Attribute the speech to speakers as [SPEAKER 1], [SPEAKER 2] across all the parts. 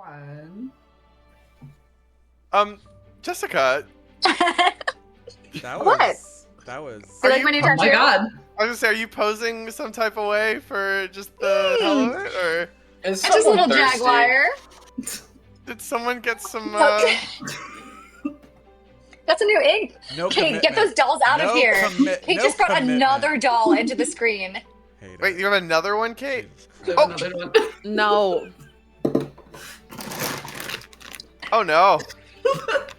[SPEAKER 1] one.
[SPEAKER 2] Jessica.
[SPEAKER 3] That
[SPEAKER 4] What?
[SPEAKER 3] was. That was.
[SPEAKER 4] You like my new
[SPEAKER 1] Oh my
[SPEAKER 4] tattoo?
[SPEAKER 1] god.
[SPEAKER 2] I was gonna say, are you posing some type of way for just the hell of it, or
[SPEAKER 4] It's just a little jaguar.
[SPEAKER 2] did someone get some?
[SPEAKER 4] That's a new ink.
[SPEAKER 3] No
[SPEAKER 4] Kate, get those dolls out of here. Kate just brought another doll into the screen.
[SPEAKER 2] Wait, you have another one, Kate?
[SPEAKER 1] Oh. Another one.
[SPEAKER 5] No.
[SPEAKER 2] Oh no.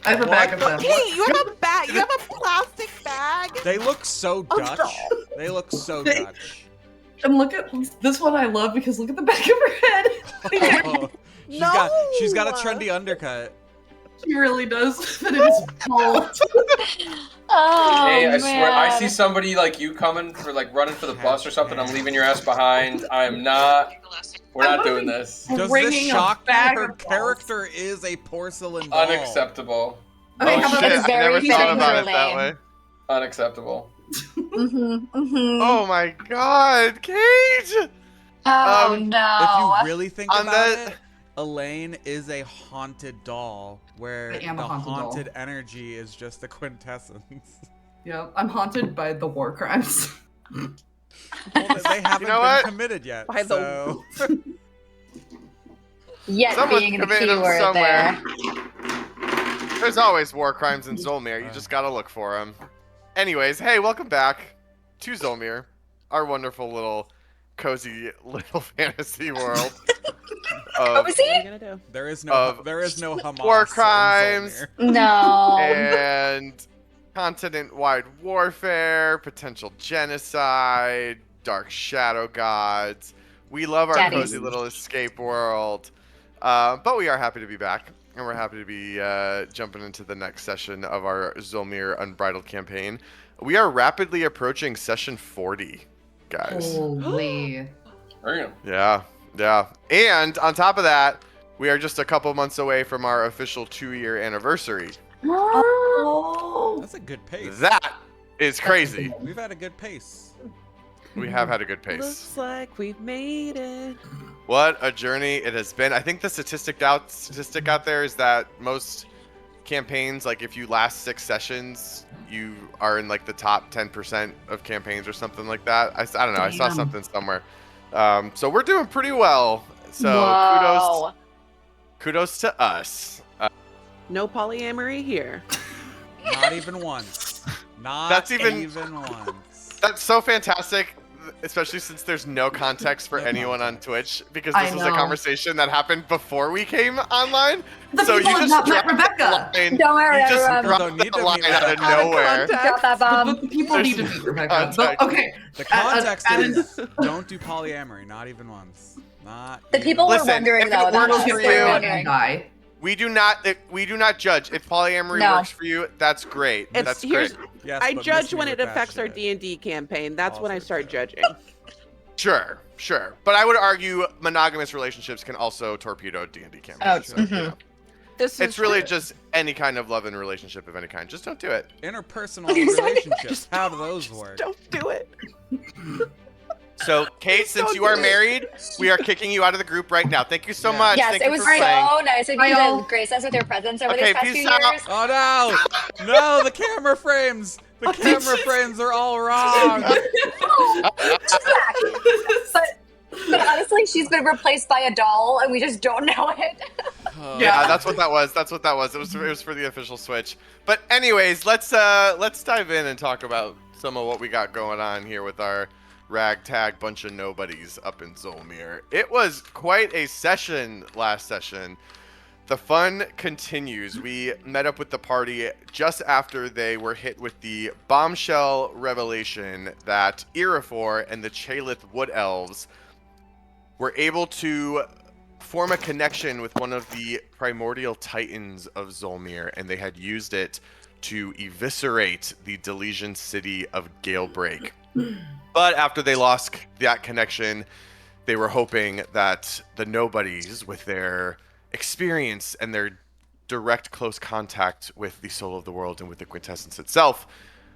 [SPEAKER 1] I have a bag of them.
[SPEAKER 5] Hey, you have a bag. You have a plastic bag.
[SPEAKER 3] They look so
[SPEAKER 5] Oh,
[SPEAKER 3] Dutch.
[SPEAKER 5] no.
[SPEAKER 3] They look so Dutch.
[SPEAKER 1] And look at this one I love because look at the back of her head.
[SPEAKER 3] Oh, she's got a trendy undercut.
[SPEAKER 1] She really does, but it is bald.
[SPEAKER 4] Oh,
[SPEAKER 6] Hey, I
[SPEAKER 4] man.
[SPEAKER 6] swear, I see somebody like you coming for like running for the bus or something. I'm leaving your ass behind. I am not. We're not doing this.
[SPEAKER 3] Does this
[SPEAKER 1] Bringing a
[SPEAKER 3] shock you?
[SPEAKER 1] bag
[SPEAKER 3] Her
[SPEAKER 1] of balls.
[SPEAKER 3] character is a porcelain doll.
[SPEAKER 6] Unacceptable.
[SPEAKER 1] Okay, how
[SPEAKER 2] Oh
[SPEAKER 1] about
[SPEAKER 2] shit!
[SPEAKER 1] this?
[SPEAKER 2] I never
[SPEAKER 4] very
[SPEAKER 2] thought about it
[SPEAKER 4] fitting
[SPEAKER 2] that
[SPEAKER 4] for
[SPEAKER 2] way.
[SPEAKER 6] Unacceptable.
[SPEAKER 2] Oh my god, Kate!
[SPEAKER 4] Oh
[SPEAKER 2] Um,
[SPEAKER 4] no.
[SPEAKER 3] If you really think
[SPEAKER 2] On
[SPEAKER 3] about
[SPEAKER 2] the-
[SPEAKER 3] it, Elaine is a haunted doll, where
[SPEAKER 1] I am
[SPEAKER 3] the
[SPEAKER 1] a haunted doll.
[SPEAKER 3] haunted energy is just the quintessence.
[SPEAKER 1] Yeah, I'm haunted by the war crimes.
[SPEAKER 3] Well, they haven't
[SPEAKER 2] know
[SPEAKER 3] been
[SPEAKER 2] what?
[SPEAKER 3] committed yet.
[SPEAKER 5] By the-
[SPEAKER 3] so.
[SPEAKER 4] Yet
[SPEAKER 2] Someone's
[SPEAKER 4] being the
[SPEAKER 2] committed them
[SPEAKER 4] keyword
[SPEAKER 2] somewhere.
[SPEAKER 4] there.
[SPEAKER 2] There's always war crimes in Zholmyr. You just gotta look for them. Anyways, hey, welcome back to Zholmyr, our wonderful little cozy little fantasy world.
[SPEAKER 4] Oh, is he?
[SPEAKER 5] What are you gonna do?
[SPEAKER 3] There is
[SPEAKER 2] Of
[SPEAKER 3] no Hamas
[SPEAKER 2] war
[SPEAKER 3] in
[SPEAKER 2] crimes.
[SPEAKER 3] Zholmyr.
[SPEAKER 4] No.
[SPEAKER 2] And continent-wide warfare, potential genocide, dark shadow gods. We love our
[SPEAKER 4] Daddies.
[SPEAKER 2] cozy little escape world. But we are happy to be back, and we're happy to be jumping into the next session of our Zholmyr Unbridled campaign. We are rapidly approaching session 40, guys.
[SPEAKER 1] Holy.
[SPEAKER 6] Damn.
[SPEAKER 2] Yeah. And on top of that, we are just a couple months away from our official 2-year anniversary.
[SPEAKER 1] Oh.
[SPEAKER 3] That's a good pace.
[SPEAKER 2] That is crazy.
[SPEAKER 3] We've had a good pace.
[SPEAKER 2] We have had a good pace.
[SPEAKER 5] Looks like we've made it.
[SPEAKER 2] What a journey it has been. I think the statistic out there is that most campaigns, like if you last 6 sessions, you are in like the top 10% of campaigns or something like that. I don't know. I saw
[SPEAKER 1] Damn.
[SPEAKER 2] something somewhere. So we're doing pretty well. So
[SPEAKER 4] Whoa.
[SPEAKER 2] kudos to us.
[SPEAKER 5] No polyamory here.
[SPEAKER 3] Not even once. Not
[SPEAKER 2] That's even-
[SPEAKER 3] once.
[SPEAKER 2] That's so fantastic, especially since there's no context for
[SPEAKER 3] No
[SPEAKER 2] anyone on
[SPEAKER 3] context.
[SPEAKER 2] Twitch, because
[SPEAKER 1] I
[SPEAKER 2] this was a
[SPEAKER 1] know.
[SPEAKER 2] conversation that happened before we came online.
[SPEAKER 1] The
[SPEAKER 2] So
[SPEAKER 1] people
[SPEAKER 2] you
[SPEAKER 1] have
[SPEAKER 2] just
[SPEAKER 1] not met
[SPEAKER 2] dropped
[SPEAKER 1] Rebecca.
[SPEAKER 2] line-
[SPEAKER 4] Don't worry,
[SPEAKER 2] You just
[SPEAKER 4] everyone.
[SPEAKER 2] dropped
[SPEAKER 3] Don't need
[SPEAKER 2] that
[SPEAKER 3] to
[SPEAKER 2] line
[SPEAKER 3] be
[SPEAKER 2] out of
[SPEAKER 3] like
[SPEAKER 5] that.
[SPEAKER 2] nowhere.
[SPEAKER 4] Drop that bomb.
[SPEAKER 1] The people need to meet Rebecca.
[SPEAKER 2] Context.
[SPEAKER 1] Okay.
[SPEAKER 3] The context
[SPEAKER 1] and-
[SPEAKER 3] is don't do polyamory. Not even once. Not.
[SPEAKER 4] The
[SPEAKER 3] even
[SPEAKER 4] people were
[SPEAKER 2] Listen,
[SPEAKER 4] wondering
[SPEAKER 2] if
[SPEAKER 4] though.
[SPEAKER 2] it
[SPEAKER 4] That's
[SPEAKER 2] works
[SPEAKER 4] what
[SPEAKER 2] for
[SPEAKER 4] they were
[SPEAKER 2] you-
[SPEAKER 4] wondering.
[SPEAKER 1] Die.
[SPEAKER 2] We do not judge. If polyamory
[SPEAKER 4] No.
[SPEAKER 2] works for you, that's great.
[SPEAKER 5] It's
[SPEAKER 2] That's
[SPEAKER 5] here's
[SPEAKER 2] great.
[SPEAKER 3] Yes,
[SPEAKER 5] I
[SPEAKER 3] but
[SPEAKER 5] judge
[SPEAKER 3] miss me
[SPEAKER 5] when
[SPEAKER 3] with
[SPEAKER 5] it
[SPEAKER 3] that
[SPEAKER 5] affects our
[SPEAKER 3] shit.
[SPEAKER 5] D&D campaign. That's when I
[SPEAKER 3] Also
[SPEAKER 5] start
[SPEAKER 3] true.
[SPEAKER 5] judging.
[SPEAKER 2] Sure. But I would argue monogamous relationships can also torpedo D&D campaigns.
[SPEAKER 4] Oh,
[SPEAKER 2] So,
[SPEAKER 4] mhm.
[SPEAKER 2] you know.
[SPEAKER 5] This is
[SPEAKER 2] It's really
[SPEAKER 5] true.
[SPEAKER 2] just any kind of love and relationship of any kind. Just don't do it.
[SPEAKER 3] Interpersonal relationships. How do those work?
[SPEAKER 5] Don't do it.
[SPEAKER 2] So, Kate, since
[SPEAKER 5] Don't
[SPEAKER 2] you are
[SPEAKER 5] do it.
[SPEAKER 2] married, we are kicking you out of the group right now. Thank you so
[SPEAKER 3] Yeah.
[SPEAKER 2] much.
[SPEAKER 4] Yes,
[SPEAKER 2] Thank
[SPEAKER 4] it
[SPEAKER 2] you
[SPEAKER 4] was
[SPEAKER 2] for playing.
[SPEAKER 4] so nice of
[SPEAKER 1] Bye,
[SPEAKER 4] you
[SPEAKER 1] y'all.
[SPEAKER 4] to grace us with your presence over
[SPEAKER 2] Okay,
[SPEAKER 4] these past
[SPEAKER 2] peace
[SPEAKER 4] few
[SPEAKER 2] out.
[SPEAKER 4] years.
[SPEAKER 3] Oh no! No, the camera frames. The camera frames are all wrong.
[SPEAKER 4] She's back. But honestly, she's been replaced by a doll, and we just don't know it.
[SPEAKER 2] Yeah, that's what that was. It was for the official Switch. But anyways, let's dive in and talk about some of what we got going on here with our ragtag bunch of nobodies up in Zholmyr. It was quite a session last session. The fun continues. We met up with the party just after they were hit with the bombshell revelation that Irifor and the Chalith Wood Elves were able to form a connection with one of the primordial titans of Zholmyr, and they had used it to eviscerate the Delesian city of Galebreak. But after they lost that connection, they were hoping that the Nobodies, with their experience and their direct close contact with the soul of the world and with the quintessence itself,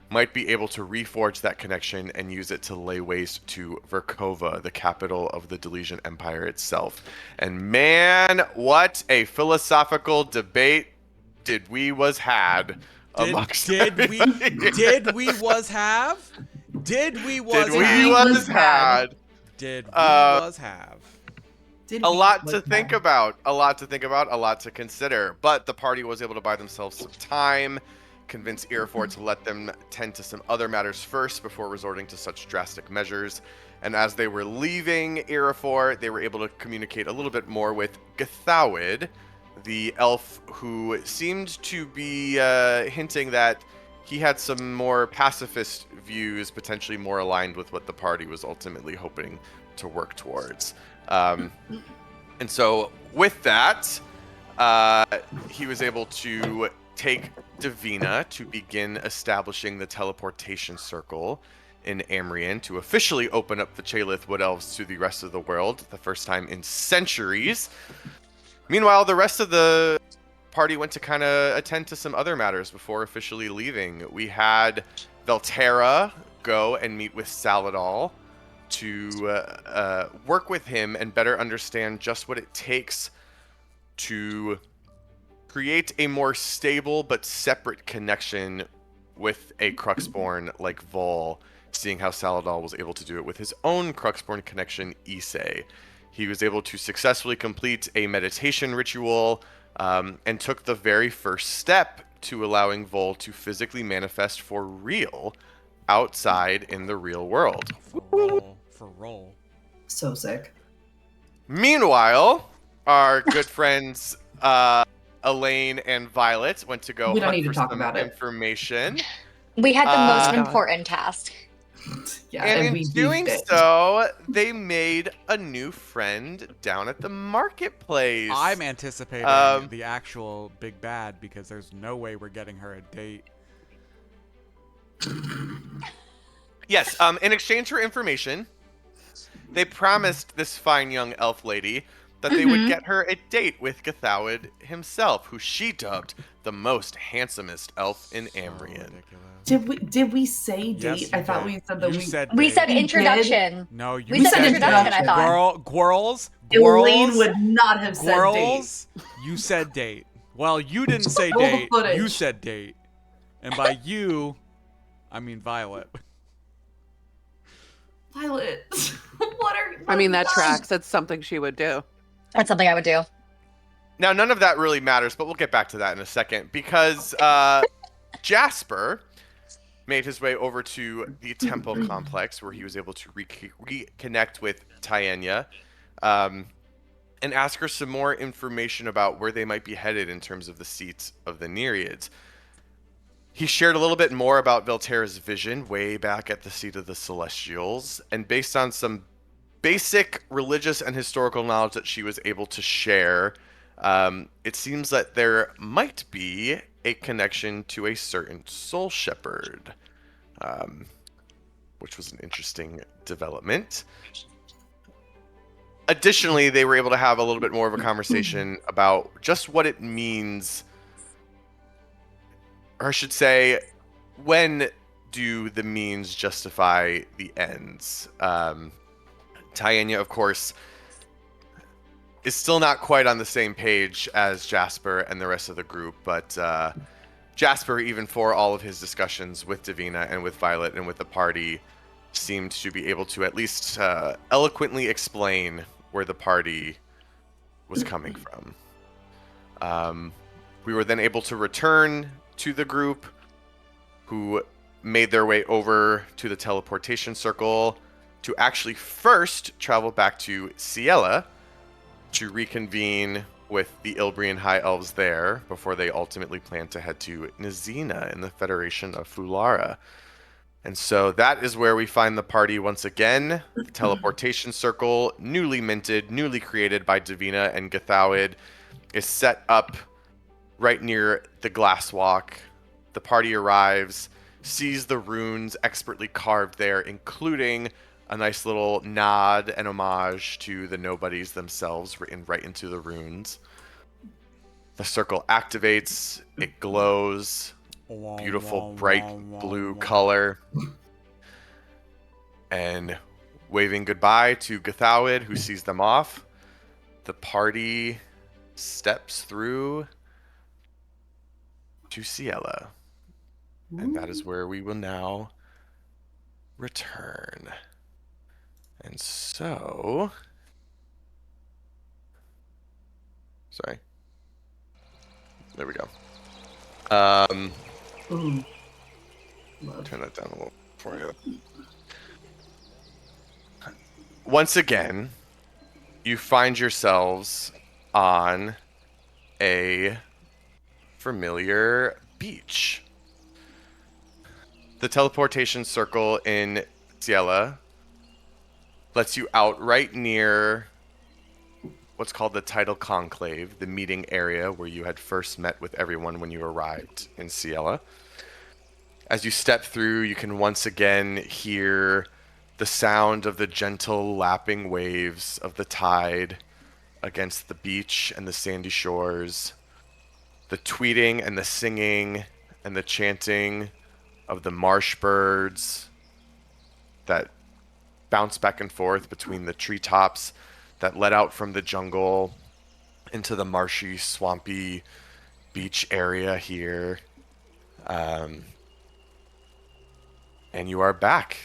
[SPEAKER 2] might be able to reforge that connection and use it to lay waste to Verkova, the capital of the Delesian Empire itself. And man, what a philosophical debate did we had amongst
[SPEAKER 3] Did we was have?
[SPEAKER 2] A lot to think about, a lot to consider. But the party was able to buy themselves some time, convince Irofor to let them tend to some other matters first before resorting to such drastic measures. And as they were leaving Irofor, they were able to communicate a little bit more with Githawid, the elf who seemed to be hinting that he had some more pacifist views, potentially more aligned with what the party was ultimately hoping to work towards. And so with that, he was able to take Davina to begin establishing the teleportation circle in Amrian to officially open up the Chalith Wood Elves to the rest of the world, the first time in centuries. Meanwhile, the rest of the party went to kind of attend to some other matters before officially leaving. We had Velterra go and meet with Saladal to work with him and better understand just what it takes to create a more stable but separate connection with a Cruxborn like Vol, seeing how Saladal was able to do it with his own Cruxborn connection, Issei. He was able to successfully complete a meditation ritual and took the very first step to allowing Vol to physically manifest for real outside in the real world.
[SPEAKER 3] For roll.
[SPEAKER 1] So sick.
[SPEAKER 2] Meanwhile, our good friends Elaine and Violet went to go
[SPEAKER 1] We don't
[SPEAKER 2] hunt
[SPEAKER 1] need to
[SPEAKER 2] for
[SPEAKER 1] talk
[SPEAKER 2] some
[SPEAKER 1] about it.
[SPEAKER 2] information.
[SPEAKER 4] We had the most
[SPEAKER 5] God.
[SPEAKER 4] important task.
[SPEAKER 1] Yeah,
[SPEAKER 2] And in
[SPEAKER 1] we
[SPEAKER 2] doing
[SPEAKER 1] used it.
[SPEAKER 2] so, they made a new friend down at the marketplace.
[SPEAKER 3] I'm anticipating the actual big bad because there's no way we're getting her a date.
[SPEAKER 2] Yes, in exchange for information, they promised this fine young elf lady that they would get her a date with Githawid himself, who she dubbed the most handsomest elf in Amrian.
[SPEAKER 1] Did we say date?
[SPEAKER 3] Yes,
[SPEAKER 1] I thought we said that
[SPEAKER 4] We said
[SPEAKER 1] We
[SPEAKER 4] introduction.
[SPEAKER 3] No, you
[SPEAKER 4] We said
[SPEAKER 3] said
[SPEAKER 4] introduction, I
[SPEAKER 3] date.
[SPEAKER 4] thought.
[SPEAKER 3] Squirrels.
[SPEAKER 1] Elaine would not have said date.
[SPEAKER 3] Squirrels. You said date. Well, you didn't say
[SPEAKER 1] Roll the
[SPEAKER 3] date.
[SPEAKER 1] footage.
[SPEAKER 3] You said date. And by you, I mean Violet.
[SPEAKER 1] Violet, what are?
[SPEAKER 5] I mean, that tracks. That's something she would do.
[SPEAKER 4] That's something I would do.
[SPEAKER 2] Now, none of that really matters, but we'll get back to that in a second, because Jasper made his way over to the temple complex, where he was able to reconnect with Tiania, and ask her some more information about where they might be headed in terms of the seats of the Nereids. He shared a little bit more about Velterra's vision way back at the seat of the Celestials, and based on some basic religious and historical knowledge that she was able to share, it seems that there might be a connection to a certain soul shepherd, which was an interesting development. Additionally, they were able to have a little bit more of a conversation about just what it means, or I should say, when do the means justify the ends? Tiania, of course, is still not quite on the same page as Jasper and the rest of the group, but Jasper, even for all of his discussions with Davina and with Violet and with the party, seemed to be able to at least eloquently explain where the party was coming from. We were then able to return to the group, who made their way over to the teleportation circle to actually first travel back to Ciela to reconvene with the Ilbrian High Elves there before they ultimately planned to head to Nizina in the Federation of Fulara. And so that is where we find the party once again. The teleportation circle, newly minted, newly created by Davina and Githawid, is set up right near the glass walk. The party arrives, sees the runes expertly carved there, including a nice little nod and homage to the Nobodies themselves written right into the runes. The circle activates, it glows, beautiful bright blue color. And waving goodbye to Gathawid, who sees them off, the party steps through to Ciela. And that is where we will now return. And so... Sorry. There we go.
[SPEAKER 1] Ooh. Love.
[SPEAKER 2] Turn that down a little for you. Once again, you find yourselves on a familiar beach. The teleportation circle in Ciela lets you out right near what's called the Tidal Conclave, the meeting area where you had first met with everyone when you arrived in Ciela. As you step through, you can once again hear the sound of the gentle lapping waves of the tide against the beach and the sandy shores, the tweeting and the singing and the chanting of the marsh birds that bounce back and forth between the treetops that led out from the jungle into the marshy, swampy beach area here. And you are back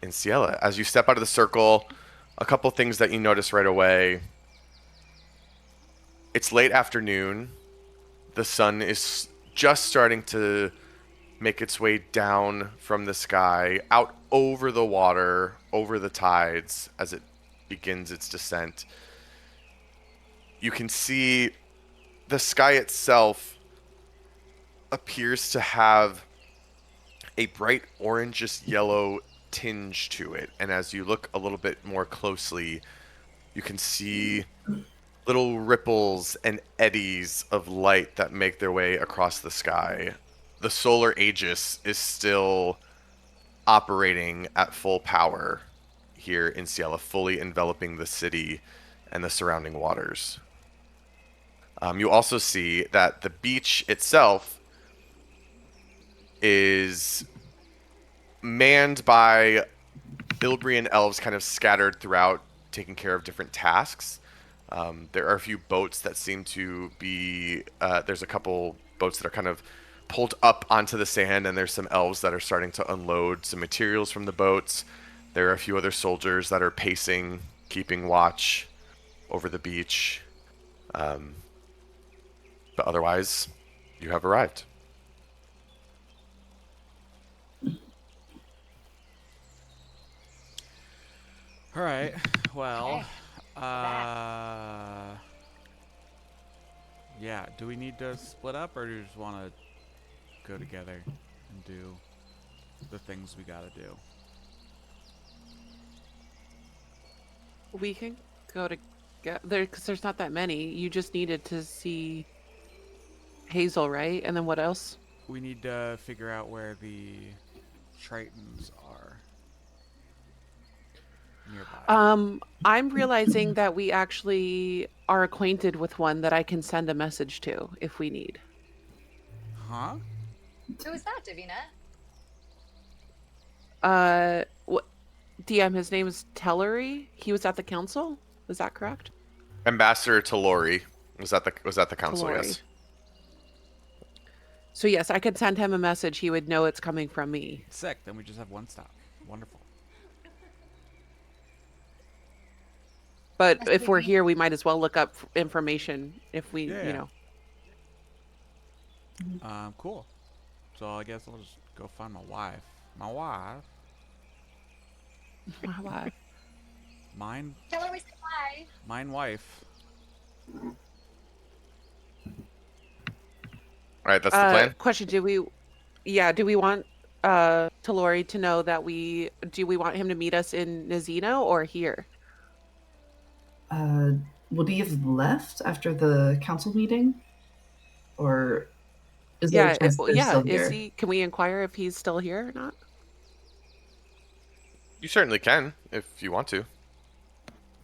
[SPEAKER 2] in Ciela. As you step out of the circle, a couple things that you notice right away. It's late afternoon. The sun is just starting to make its way down from the sky, out over the water, over the tides as it begins its descent. You can see the sky itself appears to have a bright orangish yellow tinge to it, and as you look a little bit more closely, you can see little ripples and eddies of light that make their way across the sky. The solar aegis is still operating at full power here in Ciela, fully enveloping the city and the surrounding waters. You also see that the beach itself is manned by Ilbrian elves kind of scattered throughout, taking care of different tasks. There are a few boats that seem to be... there's a couple boats that are kind of pulled up onto the sand, and there's some elves that are starting to unload some materials from the boats. There are a few other soldiers that are pacing, keeping watch over the beach. But otherwise, you have arrived.
[SPEAKER 3] All right. Well, yeah. Do we need to split up, or do you just want to go together and do the things we gotta do?
[SPEAKER 5] We can go to get there because there's not that many. You just needed to see Hazel, right? And then what else?
[SPEAKER 3] We need to figure out where the Tritons are nearby.
[SPEAKER 5] I'm realizing that we actually are acquainted with one that I can send a message to if we need.
[SPEAKER 3] Huh?
[SPEAKER 4] Who is that, Davina?
[SPEAKER 5] DM, his name is Tellery. He was at the council. Is that correct?
[SPEAKER 2] Ambassador Talori was at the council.
[SPEAKER 5] Talori.
[SPEAKER 2] Yes.
[SPEAKER 5] So yes, I could send him a message. He would know it's coming from me.
[SPEAKER 3] Sick. Then we just have one stop. Wonderful.
[SPEAKER 5] But if we're here, we might as well look up information if we,
[SPEAKER 3] Yeah.
[SPEAKER 5] you know.
[SPEAKER 3] Cool. So I guess I'll just go find my wife. My wife.
[SPEAKER 5] Wow.
[SPEAKER 3] Mine.
[SPEAKER 4] Tell her we said hi.
[SPEAKER 3] Mine wife.
[SPEAKER 2] All right, that's the plan.
[SPEAKER 5] Question: do we want Talori to know that we want him to meet us in Nizina or here?
[SPEAKER 1] Would he have left after the council meeting? Or is there a chance that he's still here?
[SPEAKER 5] Is he? Can we inquire if he's still here or not?
[SPEAKER 2] You certainly can if you want to.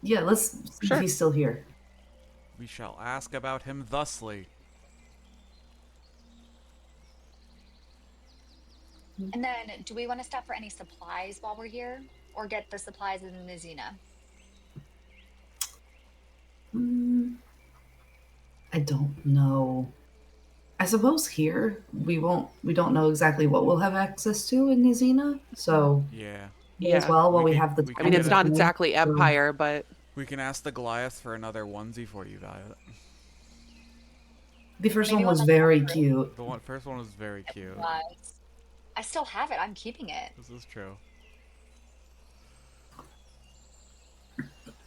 [SPEAKER 1] Yeah, let's see
[SPEAKER 5] Sure.
[SPEAKER 1] if he's still here.
[SPEAKER 3] We shall ask about him thusly.
[SPEAKER 4] And then, do we want to stop for any supplies while we're here, or get the supplies in Nizina?
[SPEAKER 1] I don't know. I suppose here we don't know exactly what we'll have access to in Nizina, so
[SPEAKER 3] Yeah.
[SPEAKER 1] as well while we
[SPEAKER 3] can-
[SPEAKER 1] have the
[SPEAKER 3] we
[SPEAKER 1] time.
[SPEAKER 3] can
[SPEAKER 5] I mean, it's
[SPEAKER 3] get
[SPEAKER 5] not
[SPEAKER 3] it.
[SPEAKER 5] exactly
[SPEAKER 1] So-
[SPEAKER 5] Empire, but
[SPEAKER 3] We can ask the Goliath for another onesie for you, Violet.
[SPEAKER 1] The first
[SPEAKER 4] Maybe
[SPEAKER 1] one was
[SPEAKER 4] one
[SPEAKER 1] very
[SPEAKER 4] that's
[SPEAKER 1] cute.
[SPEAKER 3] The first one was very cute.
[SPEAKER 4] It was. I still have it. I'm keeping it.
[SPEAKER 3] This is true.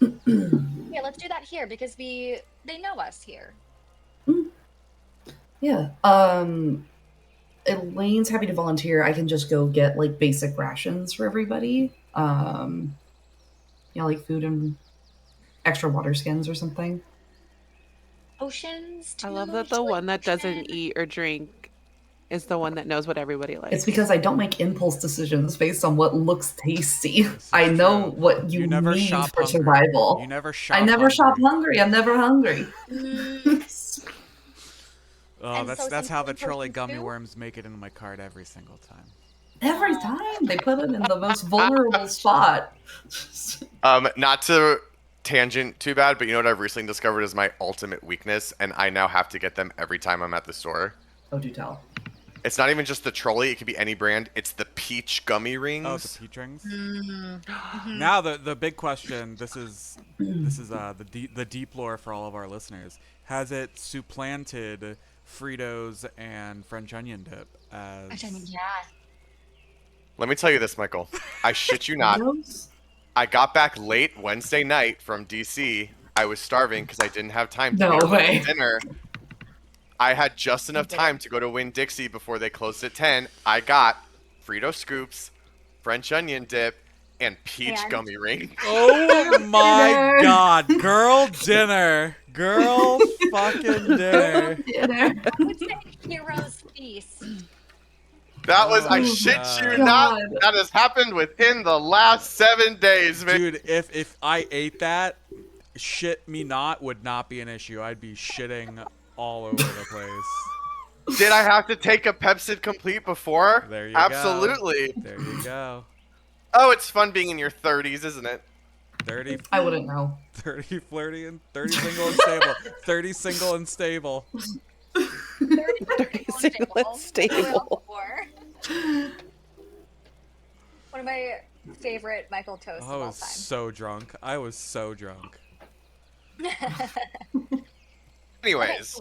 [SPEAKER 4] Yeah, let's do that here because they know us here.
[SPEAKER 1] Yeah. Elaine's happy to volunteer. I can just go get like basic rations for everybody. Like food and extra water skins or something.
[SPEAKER 4] Potions.
[SPEAKER 5] I love that the one that doesn't eat or drink is the one that knows what everybody likes.
[SPEAKER 1] It's because I don't make impulse decisions based on what looks tasty. I
[SPEAKER 3] true.
[SPEAKER 1] know what you
[SPEAKER 3] never
[SPEAKER 1] need
[SPEAKER 3] shop
[SPEAKER 1] for
[SPEAKER 3] hungry.
[SPEAKER 1] survival.
[SPEAKER 3] You never shop
[SPEAKER 1] I never
[SPEAKER 3] hungry.
[SPEAKER 1] shop hungry. I'm never hungry.
[SPEAKER 3] Oh,
[SPEAKER 4] And
[SPEAKER 3] that's
[SPEAKER 4] so
[SPEAKER 3] how the
[SPEAKER 4] some
[SPEAKER 3] trolley
[SPEAKER 4] potions
[SPEAKER 3] gummy
[SPEAKER 4] too?
[SPEAKER 3] worms make it into my cart every single time.
[SPEAKER 1] Every time they put it in the most vulnerable spot.
[SPEAKER 2] Not to tangent too bad, but you know what I've recently discovered is my ultimate weakness, and I now have to get them every time I'm at the store.
[SPEAKER 1] Oh, do tell.
[SPEAKER 2] It's not even just the trolley; it could be any brand. It's the peach gummy rings.
[SPEAKER 3] Oh, the peach rings.
[SPEAKER 4] Mm-hmm.
[SPEAKER 3] Now the big question. This is the deep lore for all of our listeners. Has it supplanted Fritos and French onion dip as?
[SPEAKER 4] Yeah.
[SPEAKER 2] Let me tell you this, Michael. I shit you not. I got back late Wednesday night from DC. I was starving because I didn't have time to
[SPEAKER 1] No way.
[SPEAKER 2] dinner. I had just enough time to go to Winn-Dixie before they closed at 10. I got Frito scoops, French onion dip, and peach
[SPEAKER 4] And-
[SPEAKER 2] gummy ring.
[SPEAKER 3] Oh my God! Girl dinner. Girl fucking dinner.
[SPEAKER 4] I would say hero's feast.
[SPEAKER 2] That was, I
[SPEAKER 3] Oh,
[SPEAKER 2] shit
[SPEAKER 3] God.
[SPEAKER 2] you not, that has happened within the last 7 days, man.
[SPEAKER 3] Dude, if I ate that, shit me not would not be an issue. I'd be shitting all over the place.
[SPEAKER 2] Did I have to take a Pepsid Complete before?
[SPEAKER 3] There you
[SPEAKER 2] Absolutely.
[SPEAKER 3] go. There you go.
[SPEAKER 2] Oh, it's fun being in your 30s, isn't it?
[SPEAKER 3] 30,
[SPEAKER 1] I wouldn't know.
[SPEAKER 3] 30 flirty and 30 single and stable. 30 single and stable.
[SPEAKER 4] 30
[SPEAKER 5] single and stable.
[SPEAKER 4] One of my favorite Michael toasts
[SPEAKER 3] I
[SPEAKER 4] of all
[SPEAKER 3] was
[SPEAKER 4] time.
[SPEAKER 3] so drunk. I was so drunk.
[SPEAKER 2] Anyways.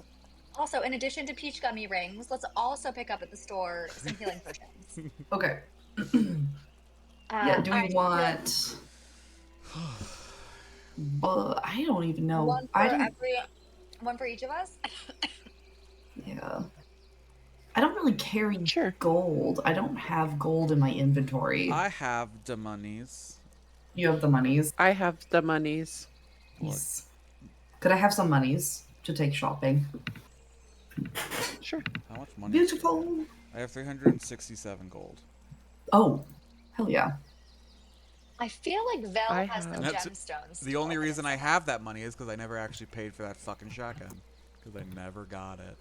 [SPEAKER 4] Also, in addition to peach gummy rings, let's also pick up at the store some healing potions.
[SPEAKER 1] Okay. Yeah, do we
[SPEAKER 4] alright,
[SPEAKER 1] want... But I don't even know.
[SPEAKER 4] one for each of us?
[SPEAKER 1] Yeah. I don't really carry gold. I don't have gold in my inventory.
[SPEAKER 3] I have the monies.
[SPEAKER 1] You have the monies.
[SPEAKER 5] I have the monies.
[SPEAKER 1] Yes. Could I have some monies to take shopping?
[SPEAKER 5] Sure.
[SPEAKER 3] How much money?
[SPEAKER 1] Beautiful.
[SPEAKER 3] I have 367 gold.
[SPEAKER 1] Oh, hell yeah.
[SPEAKER 4] I feel like Vel
[SPEAKER 5] I
[SPEAKER 4] has some
[SPEAKER 5] have-
[SPEAKER 4] gemstones.
[SPEAKER 3] The only reason I have that money is because I never actually paid for that fucking shotgun. Because I never got it.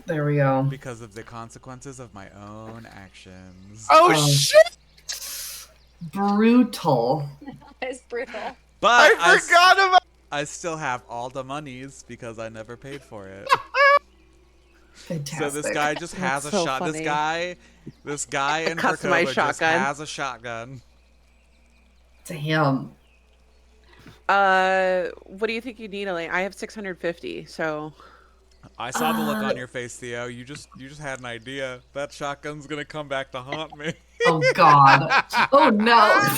[SPEAKER 1] There we go.
[SPEAKER 3] Because of the consequences of my own actions.
[SPEAKER 2] Oh, shit!
[SPEAKER 1] Brutal.
[SPEAKER 4] It's brutal.
[SPEAKER 3] But
[SPEAKER 2] I forgot about...
[SPEAKER 3] I still have all the monies because I never paid for it.
[SPEAKER 1] Fantastic.
[SPEAKER 3] So this guy just has
[SPEAKER 5] That's
[SPEAKER 3] a
[SPEAKER 5] so
[SPEAKER 3] shot.
[SPEAKER 5] funny.
[SPEAKER 3] This guy in
[SPEAKER 5] Customized
[SPEAKER 3] Krakoa just
[SPEAKER 5] shotgun.
[SPEAKER 3] has a shotgun.
[SPEAKER 1] Damn.
[SPEAKER 5] What do you think you need, Elaine? I have 650, so
[SPEAKER 3] I saw the look on your face, Theo. You just had an idea. That shotgun's gonna come back to haunt me.
[SPEAKER 1] Oh, God. Oh, no.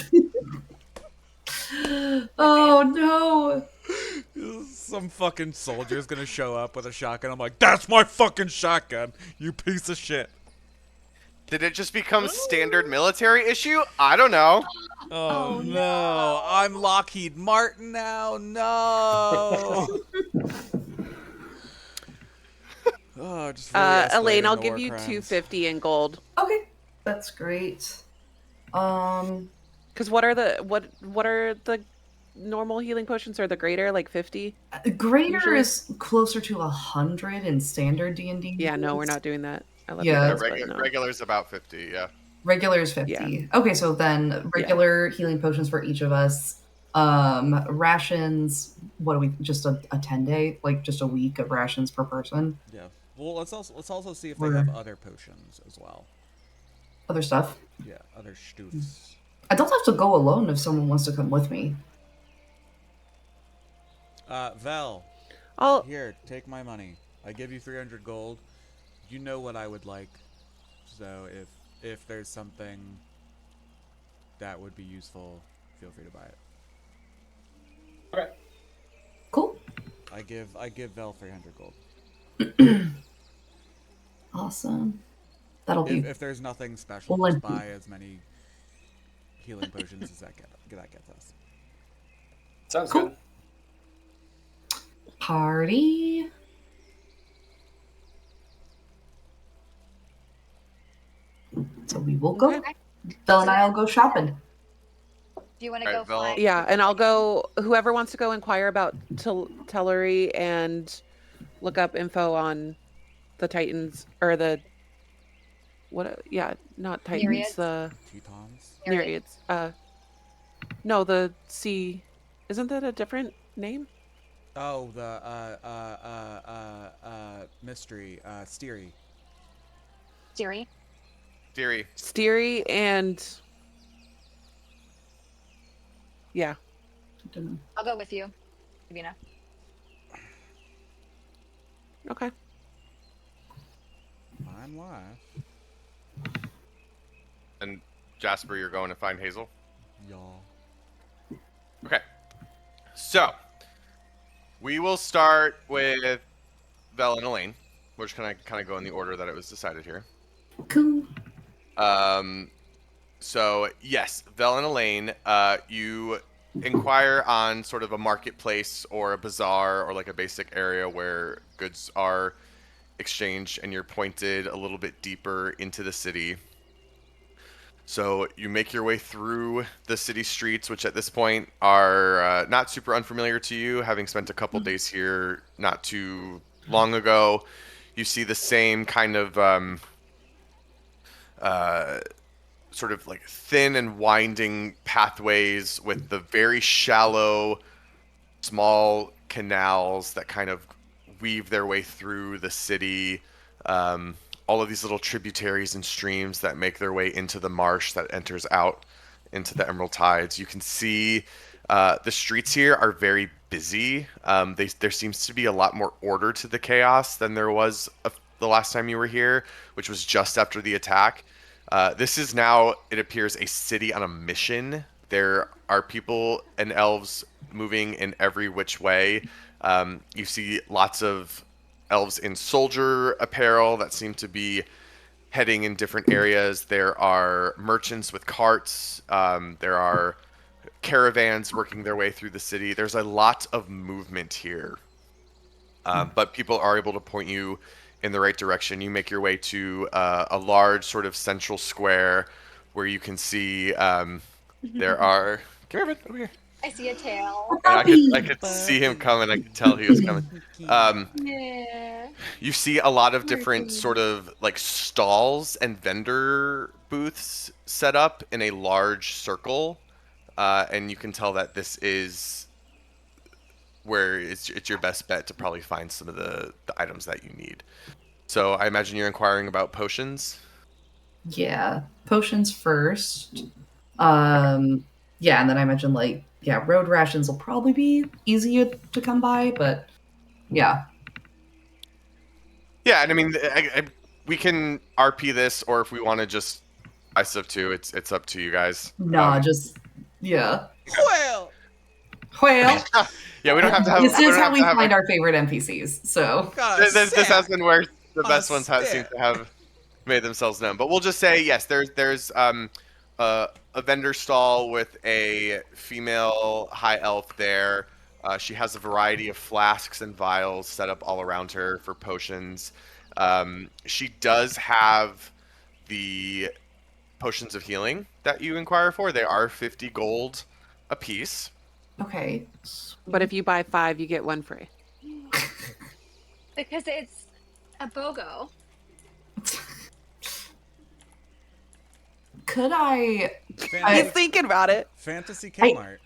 [SPEAKER 1] Oh, no.
[SPEAKER 3] Some fucking soldier's gonna show up with a shotgun. I'm like, that's my fucking shotgun, you piece of shit.
[SPEAKER 2] Did it just become standard military issue? I don't know.
[SPEAKER 3] Oh, no. I'm Lockheed Martin now. No. Oh, just really
[SPEAKER 5] Elaine,
[SPEAKER 3] escalating
[SPEAKER 5] I'll
[SPEAKER 3] the
[SPEAKER 5] give
[SPEAKER 3] war
[SPEAKER 5] you
[SPEAKER 3] crimes.
[SPEAKER 5] 250 in gold.
[SPEAKER 1] Okay. That's great.
[SPEAKER 5] Because what are the normal healing potions? Are the greater like 50?
[SPEAKER 1] Greater
[SPEAKER 5] Usually?
[SPEAKER 1] is closer to 100 in standard D&D.
[SPEAKER 5] Yeah, no, we're not doing that. I love
[SPEAKER 1] Yeah.
[SPEAKER 5] you guys, but no.
[SPEAKER 2] Regular's about 50, yeah.
[SPEAKER 1] Regular is 50. Okay, so then regular healing potions for each of us. Rations, what do we, just a 10-day, like just a week of rations per person?
[SPEAKER 3] Yeah. Well, let's also see if they
[SPEAKER 1] Or
[SPEAKER 3] have other potions as well.
[SPEAKER 1] other stuff.
[SPEAKER 3] Yeah, other stoofs.
[SPEAKER 1] I don't have to go alone if someone wants to come with me.
[SPEAKER 3] Vel,
[SPEAKER 5] I'll
[SPEAKER 3] here, take my money. I give you 300 gold. You know what I would like. So if there's something that would be useful, feel free to buy it.
[SPEAKER 6] Okay.
[SPEAKER 1] Cool.
[SPEAKER 3] I give Vel 300 gold.
[SPEAKER 1] Awesome. That'll be
[SPEAKER 3] If there's nothing special,
[SPEAKER 1] Well,
[SPEAKER 3] just buy as many healing potions as that gets us.
[SPEAKER 6] Sounds
[SPEAKER 1] Cool.
[SPEAKER 6] good.
[SPEAKER 1] party. So we will go.
[SPEAKER 5] Okay.
[SPEAKER 1] Belle and I'll go shopping.
[SPEAKER 4] Do you want to
[SPEAKER 2] Alright,
[SPEAKER 4] go
[SPEAKER 2] Vel.
[SPEAKER 4] find?
[SPEAKER 5] Yeah, and I'll go. Whoever wants to go inquire about Tellery and look up info on the Titans or the what? Yeah, not Titans.
[SPEAKER 4] Nereids?
[SPEAKER 5] The
[SPEAKER 3] Teutons?
[SPEAKER 5] Nereids. No, the sea. Isn't that a different name?
[SPEAKER 3] Oh, the mystery, Steery.
[SPEAKER 4] Siri.
[SPEAKER 2] Deary.
[SPEAKER 5] Steery and yeah.
[SPEAKER 4] I'll go with you, Davina.
[SPEAKER 5] Okay.
[SPEAKER 3] Fine life.
[SPEAKER 2] And Jasper, you're going to find Hazel?
[SPEAKER 3] Y'all.
[SPEAKER 2] Okay. So, we will start with Vel and Elaine. We're just gonna kind of go in the order that it was decided here.
[SPEAKER 1] Cool.
[SPEAKER 2] So yes, Vel and Elaine, you inquire on sort of a marketplace or a bazaar or like a basic area where goods are exchanged, and you're pointed a little bit deeper into the city. So you make your way through the city streets, which at this point are not super unfamiliar to you, having spent a couple days here not too long ago. You see the same kind of sort of like thin and winding pathways with the very shallow, small canals that kind of weave their way through the city. All of these little tributaries and streams that make their way into the marsh that enters out into the Emerald Tides. You can see the streets here are very busy. There seems to be a lot more order to the chaos than there was the last time you were here, which was just after the attack. This is now, it appears, a city on a mission. There are people and elves moving in every which way. You see lots of elves in soldier apparel that seem to be heading in different areas. There are merchants with carts. There are caravans working their way through the city. There's a lot of movement here. But people are able to point you in the right direction. You make your way to a large sort of central square where you can see there are... Come here, bud, over here.
[SPEAKER 4] I see a tail.
[SPEAKER 2] And I could see him coming. I could tell he was coming.
[SPEAKER 4] Yeah.
[SPEAKER 2] You see a lot of different sort of like stalls and vendor booths set up in a large circle, and you can tell that this is where it's your best bet to probably find some of the items that you need. So I imagine you're inquiring about potions.
[SPEAKER 1] Yeah, potions first. Yeah, and then I mentioned like, yeah, road rations will probably be easier to come by, but yeah.
[SPEAKER 2] Yeah, and I mean, we can RP this, or if we want to just buy stuff too, it's up to you guys.
[SPEAKER 1] Nah, just yeah.
[SPEAKER 3] Well,
[SPEAKER 1] Well,
[SPEAKER 2] Yeah, we don't have to have.
[SPEAKER 1] this is how we
[SPEAKER 2] have
[SPEAKER 1] find our favorite NPCs. So
[SPEAKER 2] This has been where the
[SPEAKER 3] on
[SPEAKER 2] best
[SPEAKER 3] a
[SPEAKER 2] ones seem
[SPEAKER 3] stick.
[SPEAKER 2] to have made themselves known. But we'll just say yes. There's a vendor stall with a female high elf there. She has a variety of flasks and vials set up all around her for potions. She does have the potions of healing that you inquire for. They are 50 gold a piece.
[SPEAKER 1] okay.
[SPEAKER 5] But if you buy 5, you get 1 free.
[SPEAKER 4] Because it's a BOGO.
[SPEAKER 1] could I
[SPEAKER 5] He's
[SPEAKER 3] Fantasy,
[SPEAKER 5] thinking about it.
[SPEAKER 3] Fantasy Kmart.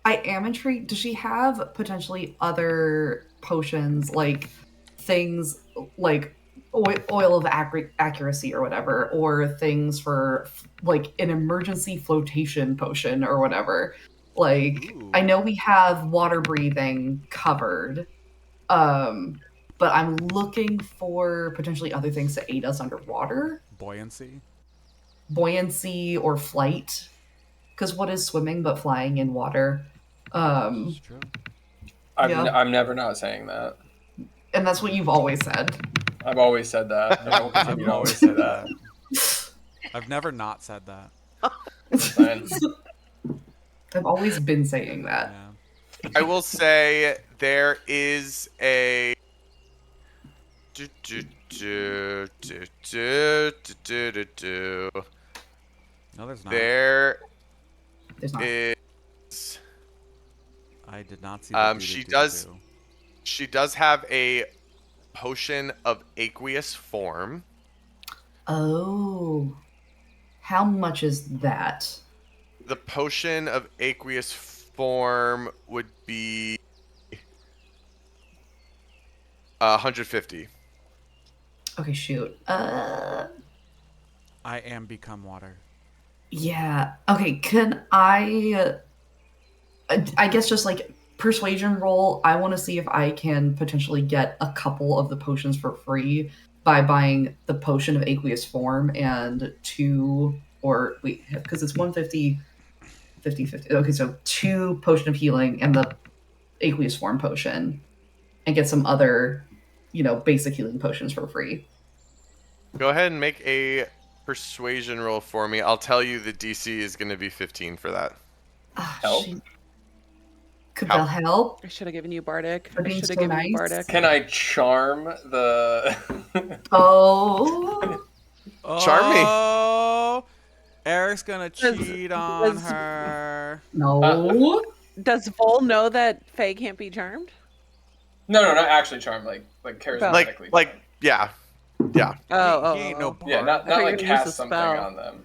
[SPEAKER 1] I am intrigued. Does she have potentially other potions, like things like oil of accuracy or whatever, or things for like an emergency flotation potion or whatever? Like,
[SPEAKER 3] Ooh.
[SPEAKER 1] I know we have water breathing covered, but I'm looking for potentially other things to aid us underwater,
[SPEAKER 3] Buoyancy.
[SPEAKER 1] buoyancy or flight. Because what is swimming but flying in water?
[SPEAKER 3] It's true.
[SPEAKER 1] Yeah.
[SPEAKER 6] I'm never not saying that.
[SPEAKER 1] And that's what you've always said.
[SPEAKER 6] I've always said that. And I will continue to always say that.
[SPEAKER 3] I've never not said that.
[SPEAKER 6] Fine.
[SPEAKER 1] I've always been saying that.
[SPEAKER 3] Yeah.
[SPEAKER 2] I will say there is a. Do, do, do, do, do, do, do, do.
[SPEAKER 3] No, there's not.
[SPEAKER 2] There
[SPEAKER 1] There's not.
[SPEAKER 2] is.
[SPEAKER 3] I did not see the
[SPEAKER 2] She
[SPEAKER 3] doo-doo-doo-doo.
[SPEAKER 2] does. She does have a potion of aqueous form.
[SPEAKER 1] Oh. How much is that?
[SPEAKER 2] The potion of aqueous form would be 150.
[SPEAKER 1] Okay, shoot.
[SPEAKER 3] I am become water.
[SPEAKER 1] Yeah. Okay, can I guess just like persuasion roll, I want to see if I can potentially get a couple of the potions for free by buying the potion of aqueous form and because it's 150, 50, 50. Okay, so 2 potion of healing and the aqueous form potion and get some other, basic healing potions for free.
[SPEAKER 2] Go ahead and make a persuasion roll for me. I'll tell you the DC is going to be 15 for that.
[SPEAKER 6] Help?
[SPEAKER 1] Could
[SPEAKER 2] Help.
[SPEAKER 1] that help?
[SPEAKER 5] I should have given you Bardic.
[SPEAKER 1] For
[SPEAKER 5] I
[SPEAKER 1] being
[SPEAKER 5] should have
[SPEAKER 1] so
[SPEAKER 5] given you
[SPEAKER 1] nice.
[SPEAKER 5] Bardic.
[SPEAKER 6] Can I charm the?
[SPEAKER 1] Oh.
[SPEAKER 2] Charm me.
[SPEAKER 3] Oh, Eric's gonna cheat on her.
[SPEAKER 1] No.
[SPEAKER 5] Does Vol know that Faye can't be charmed?
[SPEAKER 6] No, not actually charm. Like charismatically.
[SPEAKER 2] Yeah.
[SPEAKER 5] Oh,
[SPEAKER 3] He ain't no bard.
[SPEAKER 6] Yeah, not
[SPEAKER 5] I thought you were
[SPEAKER 6] like
[SPEAKER 5] gonna use
[SPEAKER 6] cast
[SPEAKER 5] a
[SPEAKER 6] something
[SPEAKER 5] spell.
[SPEAKER 6] on them.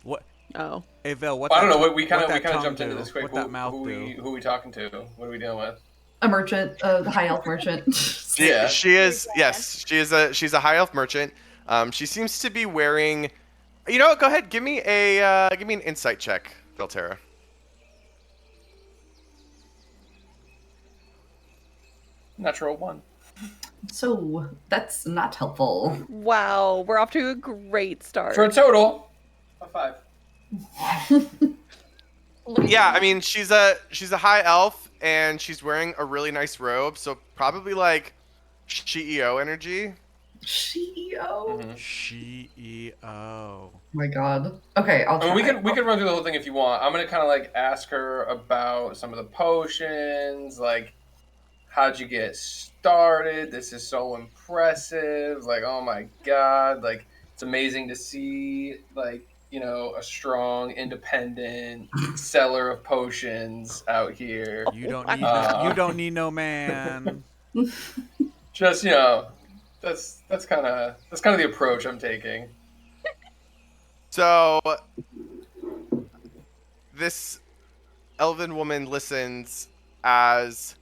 [SPEAKER 3] What?
[SPEAKER 5] Oh.
[SPEAKER 3] Hey, Vel, what?
[SPEAKER 6] I don't
[SPEAKER 3] that
[SPEAKER 6] know.
[SPEAKER 3] tongue-
[SPEAKER 6] We kind
[SPEAKER 3] what
[SPEAKER 6] of
[SPEAKER 3] that tongue
[SPEAKER 6] jumped into
[SPEAKER 3] do?
[SPEAKER 6] this quick.
[SPEAKER 3] What that mouth do?
[SPEAKER 6] Who we talking to? What are we dealing with?
[SPEAKER 1] A merchant, the high elf merchant.
[SPEAKER 2] She is. Yes, she's a high elf merchant. She seems to be wearing. You know what? Go ahead. Give me an insight check, Velterra.
[SPEAKER 6] Natural 1.
[SPEAKER 1] So that's not helpful.
[SPEAKER 5] Wow, we're off to a great start.
[SPEAKER 6] For a total of 5.
[SPEAKER 2] Yeah, I mean she's a high elf and she's wearing a really nice robe, so probably like CEO energy.
[SPEAKER 1] CEO.
[SPEAKER 3] CEO.
[SPEAKER 1] My God. Okay, I'll try.
[SPEAKER 6] I mean, we could run through the whole thing if you want. I'm gonna kind of like ask her about some of the potions, like how'd you get started? This is so impressive. Like, oh my God, like it's amazing to see like a strong, independent seller of potions out here.
[SPEAKER 3] You don't need you don't need no man.
[SPEAKER 6] Just that's kind of the approach I'm taking.
[SPEAKER 2] So this elven woman listens as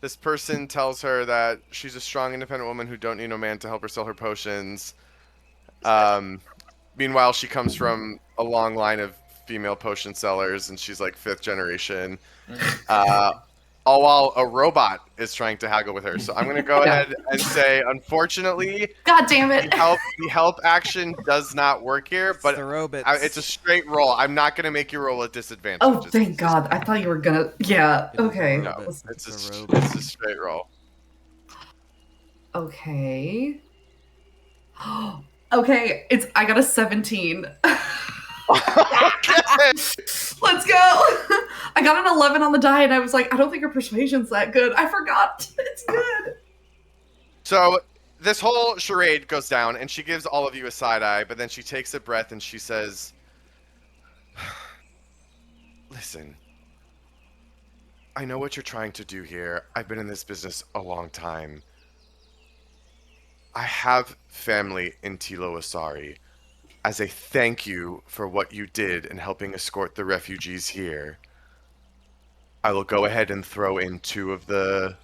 [SPEAKER 2] this person tells her that she's a strong, independent woman who don't need no man to help her sell her potions. Meanwhile, she comes from a long line of female potion sellers, and she's like 5th generation. All while a robot is trying to haggle with her. So I'm going to go ahead and say, unfortunately,
[SPEAKER 1] God damn it.
[SPEAKER 2] the help action does not work here, but
[SPEAKER 3] the robots.
[SPEAKER 2] it's a straight roll. I'm not going to make you roll at disadvantage.
[SPEAKER 1] Oh, thank God. I thought you were gonna. Yeah.
[SPEAKER 3] It is a
[SPEAKER 1] Okay.
[SPEAKER 2] No,
[SPEAKER 3] robot.
[SPEAKER 2] it's
[SPEAKER 3] It's a
[SPEAKER 2] a
[SPEAKER 3] robot.
[SPEAKER 2] straight roll.
[SPEAKER 1] Okay. Okay. I got a 17. Let's go. I got an 11 on the die, and I was like, I don't think her persuasion's that good. I forgot. It's good.
[SPEAKER 2] So this whole charade goes down, and she gives all of you a side eye, but then she takes a breath and she says, listen, I know what you're trying to do here. I've been in this business a long time. I have family in Tilo Asari. as a thank you for what you did in helping escort the refugees here, I will go ahead and throw in 3 of the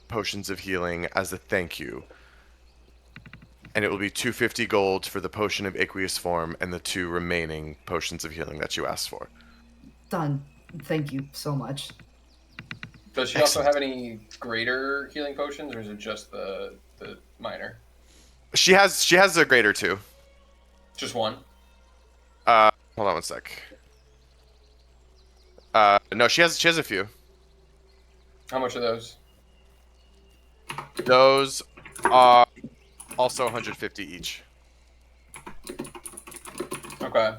[SPEAKER 2] potions of healing as a thank you. And it will be 250 gold for the potion of aqueous form and the 2 remaining potions of healing that you asked for.
[SPEAKER 1] Done. Thank you so much.
[SPEAKER 6] Does she also have any greater healing potions, or is it just the minor?
[SPEAKER 2] She has a greater 2.
[SPEAKER 6] Just one?
[SPEAKER 2] Hold on one sec. No, she has a few.
[SPEAKER 6] How much are those?
[SPEAKER 2] Those are also 150 each.
[SPEAKER 6] Okay.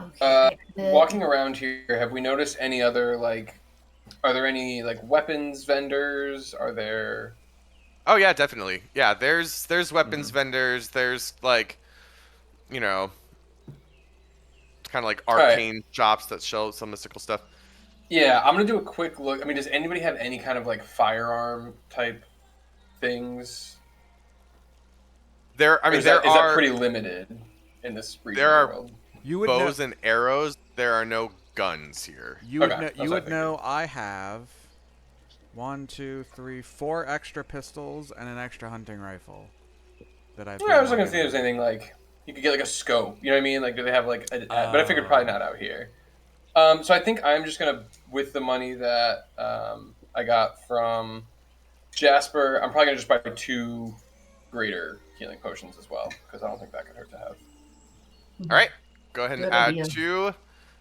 [SPEAKER 1] Okay.
[SPEAKER 6] Walking around here, have we noticed any other, like, are there any, like, weapons vendors? Are there...
[SPEAKER 2] Oh yeah, definitely. Yeah, there's weapons vendors. There's like, you know, kind of like arcane shops that sell some mystical stuff.
[SPEAKER 6] Yeah, I'm gonna do a quick look. I mean, does anybody have any kind of, like, firearm type things?
[SPEAKER 2] There
[SPEAKER 6] Is that
[SPEAKER 2] are
[SPEAKER 6] pretty limited in this region
[SPEAKER 2] there
[SPEAKER 6] of
[SPEAKER 2] are
[SPEAKER 6] the world?
[SPEAKER 3] You would
[SPEAKER 2] bows
[SPEAKER 3] know,
[SPEAKER 2] and arrows. There are no guns here.
[SPEAKER 3] you would
[SPEAKER 6] Okay,
[SPEAKER 3] know,
[SPEAKER 6] that's
[SPEAKER 3] you
[SPEAKER 6] what I
[SPEAKER 3] would know I have 1, 2, 3, 4 extra pistols and an extra hunting rifle that I've.
[SPEAKER 6] Yeah, I was looking to see if there's anything, like, you could get, like, a scope. You know what I mean? Like, do they have, like, but I figured probably not out here. So I think I'm just gonna, with the money that I got from Jasper, I'm probably gonna just buy 2 greater healing potions as well, because I don't think that could hurt to have.
[SPEAKER 2] All right, go ahead and
[SPEAKER 1] Good
[SPEAKER 2] add
[SPEAKER 1] idea.
[SPEAKER 2] 2.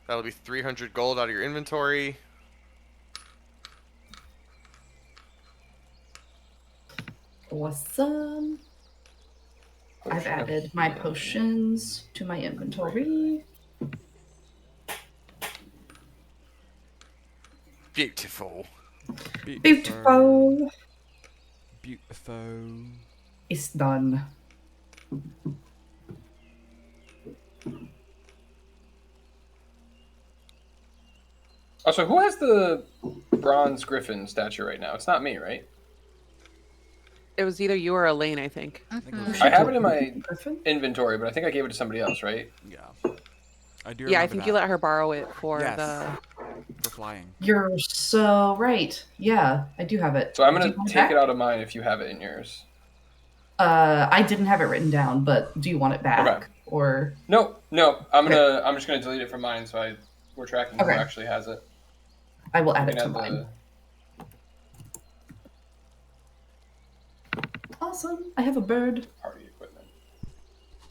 [SPEAKER 2] That'll be 300 gold out of your inventory.
[SPEAKER 1] Awesome. I've added my potions to my inventory.
[SPEAKER 2] Beautiful.
[SPEAKER 1] Beautiful.
[SPEAKER 3] Beautiful.
[SPEAKER 1] It's done.
[SPEAKER 6] Also, who has the bronze griffin statue right now? It's not me, right?
[SPEAKER 5] It was either you or Elaine, I think.
[SPEAKER 6] I have it in my inventory, but I think I gave it to somebody else, right?
[SPEAKER 3] Yeah. I do.
[SPEAKER 5] Yeah, I
[SPEAKER 3] remember
[SPEAKER 5] think
[SPEAKER 3] that.
[SPEAKER 5] you let her borrow it for
[SPEAKER 3] Yes.
[SPEAKER 5] the.
[SPEAKER 3] For flying.
[SPEAKER 1] You're so right. Yeah, I do have it.
[SPEAKER 6] So I'm
[SPEAKER 1] Do
[SPEAKER 6] gonna
[SPEAKER 1] you want
[SPEAKER 6] take
[SPEAKER 1] back?
[SPEAKER 6] it out of mine if you have it in yours.
[SPEAKER 1] I didn't have it written down, but do you want it back?
[SPEAKER 6] Okay.
[SPEAKER 1] Or
[SPEAKER 6] No. I'm just gonna delete it from mine, so we're tracking who
[SPEAKER 1] Okay.
[SPEAKER 6] actually has it.
[SPEAKER 1] I will
[SPEAKER 6] You
[SPEAKER 1] add it
[SPEAKER 6] can
[SPEAKER 1] to
[SPEAKER 6] add
[SPEAKER 1] mine. Awesome. I have a bird.
[SPEAKER 6] party equipment.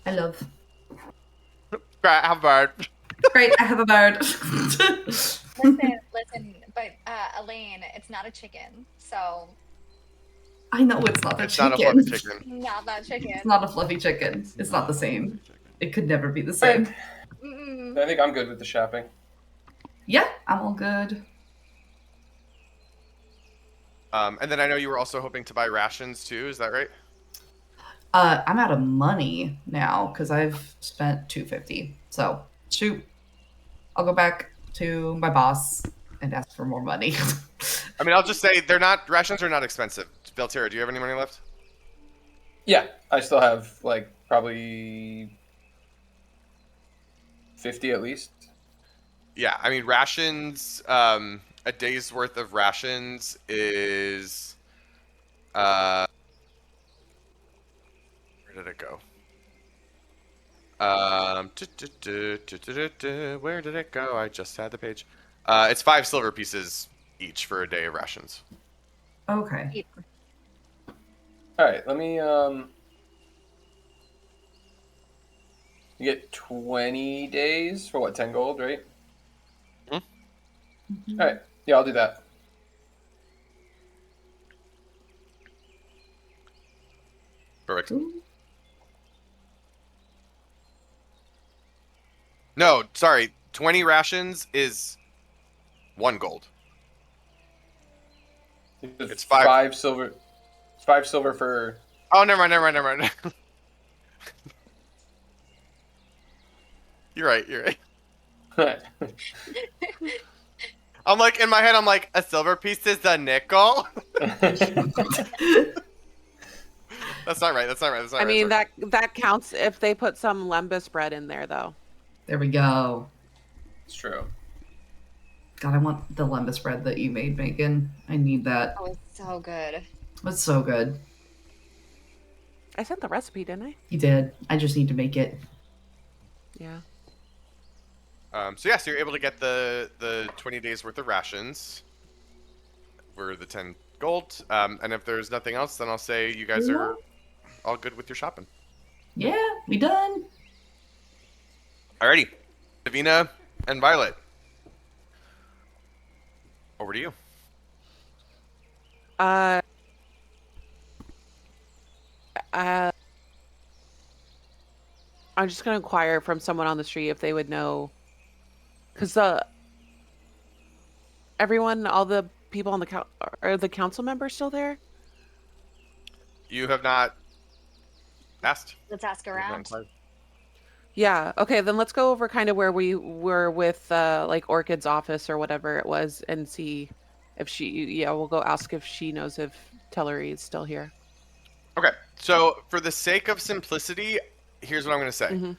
[SPEAKER 1] I love.
[SPEAKER 2] Right, have a bird.
[SPEAKER 1] Great, I have a bird.
[SPEAKER 4] Listen, but Elaine, it's not a chicken, so
[SPEAKER 1] I know it's not a
[SPEAKER 2] It's
[SPEAKER 1] chicken.
[SPEAKER 2] not a fluffy chicken.
[SPEAKER 4] not that chicken.
[SPEAKER 1] It's not a fluffy chicken. It's not the same. It could never be the
[SPEAKER 6] Right.
[SPEAKER 1] same.
[SPEAKER 4] Mm-mm.
[SPEAKER 6] I think I'm good with the shopping.
[SPEAKER 1] Yeah, I'm all good.
[SPEAKER 2] And then I know you were also hoping to buy rations too. Is that right?
[SPEAKER 1] I'm out of money now because I've spent 250. So shoot, I'll go back to my boss and ask for more money.
[SPEAKER 2] I mean, I'll just say rations are not expensive. Beltira, do you have any money left?
[SPEAKER 6] Yeah, I still have like probably 50 at least.
[SPEAKER 2] Yeah, I mean rations. A day's worth of rations is. Where did it go? Where did it go? I just had the page. It's 5 silver pieces each for a day of rations.
[SPEAKER 1] Okay.
[SPEAKER 6] All right, let me you get 20 days for what, 10 gold, right?
[SPEAKER 1] Mhm.
[SPEAKER 6] All right. Yeah, I'll do that.
[SPEAKER 2] Perfect.
[SPEAKER 1] Ooh.
[SPEAKER 2] No, sorry. 20 rations is 1 gold. It's 5
[SPEAKER 6] silver. It's 5 silver for.
[SPEAKER 2] Oh, never mind. You're right. I'm like, in my head, I'm like, a silver piece is a nickel? That's not right. That's not right. That's not
[SPEAKER 5] I
[SPEAKER 2] right.
[SPEAKER 5] mean,
[SPEAKER 2] That's
[SPEAKER 5] that counts if they put some lembas bread in there, though.
[SPEAKER 1] There we go.
[SPEAKER 6] It's true.
[SPEAKER 1] God, I want the lembas bread that you made, Megan. I need that.
[SPEAKER 4] Oh, it's so good.
[SPEAKER 1] It's so good.
[SPEAKER 5] I sent the recipe, didn't I?
[SPEAKER 1] You did. I just need to make it.
[SPEAKER 5] Yeah.
[SPEAKER 2] So yeah, so you're able to get the 20 days worth of rations for the 10 gold. And if there's nothing else, then I'll say you guys are all good with your shopping.
[SPEAKER 1] Yeah, we done.
[SPEAKER 2] Alrighty, Davina and Violet, over to you.
[SPEAKER 5] Uh, I'm just gonna inquire from someone on the street if they would know, because everyone, all the people on the are the council members still there?
[SPEAKER 2] You have not asked.
[SPEAKER 4] Let's ask
[SPEAKER 2] You have not
[SPEAKER 4] around.
[SPEAKER 2] inquired.
[SPEAKER 5] Yeah. Okay, then let's go over kind of where we were with like Orchid's office or whatever it was, and see if she. Yeah, we'll go ask if she knows if Tellery is still here.
[SPEAKER 2] Okay, so for the sake of simplicity, here's what I'm going to say.
[SPEAKER 5] Mm-hmm.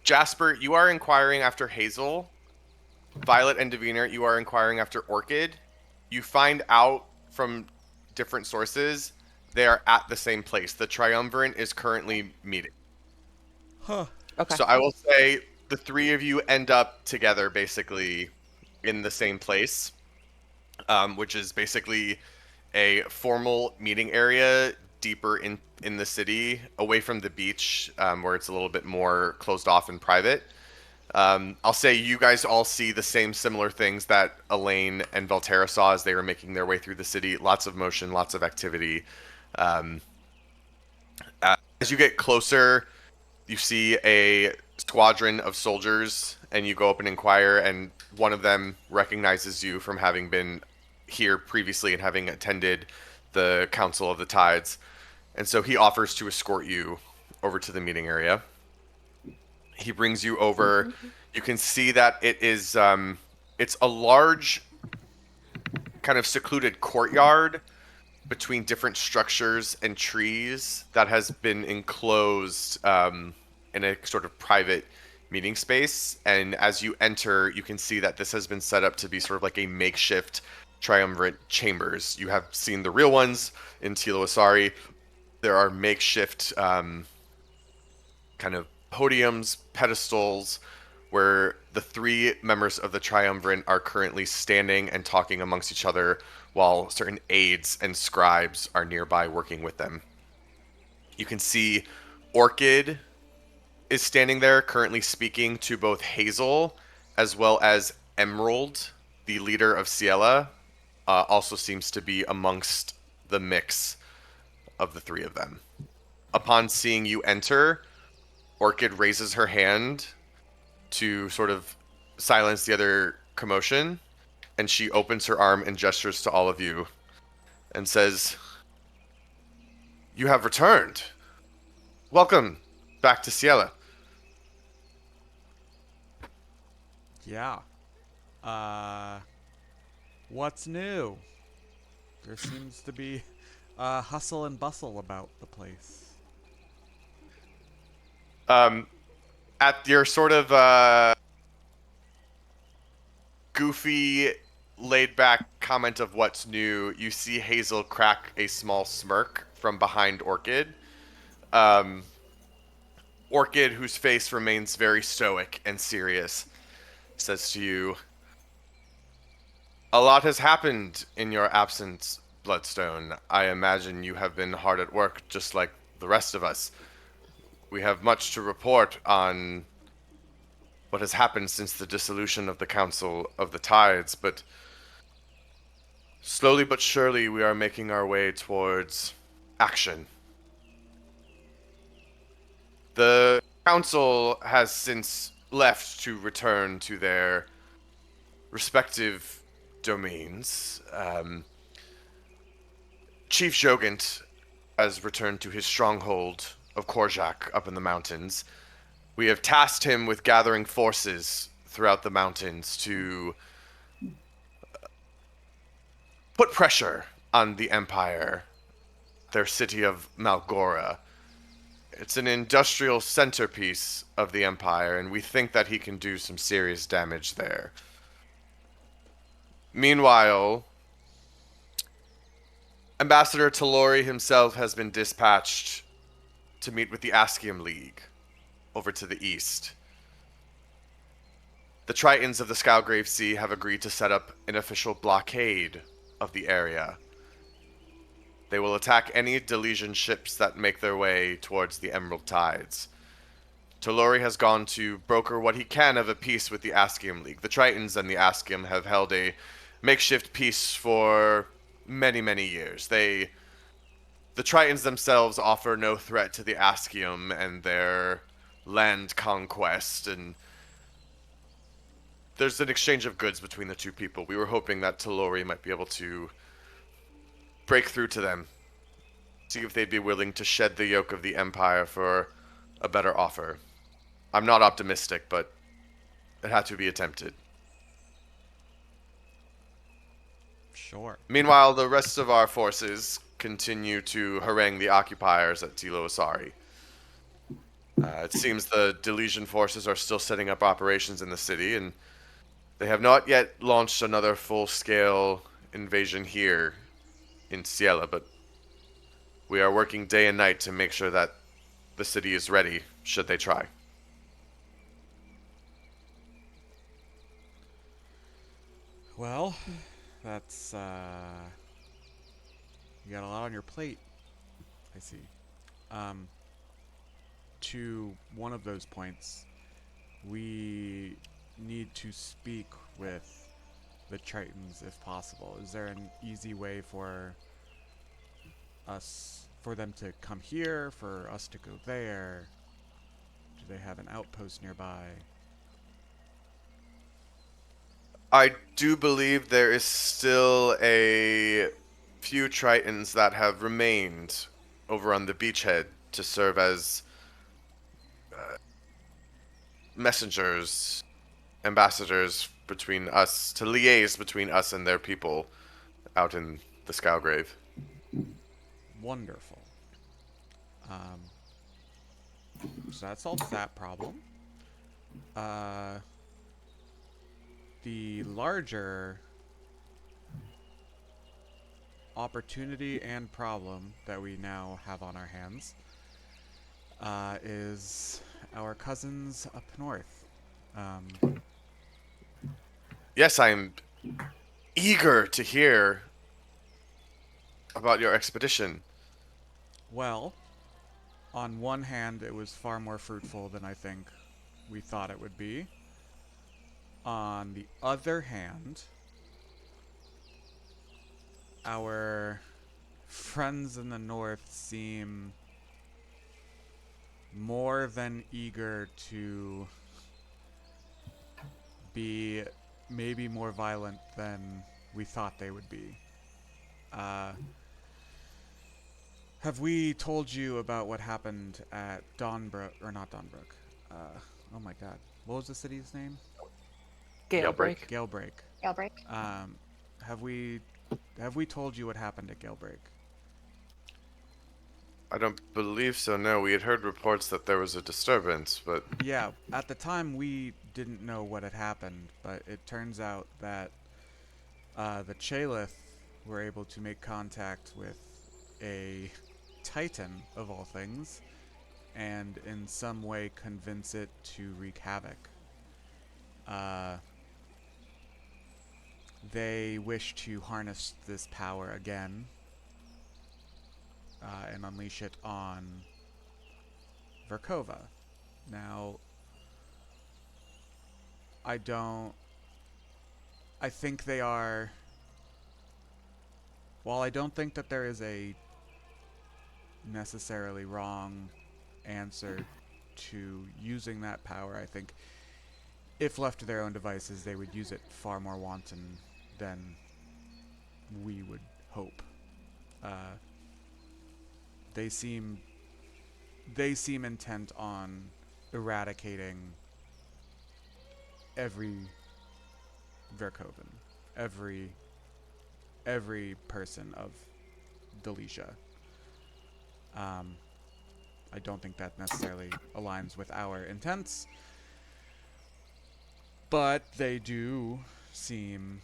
[SPEAKER 2] Jasper, you are inquiring after Hazel. Violet and Davina, you are inquiring after Orchid. You find out from different sources they are at the same place. The Triumvirate is currently meeting.
[SPEAKER 3] Huh.
[SPEAKER 5] Okay.
[SPEAKER 2] So I will say the three of you end up together basically in the same place, which is basically a formal meeting area deeper in the city, away from the beach, where it's a little bit more closed off and private. I'll say you guys all see the same similar things that Elaine and Valterra saw as they were making their way through the city. Lots of motion, lots of activity. As you get closer, you see a squadron of soldiers, and you go up and inquire, and one of them recognizes you from having been here previously and having attended the Council of the Tides. And so he offers to escort you over to the meeting area. He brings you over. You can see that it is it's a large kind of secluded courtyard between different structures and trees that has been enclosed in a sort of private meeting space. And as you enter, you can see that this has been set up to be sort of like a makeshift triumvirate chambers. You have seen the real ones in Tilo Asari. There are makeshift kind of podiums, pedestals, where the three members of the triumvirate are currently standing and talking amongst each other, while certain aides and scribes are nearby working with them. You can see Orchid is standing there, currently speaking to both Hazel as well as Emerald, the leader of Ciela. Also seems to be amongst the mix of the three of them. Upon seeing you enter, Orchid raises her hand to sort of silence the other commotion, and she opens her arm and gestures to all of you and says, "You have returned. Welcome back to Ciela."
[SPEAKER 3] Yeah. What's new? There seems to be hustle and bustle about the place.
[SPEAKER 2] At your sort of goofy, laid-back comment of what's new, you see Hazel crack a small smirk from behind Orchid. Orchid, whose face remains very stoic and serious, says to you, "A lot has happened in your absence, Bloodstone. I imagine you have been hard at work just like the rest of us. We have much to report on what has happened since the dissolution of the Council of the Tides, but slowly but surely we are making our way towards action. The Council has since left to return to their respective domains. Chief Jogant has returned to his stronghold of Korjak up in the mountains. We have tasked him with gathering forces throughout the mountains to put pressure on the Empire, their city of Malgora. It's an industrial centerpiece of the Empire, and we think that he can do some serious damage there. Meanwhile, Ambassador Talori himself has been dispatched to meet with the Askium League over to the east. The Tritons of the Skalgrave Sea have agreed to set up an official blockade of the area. They will attack any Delesian ships that make their way towards the Emerald Tides. Talori has gone to broker what he can of a peace with the Askium League. The Tritons and the Askium have held a makeshift peace for many, many years. The Tritons themselves offer no threat to the Askium and their land conquest, and there's an exchange of goods between the two people. We were hoping that Talori might be able to break through to them, see if they'd be willing to shed the yoke of the Empire for a better offer. I'm not optimistic, but it had to be attempted.
[SPEAKER 3] Sure.
[SPEAKER 2] Meanwhile, the rest of our forces continue to harangue the occupiers at Tilo Asari. It seems the Delesian forces are still setting up operations in the city, and they have not yet launched another full-scale invasion here in Ciela, but we are working day and night to make sure that the city is ready should they try.
[SPEAKER 3] Well, that's, you got a lot on your plate. I see. To one of those points, we need to speak with the Tritons if possible. Is there an easy way for them to come here, for us to go there? Do they have an outpost nearby?
[SPEAKER 2] I do believe there is still a few Tritons that have remained over on the beachhead to serve as messengers, ambassadors between us, to liaise between us and their people out in the Skalgrave.
[SPEAKER 3] Wonderful. So that solves that problem. The larger opportunity and problem that we now have on our hands is our cousins up north.
[SPEAKER 2] Yes, I'm eager to hear about your expedition.
[SPEAKER 3] Well, on one hand, it was far more fruitful than I think we thought it would be. On the other hand, our friends in the north seem more than eager to be maybe more violent than we thought they would be. Have we told you about what happened at Dawnbrook, or not Dawnbrook? Oh my god. What was the city's name?
[SPEAKER 5] Galebreak.
[SPEAKER 3] Galebreak.
[SPEAKER 4] Galbraith.
[SPEAKER 3] Have we told you what happened at Galebreak?
[SPEAKER 2] I don't believe so, no. We had heard reports that there was a disturbance, but...
[SPEAKER 3] Yeah, at the time we didn't know what had happened, but it turns out that the Chalith were able to make contact with a Titan, of all things, and in some way convince it to wreak havoc. They wish to harness this power again and unleash it on Verkova. Now, I think they are... While I don't think that there is a necessarily wrong answer to using that power, I think if left to their own devices, they would use it far more wanton than we would hope. They seem intent on eradicating every Verkovan, every every person of Delicia. I don't think that necessarily aligns with our intents, but they do seem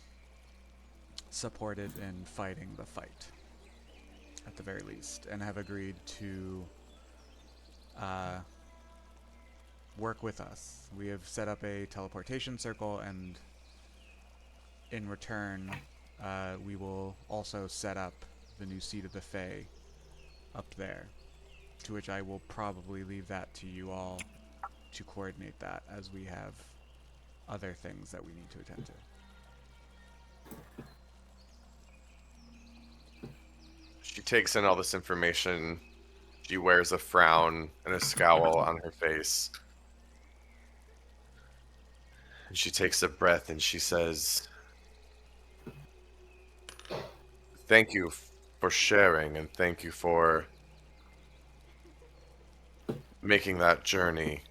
[SPEAKER 3] supported in fighting the fight, at the very least, and have agreed to work with us. We have set up a teleportation circle, and in return, we will also set up the new seat of the Fae up there, to which I will probably leave that to you all to coordinate that, as we have other things that we need to attend to.
[SPEAKER 2] She takes in all this information. She wears a frown and a scowl on her face. And she takes a breath and she says, "Thank you for sharing, and thank you for making that journey.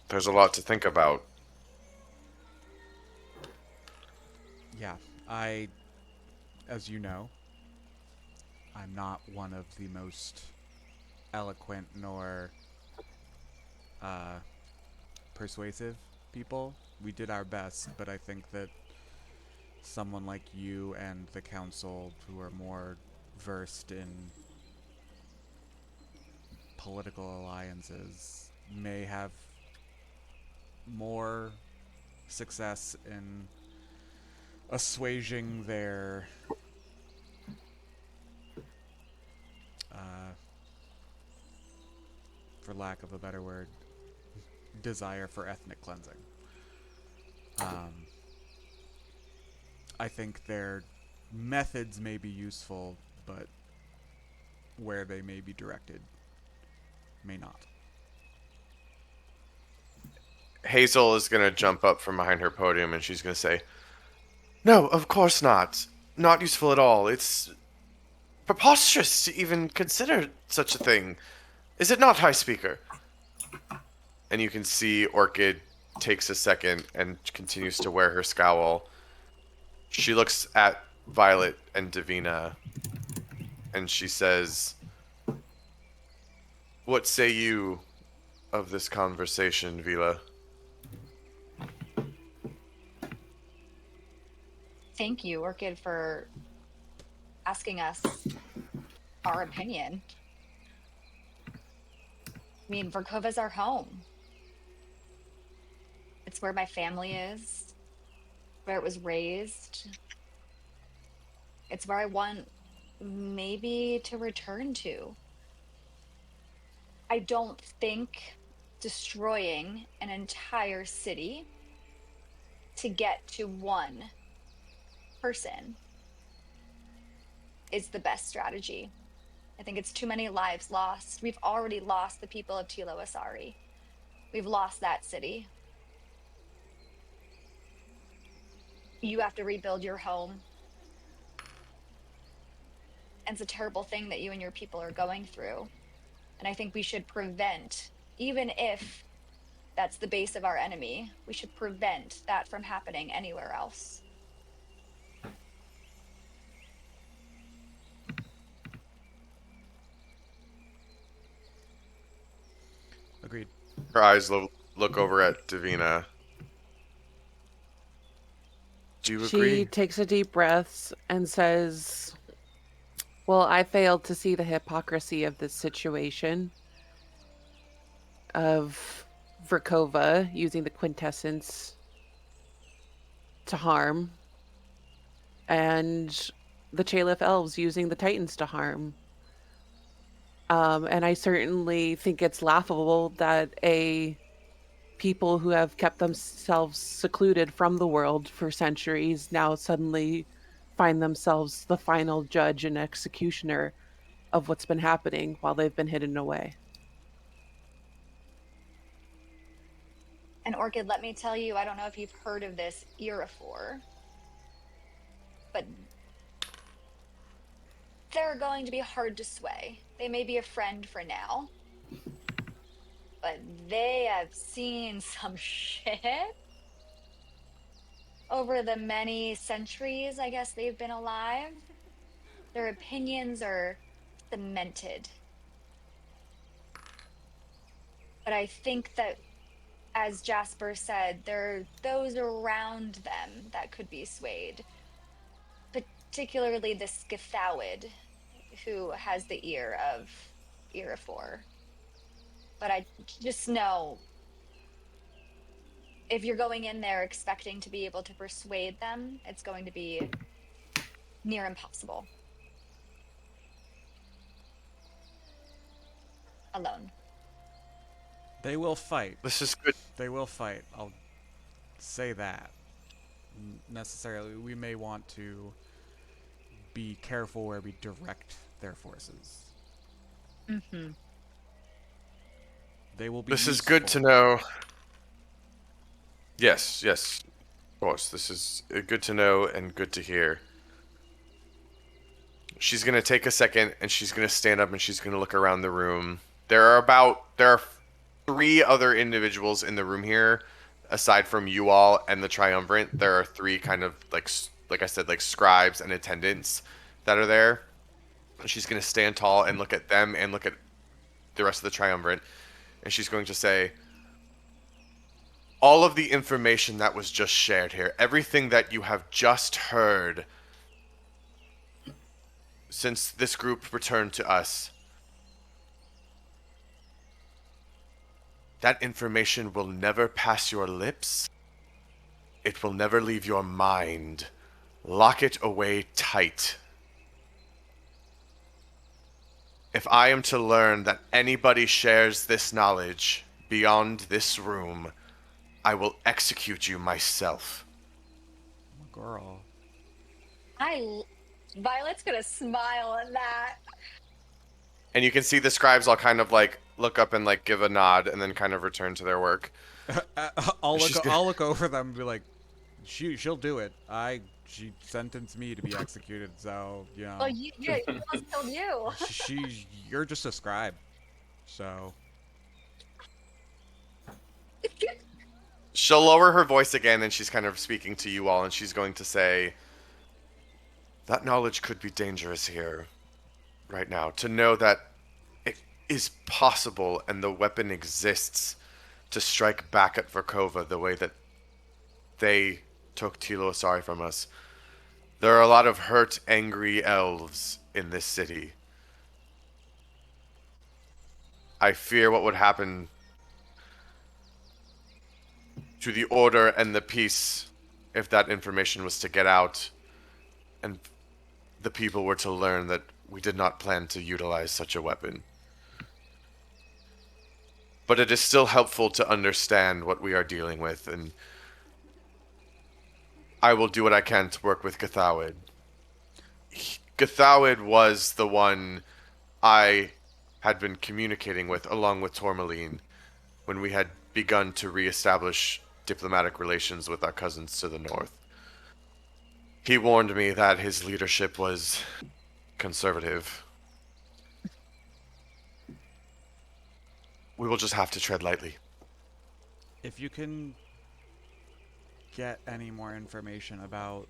[SPEAKER 2] There's a lot to think about."
[SPEAKER 3] Yeah, as you know, I'm not one of the most eloquent nor persuasive people. We did our best, but I think that someone like you and the council, who are more versed in political alliances, may have more success in assuaging their for lack of a better word, desire for ethnic cleansing. I think their methods may be useful, but where they may be directed may not.
[SPEAKER 2] Hazel is going to jump up from behind her podium and she's going to say, "No, of course not. Not useful at all. It's preposterous to even consider such a thing. Is it not, High Speaker?" And you can see Orchid takes a second and continues to wear her scowl. She looks at Violet and Davina and she says, "What say you of this conversation, Vila?"
[SPEAKER 4] Thank you, Orchid, for asking us our opinion. I mean, Verkova's our home. It's where my family is, where it was raised. It's where I want maybe to return to. I don't think destroying an entire city to get to one person is the best strategy. I think it's too many lives lost. We've already lost the people of Tilo Asari. We've lost that city. You have to rebuild your home. And it's a terrible thing that you and your people are going through. And I think we should prevent, even if that's the base of our enemy, we should prevent that from happening anywhere else.
[SPEAKER 3] Agreed.
[SPEAKER 2] Her eyes look over at Davina. "Do you agree?"
[SPEAKER 5] She takes a deep breath and says, "Well, I failed to see the hypocrisy of this situation of Verkova using the quintessence to harm and the Chalif elves using the Titans to harm. And I certainly think it's laughable that a people who have kept themselves secluded from the world for centuries now suddenly find themselves the final judge and executioner of what's been happening while they've been hidden away."
[SPEAKER 4] And Orchid, let me tell you, I don't know if you've heard of this Irafor, but they're going to be hard to sway. They may be a friend for now, but they have seen some shit. over the many centuries, I guess they've been alive, their opinions are cemented. But I think that, as Jasper said, there are those around them that could be swayed, particularly the Scathowid, who has the ear of Irafor. But I just know if you're going in there expecting to be able to persuade them, it's going to be near impossible alone.
[SPEAKER 3] They will fight.
[SPEAKER 2] This is good.
[SPEAKER 3] They will fight. I'll say that. Necessarily, we may want to be careful where we direct their forces.
[SPEAKER 4] Mm-hmm.
[SPEAKER 3] They will be
[SPEAKER 2] This is
[SPEAKER 3] useful.
[SPEAKER 2] good to know. Yes, yes, of course. This is good to know and good to hear. She's gonna take a second and she's gonna stand up and she's gonna look around the room. There are 3 other individuals in the room here, aside from you all and the triumvirate. There are 3 kind of like I said, like scribes and attendants that are there. And she's gonna stand tall and look at them and look at the rest of the triumvirate, and she's going to say, all of the information that was just shared here, everything that you have just heard since this group returned to us, that information will never pass your lips. It will never leave your mind. Lock it away tight. If I am to learn that anybody shares this knowledge beyond this room, I will execute you myself.
[SPEAKER 3] Girl.
[SPEAKER 4] Violet's gonna smile at that.
[SPEAKER 2] And you can see the scribes all kind of like look up and like give a nod and then kind of return to their work.
[SPEAKER 3] I'll look over them and be like, she'll do it. She sentenced me to be executed, so you know.
[SPEAKER 4] Well, you almost killed you.
[SPEAKER 3] You're just a scribe, so.
[SPEAKER 2] She'll lower her voice again and she's kind of speaking to you all and she's going to say, that knowledge could be dangerous here right now. To know that it is possible and the weapon exists to strike back at Verkova the way that they took Tilo Asari from us. There are a lot of hurt, angry elves in this city. I fear what would happen to the order and the peace if that information was to get out and the people were to learn that we did not plan to utilize such a weapon. But it is still helpful to understand what we are dealing with, and I will do what I can to work with Gathawid. Gathawid was the one I had been communicating with, along with Tourmaline, when we had begun to reestablish diplomatic relations with our cousins to the north. He warned me that his leadership was conservative. We will just have to tread lightly.
[SPEAKER 3] If you can get any more information about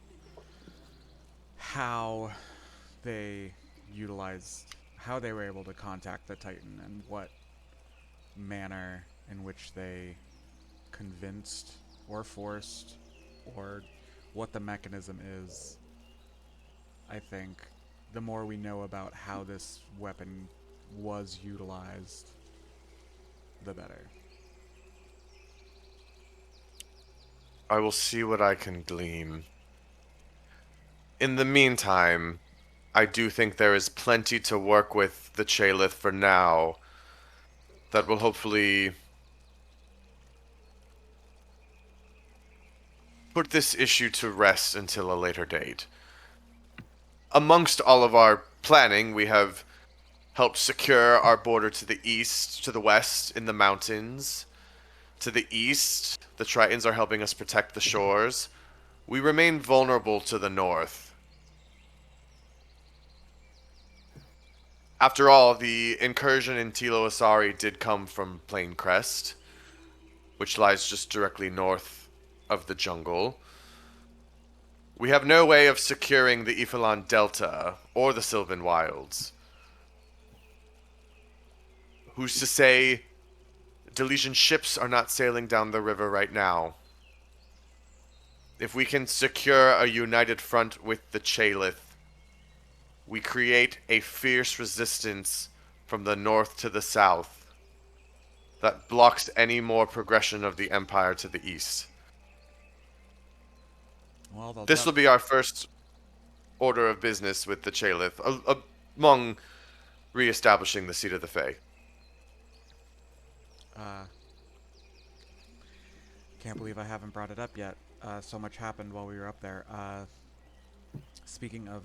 [SPEAKER 3] how they were able to contact the Titan and what manner in which they convinced or forced or what the mechanism is, I think the more we know about how this weapon was utilized, the better.
[SPEAKER 2] I will see what I can glean. In the meantime, I do think there is plenty to work with the Chalith for now that will hopefully put this issue to rest until a later date. Amongst all of our planning, we have helped secure our border to the east, to the west, in the mountains. To the east, the Tritons are helping us protect the shores. We remain vulnerable to the north. After all, the incursion in Tilo Asari did come from Plain Crest, which lies just directly north of the jungle. We have no way of securing the Iphalan Delta or the Sylvan Wilds. Who's to say Delesian ships are not sailing down the river right now? If we can secure a united front with the Chalith, we create a fierce resistance from the north to the south that blocks any more progression of the Empire to the east.
[SPEAKER 3] Well,
[SPEAKER 2] This will be our first order of business with the Chalith, among re-establishing the seat of the Fae.
[SPEAKER 3] Can't believe I haven't brought it up yet. So much happened while we were up there. Speaking of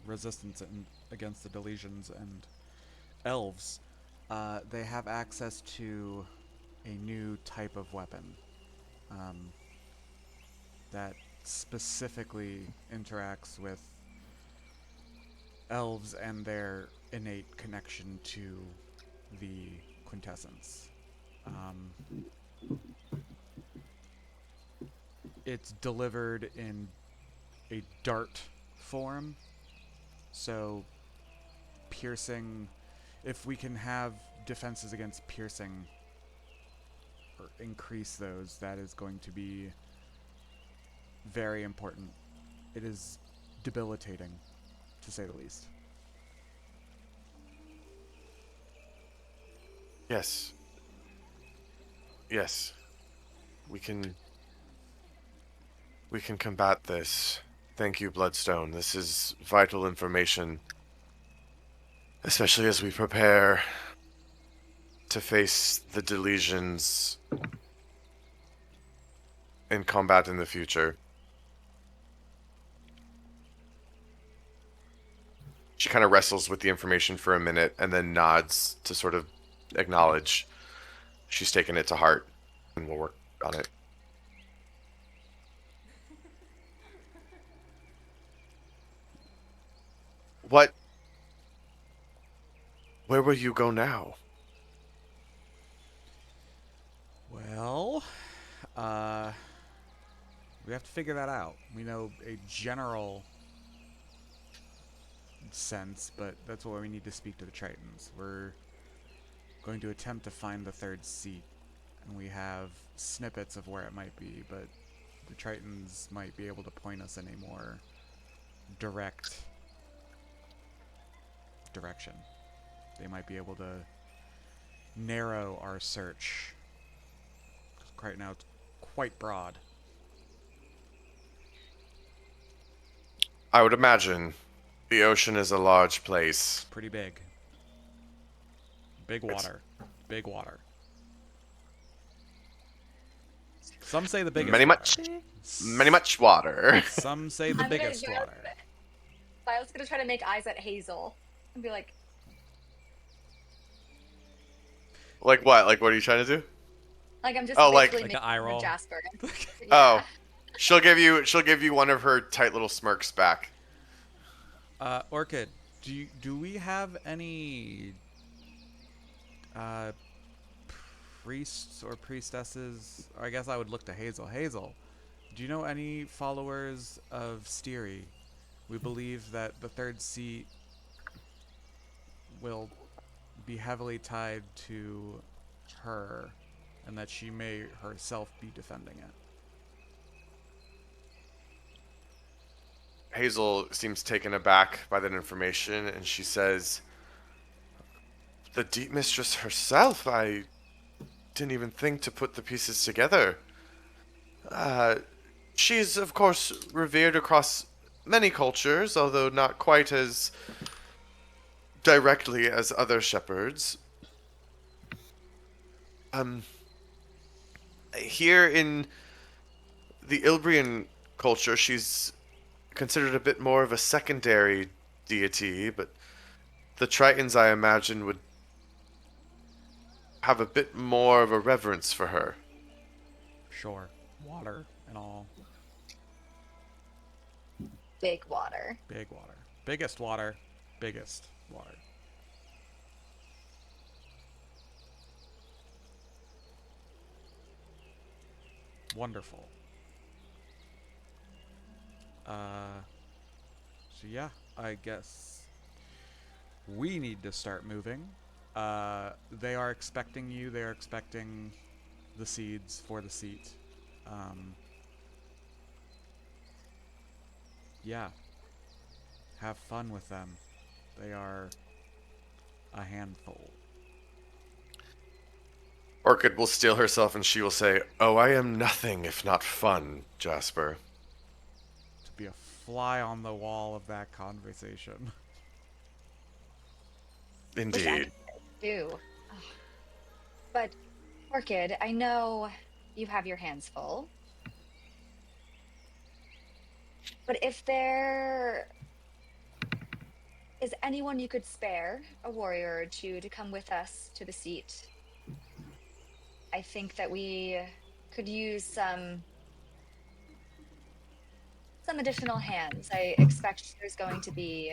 [SPEAKER 3] resistance against the Delesians and elves, they have access to a new type of weapon that specifically interacts with elves and their innate connection to the quintessence. It's delivered in a dart form, so piercing, if we can have defenses against piercing or increase those, that is going to be very important. It is debilitating, to say the least.
[SPEAKER 2] Yes. Yes. We can combat this. Thank you, Bloodstone. This is vital information, especially as we prepare to face the Delesians in combat in the future. She kind of wrestles with the information for a minute and then nods to sort of acknowledge she's taken it to heart and will work on it. Where will you go now?
[SPEAKER 3] Well, we have to figure that out. We know a general sense, but that's why we need to speak to the Tritons. We're going to attempt to find the third seat, and we have snippets of where it might be, but the Tritons might be able to point us in a more direct direction. They might be able to narrow our search. Right now it's quite broad.
[SPEAKER 2] I would imagine the ocean is a large place.
[SPEAKER 3] Pretty big. Big water. Big water. Some say the biggest
[SPEAKER 2] Many much water.
[SPEAKER 3] Some say the biggest water.
[SPEAKER 4] I was gonna try to make eyes at Hazel and be like,
[SPEAKER 2] Like what? Like what are you trying to do?
[SPEAKER 4] like I'm just
[SPEAKER 2] like
[SPEAKER 4] basically
[SPEAKER 3] an eye roll.
[SPEAKER 4] Jasper. Yeah.
[SPEAKER 2] Oh, she'll give you one of her tight little smirks back.
[SPEAKER 3] Orchid, do we have any priests or priestesses? I guess I would look to Hazel. Hazel, do you know any followers of Styri? We believe that the third seat will be heavily tied to her, and that she may herself be defending it.
[SPEAKER 2] Hazel seems taken aback by that information, and she says, "The Deep Mistress herself? I didn't even think to put the pieces together. She's, of course, revered across many cultures, although not quite as directly as other shepherds. Here in the Ilbrian culture, she's considered a bit more of a secondary deity, but the Tritons, I imagine, would have a bit more of a reverence for her."
[SPEAKER 3] Sure. Water and all.
[SPEAKER 4] Big water.
[SPEAKER 3] Big water. Biggest water. Biggest water. Wonderful. So yeah, I guess we need to start moving. They are expecting you. They are expecting the seeds for the seat. Um, yeah, have fun with them. They are a handful.
[SPEAKER 2] Orchid will steel herself and she will say, "Oh, I am nothing if not fun, Jasper."
[SPEAKER 3] To be a fly on the wall of that conversation.
[SPEAKER 4] Wish I
[SPEAKER 2] Indeed.
[SPEAKER 4] could do. But Orchid, I know you have your hands full. But if there is anyone you could spare, a warrior or two, to come with us to the seat, I think that we could use some additional hands. I expect there's going to be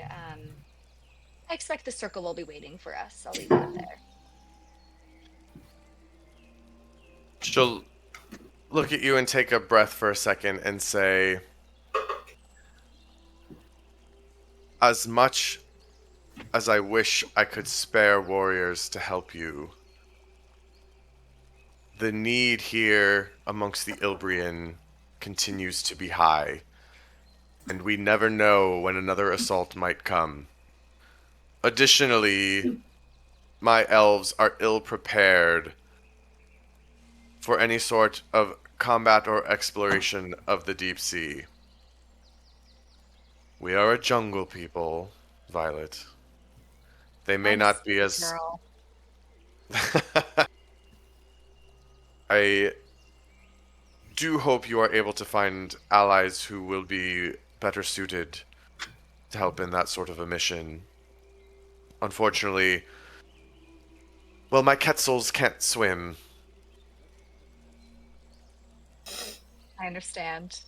[SPEAKER 4] I expect the circle will be waiting for us. I'll leave that there.
[SPEAKER 2] She'll look at you and take a breath for a second and say, "As much as I wish I could spare warriors to help you, the need here amongst the Ilbrian continues to be high, and we never know when another assault might come. Additionally, my elves are ill prepared for any sort of combat or exploration of the deep sea. We are a jungle people, Violet. They may
[SPEAKER 4] I'm a
[SPEAKER 2] not be
[SPEAKER 4] city
[SPEAKER 2] as...
[SPEAKER 4] girl.
[SPEAKER 2] I do hope you are able to find allies who will be better suited to help in that sort of a mission. Unfortunately, well, my Quetzals can't swim.
[SPEAKER 4] I understand.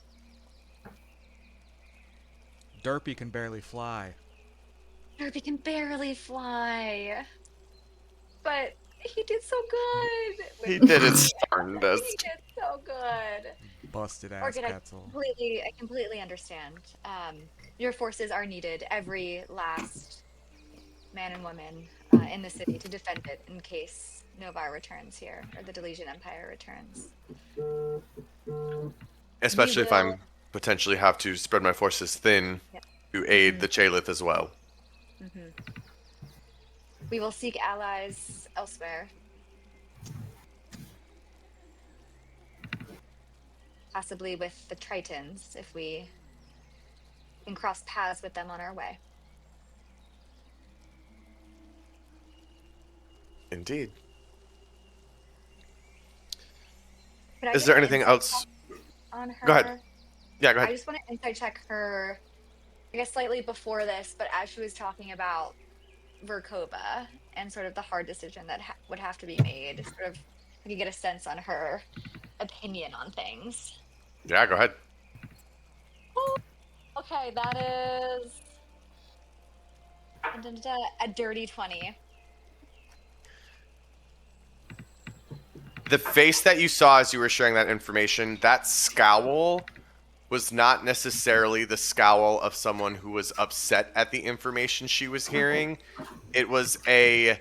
[SPEAKER 3] Derpy can barely fly.
[SPEAKER 4] Derby can barely fly, but he did so good
[SPEAKER 2] He
[SPEAKER 4] with
[SPEAKER 2] did
[SPEAKER 4] me.
[SPEAKER 2] his
[SPEAKER 4] He
[SPEAKER 2] darndest.
[SPEAKER 4] did so good.
[SPEAKER 3] Busted ass
[SPEAKER 4] Orchid,
[SPEAKER 3] Quetzal.
[SPEAKER 4] I completely understand. Your forces are needed, every last man and woman in the city to defend it in case Novar returns here or the Delesian Empire returns. We
[SPEAKER 2] Especially if
[SPEAKER 4] will.
[SPEAKER 2] I'm potentially have to spread my forces thin
[SPEAKER 4] Yeah.
[SPEAKER 2] to aid the Chalith as well.
[SPEAKER 4] Hmm. We will seek allies elsewhere, possibly with the Tritons, if we can cross paths with them on our way.
[SPEAKER 2] Indeed.
[SPEAKER 4] Could I
[SPEAKER 2] Is
[SPEAKER 4] get
[SPEAKER 2] there
[SPEAKER 4] an
[SPEAKER 2] anything
[SPEAKER 4] insight
[SPEAKER 2] else?
[SPEAKER 4] check on
[SPEAKER 2] Go ahead.
[SPEAKER 4] her?
[SPEAKER 2] Yeah, go
[SPEAKER 4] I
[SPEAKER 2] ahead.
[SPEAKER 4] just want to insight check her, I guess slightly before this, but as she was talking about Verkova and sort of the hard decision that would have to be made, sort of, I could get a sense on her opinion on things.
[SPEAKER 2] Yeah, go ahead.
[SPEAKER 4] Oh, okay, that is a dirty 20.
[SPEAKER 2] The face that you saw as you were sharing that information, that scowl was not necessarily the scowl of someone who was upset at the information she was hearing. It was a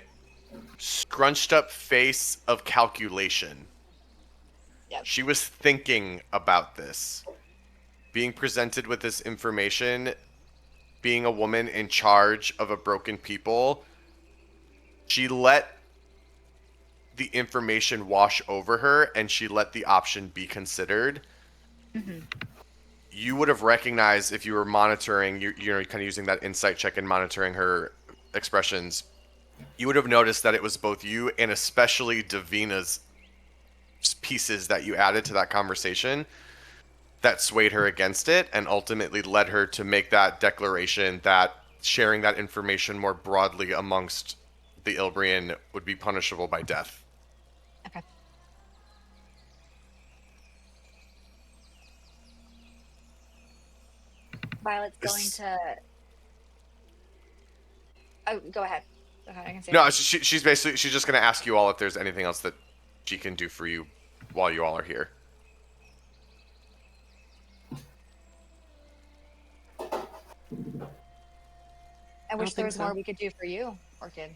[SPEAKER 2] scrunched up face of calculation.
[SPEAKER 4] Yep.
[SPEAKER 2] She was thinking about this. Being presented with this information, being a woman in charge of a broken people, she let the information wash over her and she let the option be considered.
[SPEAKER 4] Mm-hmm.
[SPEAKER 2] You would have recognized if you were monitoring, you're kind of using that insight check and monitoring her expressions. You would have noticed that it was both you and especially Davina's pieces that you added to that conversation that swayed her against it and ultimately led her to make that declaration that sharing that information more broadly amongst the Ilbrian would be punishable by death.
[SPEAKER 4] Okay. Violet's going to. Oh, go ahead. Go ahead. I can say.
[SPEAKER 2] No, she's basically she's just going to ask you all if there's anything else that she can do for you while you all are here.
[SPEAKER 4] I
[SPEAKER 5] I
[SPEAKER 4] wish
[SPEAKER 5] don't
[SPEAKER 4] there
[SPEAKER 5] think
[SPEAKER 4] was more
[SPEAKER 5] so.
[SPEAKER 4] we could do for you, Orchid.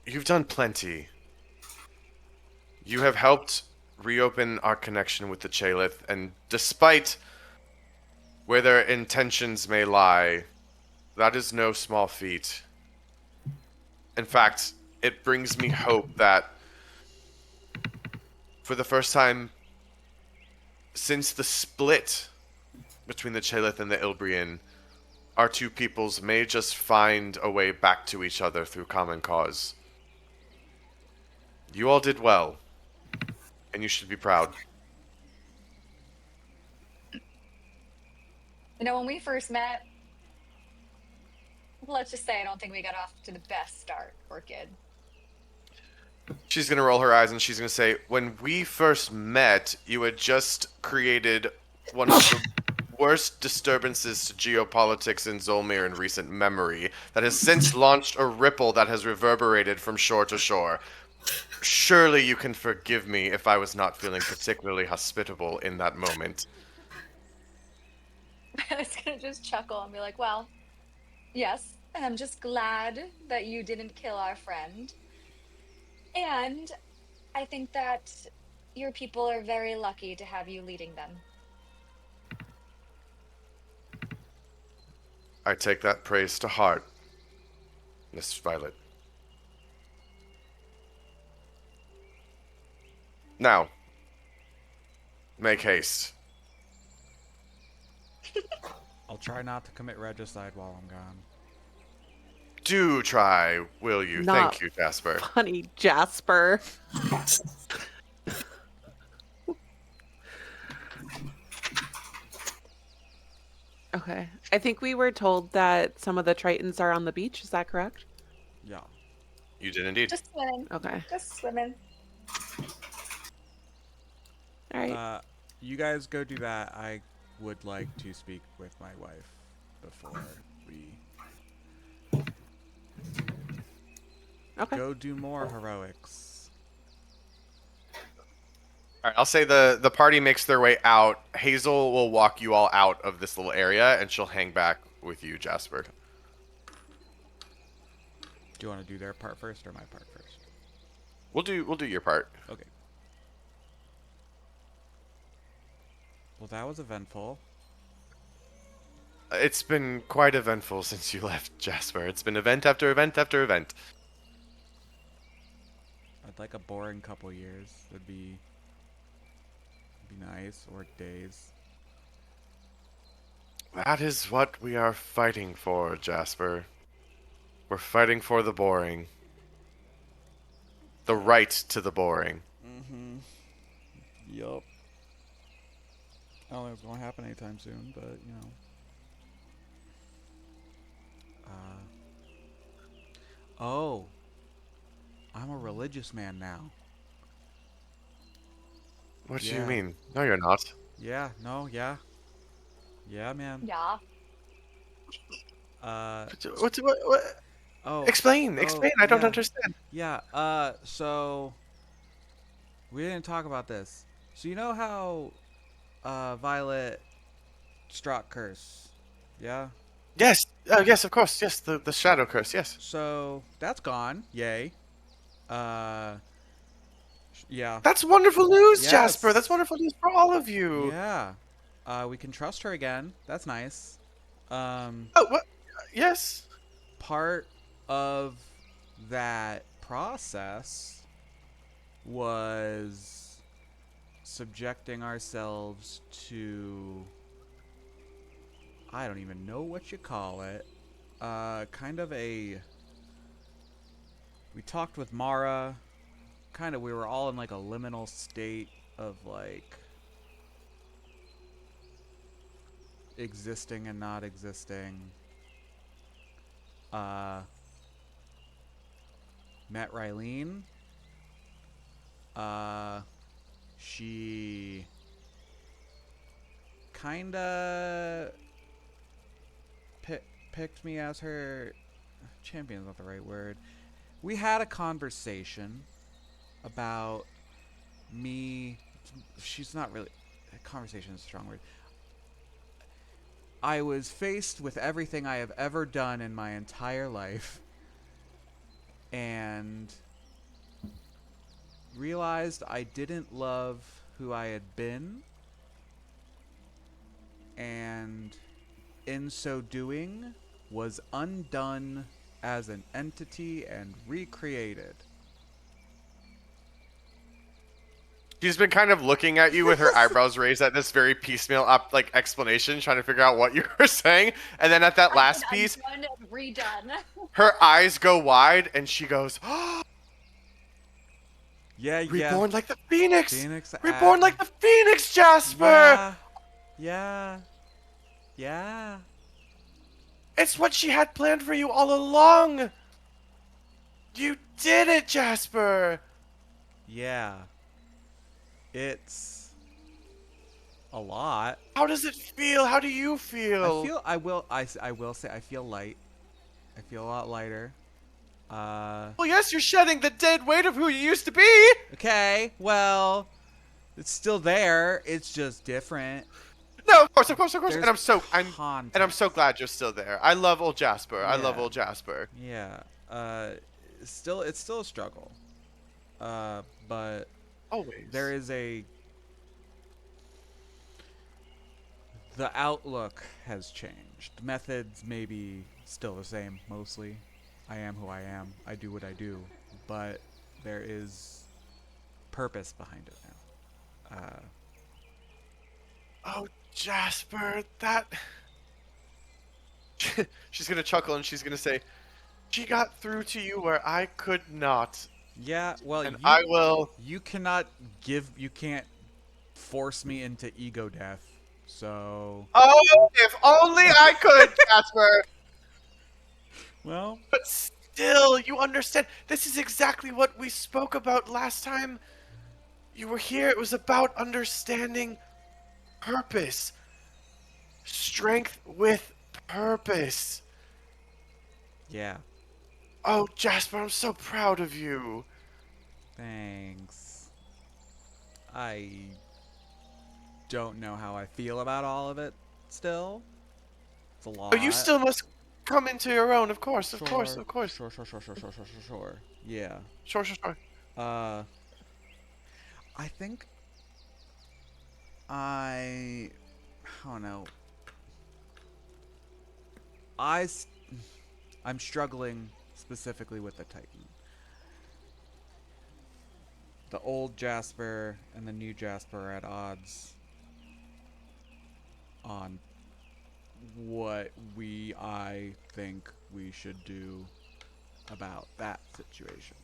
[SPEAKER 2] You've done plenty. You have helped reopen our connection with the Chalith, and despite where their intentions may lie, that is no small feat. In fact, it brings me hope that for the first time since the split between the Chalith and the Ilbrian, our two peoples may just find a way back to each other through common cause. You all did well, and you should be proud.
[SPEAKER 4] When we first met, let's just say I don't think we got off to the best start, Orchid.
[SPEAKER 2] She's going to roll her eyes and she's going to say, when we first met, you had just created one of the worst disturbances to geopolitics in Zholmyr in recent memory that has since launched a ripple that has reverberated from shore to shore. Surely you can forgive me if I was not feeling particularly hospitable in that moment.
[SPEAKER 4] I was going to just chuckle and be like, well, yes, and I'm just glad that you didn't kill our friend. And I think that your people are very lucky to have you leading them.
[SPEAKER 2] I take that praise to heart, Miss Violet. Now, make haste.
[SPEAKER 3] I'll try not to commit regicide while I'm gone.
[SPEAKER 2] Do try, will you?
[SPEAKER 5] Not
[SPEAKER 2] Thank you, Jasper.
[SPEAKER 5] funny, Jasper. Okay. I think we were told that some of the Tritons are on the beach. Is that correct?
[SPEAKER 3] Yeah.
[SPEAKER 2] You did indeed.
[SPEAKER 4] Just swimming.
[SPEAKER 5] Okay.
[SPEAKER 4] Just swimming.
[SPEAKER 5] All right.
[SPEAKER 3] You guys go do that. I would like to speak with my wife before we
[SPEAKER 5] Okay.
[SPEAKER 3] go do more heroics.
[SPEAKER 2] All right, I'll say the party makes their way out. Hazel will walk you all out of this little area, and she'll hang back with you, Jasper.
[SPEAKER 3] Do you want to do their part first or my part first?
[SPEAKER 2] We'll do your part.
[SPEAKER 3] Okay. Well, that was eventful.
[SPEAKER 2] It's been quite eventful since you left, Jasper. It's been event after event after event.
[SPEAKER 3] I'd like a boring couple years. That'd be nice, or days.
[SPEAKER 2] That is what we are fighting for, Jasper. We're fighting for the boring. The right to the boring.
[SPEAKER 3] Mm-hmm. Yup. I don't think it's gonna happen anytime soon, but you know. Oh. I'm a religious man now.
[SPEAKER 2] What do you
[SPEAKER 3] Yeah.
[SPEAKER 2] mean? No, you're not.
[SPEAKER 3] Yeah, no, yeah. Yeah, man.
[SPEAKER 4] Yeah.
[SPEAKER 2] What?
[SPEAKER 3] Oh.
[SPEAKER 2] Explain. I don't
[SPEAKER 3] yeah.
[SPEAKER 2] understand.
[SPEAKER 3] Yeah, so we didn't talk about this. So you know how Violet Strakh curse? Yeah?
[SPEAKER 2] Yes. Yes, of course. Yes, the shadow curse. Yes.
[SPEAKER 3] So that's gone. Yay. Yeah.
[SPEAKER 2] That's wonderful news,
[SPEAKER 3] Yes.
[SPEAKER 2] Jasper. That's wonderful news for all of you.
[SPEAKER 3] Yeah. We can trust her again. That's nice.
[SPEAKER 2] Oh, what? Yes.
[SPEAKER 3] Part of that process was subjecting ourselves to, I don't even know what you call it, kind of a, we talked with Mara, we were all in like a liminal state of like existing and not existing. Met Rylene. She kinda picked me as her champion's not the right word. We had a conversation about me. She's not really. Conversation is a strong word. I was faced with everything I have ever done in my entire life and realized I didn't love who I had been, and in so doing was undone as an entity and recreated.
[SPEAKER 2] She's been kind of looking at you with her eyebrows raised at this very piecemeal like explanation, trying to figure out what you were saying. And then at that last piece,
[SPEAKER 4] Undone and redone.
[SPEAKER 2] her eyes go wide and she goes, oh,
[SPEAKER 3] Yeah,
[SPEAKER 2] reborn like the phoenix!
[SPEAKER 3] Phoenix.
[SPEAKER 2] Reborn like the phoenix, Jasper!
[SPEAKER 3] Yeah. Yeah. Yeah.
[SPEAKER 2] It's what she had planned for you all along! You did it, Jasper!
[SPEAKER 3] Yeah. It's a lot.
[SPEAKER 2] How does it feel? How do you feel?
[SPEAKER 3] I will say I feel light. I feel a lot lighter.
[SPEAKER 2] Well, yes, you're shedding the dead weight of who you used to be!
[SPEAKER 3] Okay, well, it's still there. It's just different.
[SPEAKER 2] No, of course, of course, of course.
[SPEAKER 3] There's
[SPEAKER 2] And I'm so
[SPEAKER 3] context.
[SPEAKER 2] glad you're still there. I love old Jasper. I love
[SPEAKER 3] Yeah.
[SPEAKER 2] old Jasper.
[SPEAKER 3] Yeah. It's still a struggle. But
[SPEAKER 2] Always.
[SPEAKER 3] there is the outlook has changed. Methods may be still the same mostly. I am who I am. I do what I do, but there is purpose behind it now.
[SPEAKER 2] Oh, Jasper, that. She's gonna chuckle and she's gonna say, "She got through to you where I could not,
[SPEAKER 3] Yeah, well,
[SPEAKER 2] and I will."
[SPEAKER 3] You can't force me into ego death. So,
[SPEAKER 2] Oh, if only I could, Jasper.
[SPEAKER 3] well,
[SPEAKER 2] But still, you understand. This is exactly what we spoke about last time you were here. It was about understanding purpose, strength with purpose.
[SPEAKER 3] yeah.
[SPEAKER 2] Oh, Jasper, I'm so proud of you.
[SPEAKER 3] Thanks. I don't know how I feel about all of it still. It's a lot.
[SPEAKER 2] Oh, you still must come into your own, of course, of course,
[SPEAKER 3] Sure,
[SPEAKER 2] of course.
[SPEAKER 3] Sure. Yeah.
[SPEAKER 2] Sure, sure, sure.
[SPEAKER 3] Uh, I think I don't know. I'm struggling specifically with the Titan. The old Jasper and the new Jasper are at odds on what I think we should do about that situation.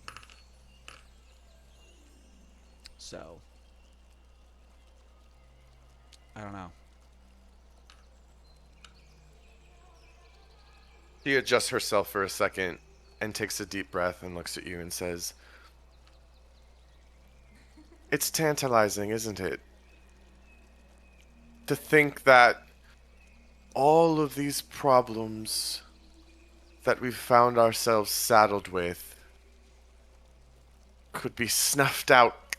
[SPEAKER 3] So, I don't know.
[SPEAKER 2] She adjusts herself for a second and takes a deep breath and looks at you and says, "It's tantalizing, isn't it? To think that all of these problems that we've found ourselves saddled with could be snuffed out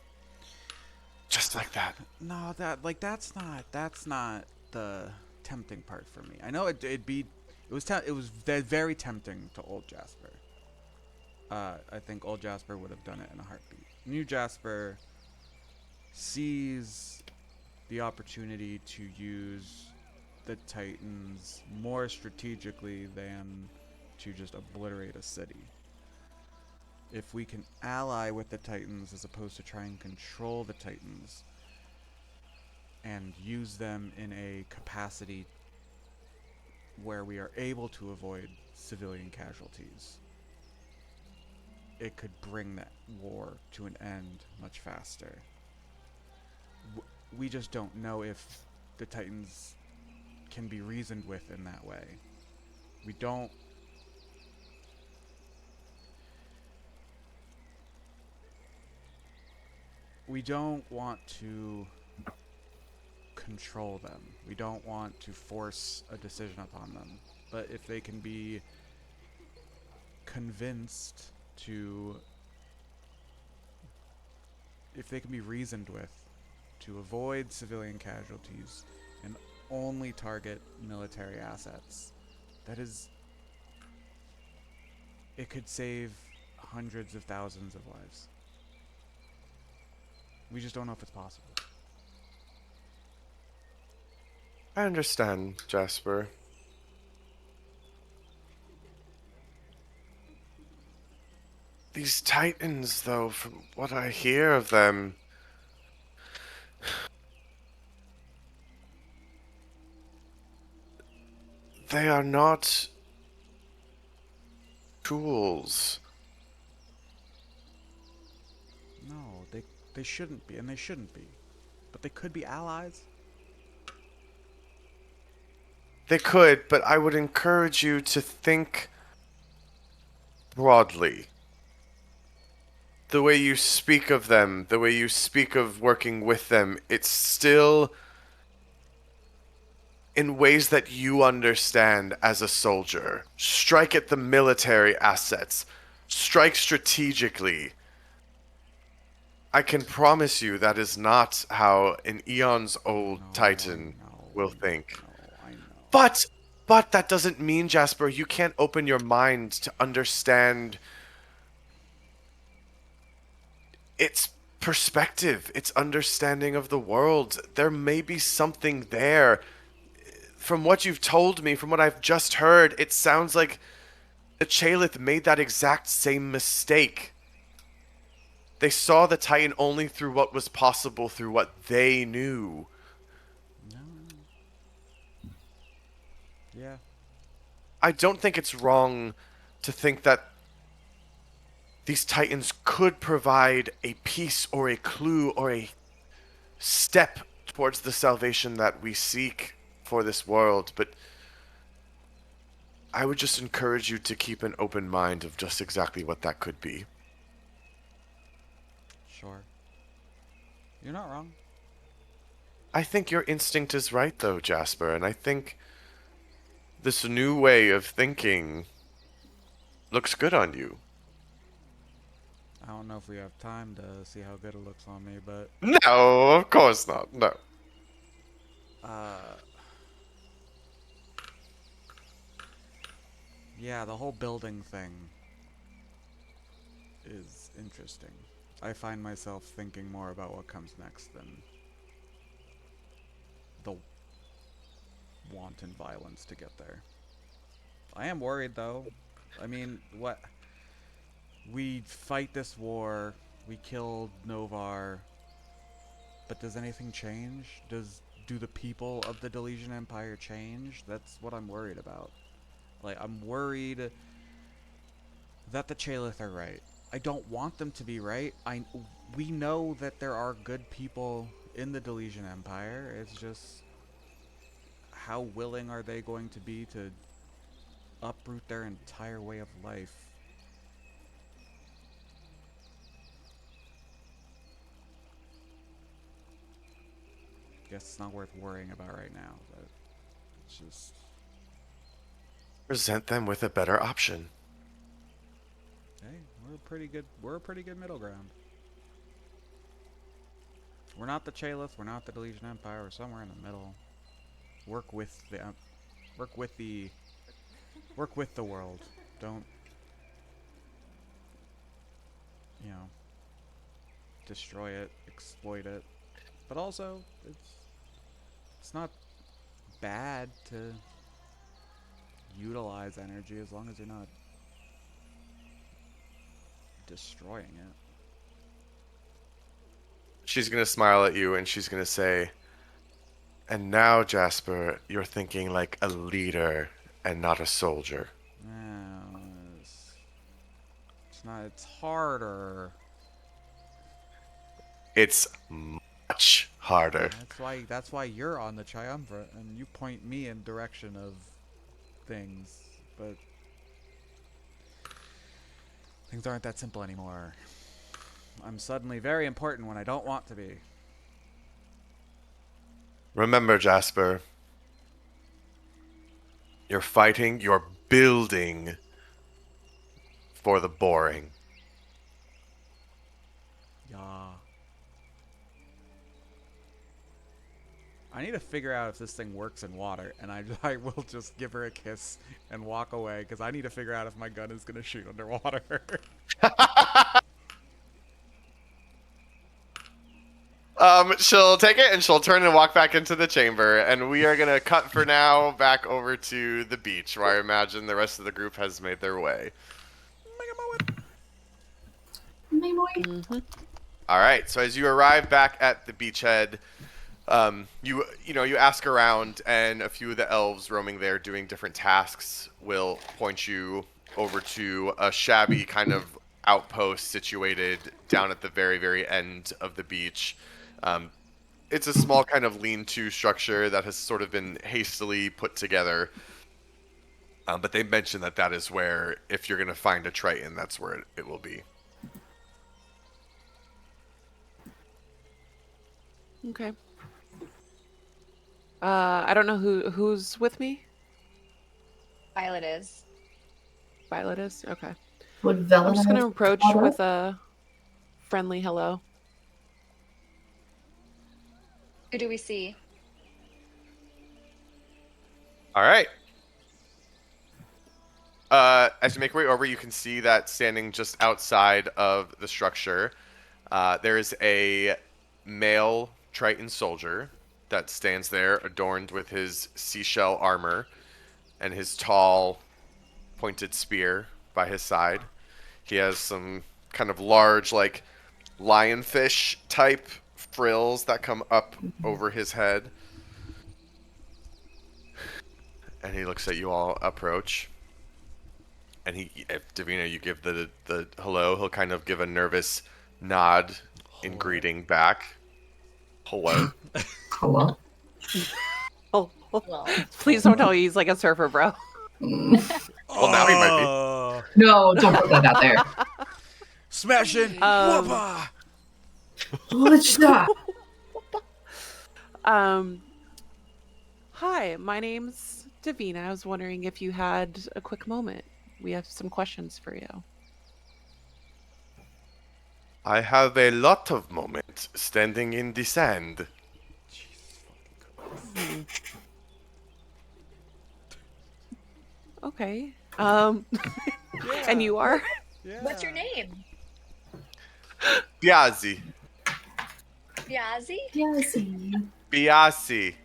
[SPEAKER 2] just like that."
[SPEAKER 3] No, that's not the tempting part for me. I know it was very tempting to old Jasper. I think old Jasper would have done it in a heartbeat. New Jasper sees the opportunity to use the Titans more strategically than to just obliterate a city. If we can ally with the Titans as opposed to try and control the Titans and use them in a capacity where we are able to avoid civilian casualties, it could bring that war to an end much faster. We just don't know if the Titans can be reasoned with in that way. We don't want to control them. We don't want to force a decision upon them. But if they can be convinced to, if they can be reasoned with to avoid civilian casualties and only target military assets. That is, it could save hundreds of thousands of lives. We just don't know if it's possible.
[SPEAKER 2] I understand, Jasper. These Titans, though, from what I hear of them, they are not tools.
[SPEAKER 3] No, they shouldn't be, and they shouldn't be. But they could be allies.
[SPEAKER 2] They could, but I would encourage you to think broadly. The way you speak of them, the way you speak of working with them, it's still in ways that you understand as a soldier. Strike at the military assets. Strike strategically. I can promise you that is not how an eons old Titan will think.
[SPEAKER 3] I know.
[SPEAKER 2] But that doesn't mean, Jasper, you can't open your mind to understand its perspective, its understanding of the world. There may be something there. From what you've told me, from what I've just heard, it sounds like the Chalith made that exact same mistake. They saw the Titan only through what was possible, through what they knew.
[SPEAKER 3] No. Yeah.
[SPEAKER 2] I don't think it's wrong to think that these Titans could provide a piece or a clue or a step towards the salvation that we seek for this world, but I would just encourage you to keep an open mind of just exactly what that could be.
[SPEAKER 3] Sure. You're not wrong.
[SPEAKER 2] I think your instinct is right, though, Jasper, and I think this new way of thinking looks good on you.
[SPEAKER 3] I don't know if we have time to see how good it looks on me, but
[SPEAKER 2] No, of course not. No.
[SPEAKER 3] yeah, the whole building thing is interesting. I find myself thinking more about what comes next than the wanton violence to get there. I am worried, though. I mean, what? We fight this war, we killed Novar, but does anything change? Do the people of the Delesian Empire change? That's what I'm worried about. Like, I'm worried that the Chalith are right. I don't want them to be right. We know that there are good people in the Delesian Empire. It's just, how willing are they going to be to uproot their entire way of life? Guess it's not worth worrying about right now, but it's just...
[SPEAKER 2] Present them with a better option.
[SPEAKER 3] Hey, we're a pretty good middle ground. We're not the Chalith, we're not the Delesian Empire, we're somewhere in the middle. Work with the world. Don't, destroy it, exploit it. But also, it's not bad to utilize energy as long as you're not destroying it.
[SPEAKER 2] She's going to smile at you and she's going to say, "And now, Jasper, you're thinking like a leader and not a soldier."
[SPEAKER 3] No, it's not. It's harder.
[SPEAKER 2] It's much harder.
[SPEAKER 3] That's why you're on the triumvirate and you point me in direction of things, but things aren't that simple anymore. I'm suddenly very important when I don't want to be.
[SPEAKER 2] Remember, Jasper, you're fighting, you're building for the boring.
[SPEAKER 3] Yeah. I need to figure out if this thing works in water, and I will just give her a kiss and walk away because I need to figure out if my gun is gonna shoot underwater.
[SPEAKER 2] She'll take it and she'll turn and walk back into the chamber, and we are gonna cut for now back over to the beach, where I imagine the rest of the group has made their way.
[SPEAKER 5] Mm-hmm.
[SPEAKER 2] All right. So as you arrive back at the beachhead, you ask around, and a few of the elves roaming there doing different tasks will point you over to a shabby kind of outpost situated down at the very, very end of the beach. It's a small kind of lean-to structure that has sort of been hastily put together. But they mentioned that is where, if you're going to find a Triton, that's where it will be.
[SPEAKER 5] Okay. I don't know who's with me.
[SPEAKER 4] Violet is.
[SPEAKER 5] Violet is? Okay.
[SPEAKER 1] Would
[SPEAKER 5] I'm just
[SPEAKER 1] Velena
[SPEAKER 5] gonna approach
[SPEAKER 1] water?
[SPEAKER 5] with a friendly hello.
[SPEAKER 4] Who do we see?
[SPEAKER 2] All right. As you make your way over, you can see that standing just outside of the structure, there is a male Triton soldier that stands there, adorned with his seashell armor and his tall, pointed spear by his side. He has some kind of large, like, lionfish type frills that come up over his head. And he looks at you all approach. And if Davina, you give the hello, he'll kind of give a nervous nod in greeting back. Hello.
[SPEAKER 1] Hello?
[SPEAKER 5] Oh,
[SPEAKER 4] Well,
[SPEAKER 5] please don't tell me he's like a surfer, bro.
[SPEAKER 2] Well, now he might be.
[SPEAKER 3] Oh,
[SPEAKER 1] No, don't put that out there.
[SPEAKER 3] smashing.
[SPEAKER 5] Um,
[SPEAKER 3] Whoopah!
[SPEAKER 1] What's that?
[SPEAKER 5] Hi, my name's Davina. I was wondering if you had a quick moment. We have some questions for you.
[SPEAKER 2] I have a lot of moments standing in the sand.
[SPEAKER 5] Hmm. Okay.
[SPEAKER 3] Yeah.
[SPEAKER 5] And you are?
[SPEAKER 3] Yeah.
[SPEAKER 4] what's your name?
[SPEAKER 2] Biazi.
[SPEAKER 4] Biazi?
[SPEAKER 1] Yes.
[SPEAKER 2] Biasi.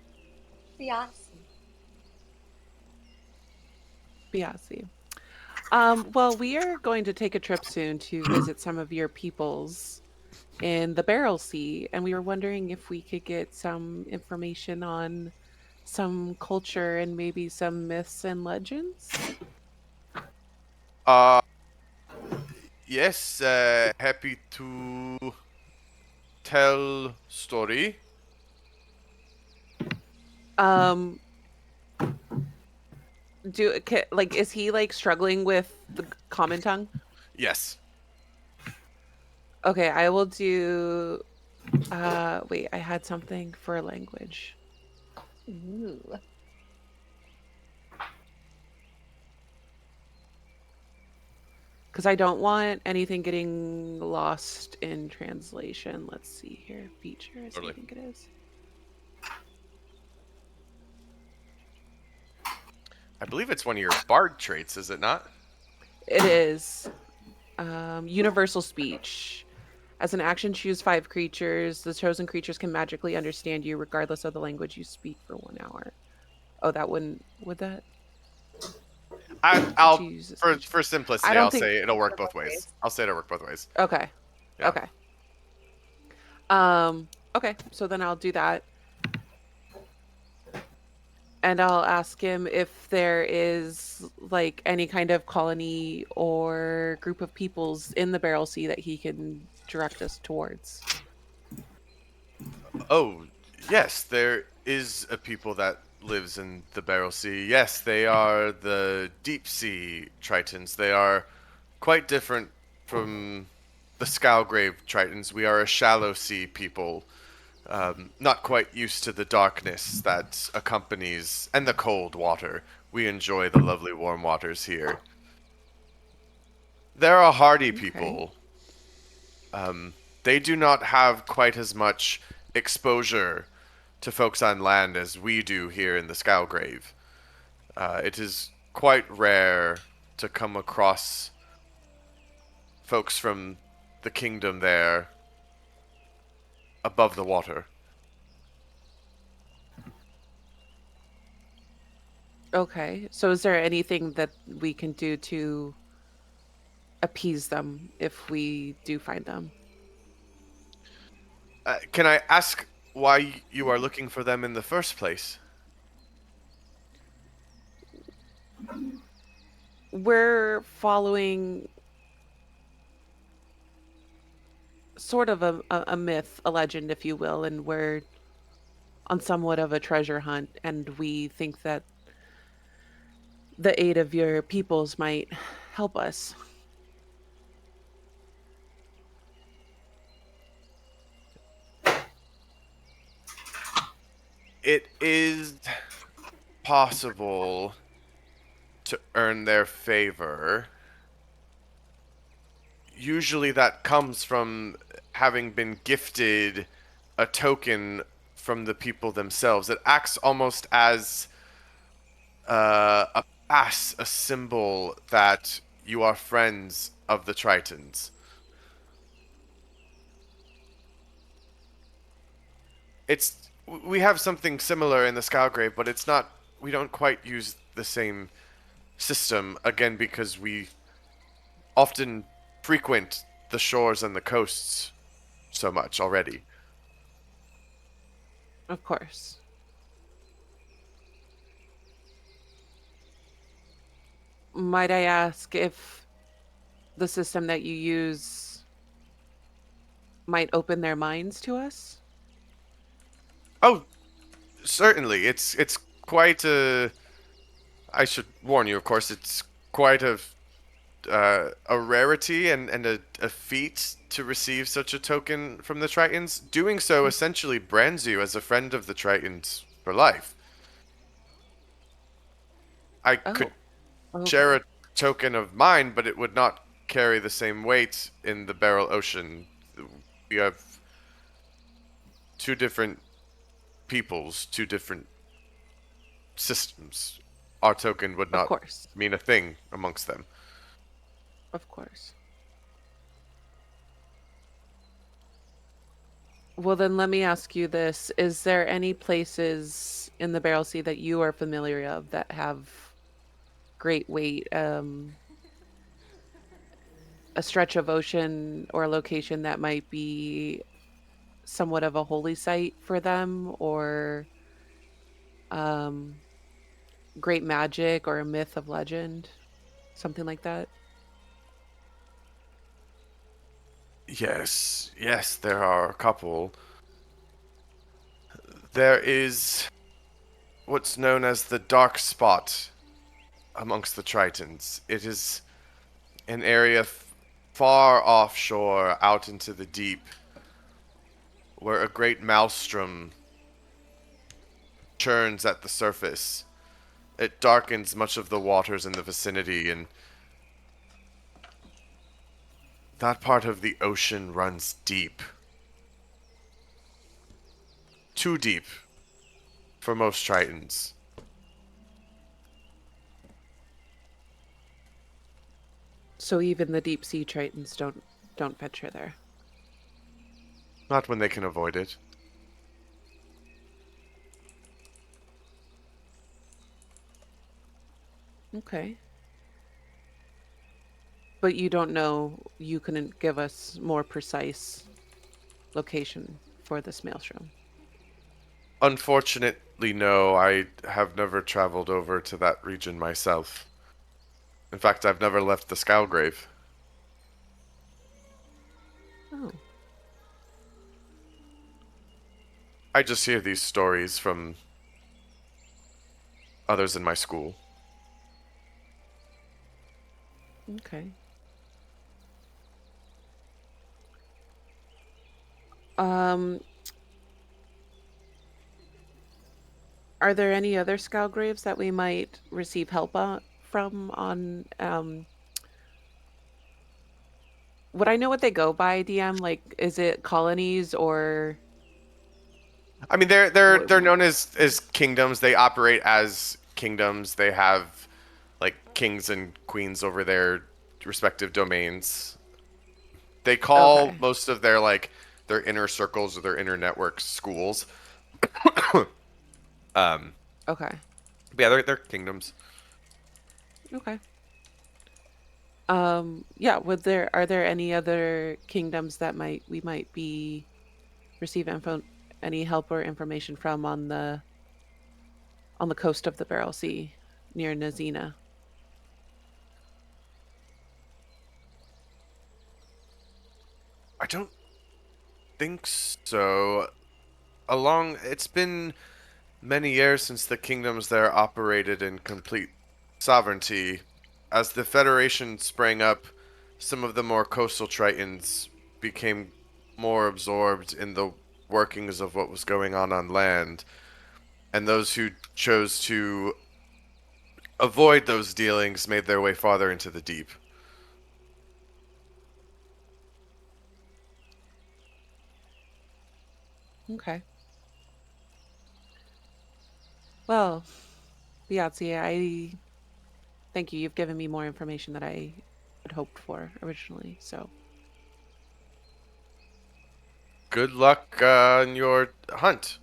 [SPEAKER 4] Biazi.
[SPEAKER 5] Biasi. Well, we are going to take a trip soon to visit some of your peoples in the Barrel Sea, and we were wondering if we could get some information on some culture and maybe some myths and legends.
[SPEAKER 2] Yes, happy to tell story.
[SPEAKER 5] Um, is he like struggling with the common tongue?
[SPEAKER 2] Yes.
[SPEAKER 5] Okay, I will do. Wait, I had something for a language.
[SPEAKER 4] Ooh.
[SPEAKER 5] Because I don't want anything getting lost in translation. Let's see here. Features,
[SPEAKER 2] Totally.
[SPEAKER 5] I think it is.
[SPEAKER 2] I believe it's one of your bard traits, is it not?
[SPEAKER 5] It is. Universal speech. As an action, choose 5 creatures. The chosen creatures can magically understand you regardless of the language you speak for 1 hour. Oh, that wouldn't. Would that?
[SPEAKER 2] I'll
[SPEAKER 5] Choose this
[SPEAKER 2] for
[SPEAKER 5] creature.
[SPEAKER 2] for simplicity,
[SPEAKER 5] I don't
[SPEAKER 2] I'll
[SPEAKER 5] think-
[SPEAKER 2] say it'll work both ways. I'll say it'll work both ways.
[SPEAKER 5] Okay.
[SPEAKER 2] Yeah.
[SPEAKER 5] Okay. Okay, so then I'll do that. And I'll ask him if there is like any kind of colony or group of peoples in the Barrel Sea that he can direct us towards.
[SPEAKER 2] Oh, yes, there is a people that lives in the Barrel Sea. Yes, they are the deep sea Tritons. They are quite different from the Scowgrave Tritons. We are a shallow sea people, not quite used to the darkness that accompanies and the cold water. We enjoy the lovely warm waters here. They're a hardy people. They do not have quite as much exposure to folks on land as we do here in the Scowgrave. It is quite rare to come across folks from the kingdom there above the water.
[SPEAKER 5] Okay. So is there anything that we can do to appease them if we do find them?
[SPEAKER 2] Can I ask why you are looking for them in the first place?
[SPEAKER 5] We're following sort of a myth, a legend, if you will, and we're on somewhat of a treasure hunt, and we think that the aid of your peoples might help us.
[SPEAKER 2] It is possible to earn their favor. Usually that comes from having been gifted a token from the people themselves. It acts almost as a pass, a symbol that you are friends of the Tritons. It's we have something similar in the Scowgrave, but it's not. We don't quite use the same system again because we often frequent the shores and the coasts so much already.
[SPEAKER 5] Of course. Might I ask if the system that you use might open their minds to us?
[SPEAKER 2] Oh, certainly. It's quite a. I should warn you, of course. It's quite a rarity and a feat to receive such a token from the Tritons. Doing so essentially brands you as a friend of the Tritons for life. I could
[SPEAKER 5] Oh,
[SPEAKER 2] share
[SPEAKER 5] okay.
[SPEAKER 2] a token of mine, but it would not carry the same weight in the Beryl Ocean. We have two different peoples, two different systems. Our token would
[SPEAKER 5] Of
[SPEAKER 2] not
[SPEAKER 5] course.
[SPEAKER 2] mean a thing amongst them.
[SPEAKER 5] Of course. Well, then let me ask you this. Is there any places in the Barrel Sea that you are familiar of that have great weight? A stretch of ocean or a location that might be somewhat of a holy site for them, or um, great magic or a myth of legend? Something like that?
[SPEAKER 2] Yes, there are a couple. There is what's known as the dark spot amongst the Tritons. It is an area far offshore out into the deep where a great maelstrom churns at the surface. It darkens much of the waters in the vicinity, and that part of the ocean runs deep. Too deep for most Tritons.
[SPEAKER 5] So even the deep sea tritons don't venture there.
[SPEAKER 2] Not when they can avoid it.
[SPEAKER 5] Okay. But you don't know, you couldn't give us more precise location for this maelstrom.
[SPEAKER 2] Unfortunately, no, I have never traveled over to that region myself. In fact, I've never left the Scowgrave.
[SPEAKER 5] Oh,
[SPEAKER 2] I just hear these stories from others in my school.
[SPEAKER 5] okay. Um, are there any other Scowgraves that we might receive help from on would I know what they go by, DM? Like, is it colonies or
[SPEAKER 2] I mean, they're known as kingdoms. They operate as kingdoms. They have like kings and queens over their respective domains. They call
[SPEAKER 5] Okay.
[SPEAKER 2] most of their their inner circles or their inner networks schools. Um,
[SPEAKER 5] Okay.
[SPEAKER 2] but yeah, they're kingdoms.
[SPEAKER 5] Okay. Yeah, are there any other kingdoms that we might be receive any help or information from on the coast of the Barrel Sea near Nizina?
[SPEAKER 2] I don't think so. It's been many years since the kingdoms there operated in complete sovereignty. As the Federation sprang up, some of the more coastal Tritons became more absorbed in the workings of what was going on land, and those who chose to avoid those dealings made their way farther into the deep.
[SPEAKER 5] Okay. Well, Beyonce, I thank you. You've given me more information that I had hoped for originally. So,
[SPEAKER 2] Good luck on your hunt.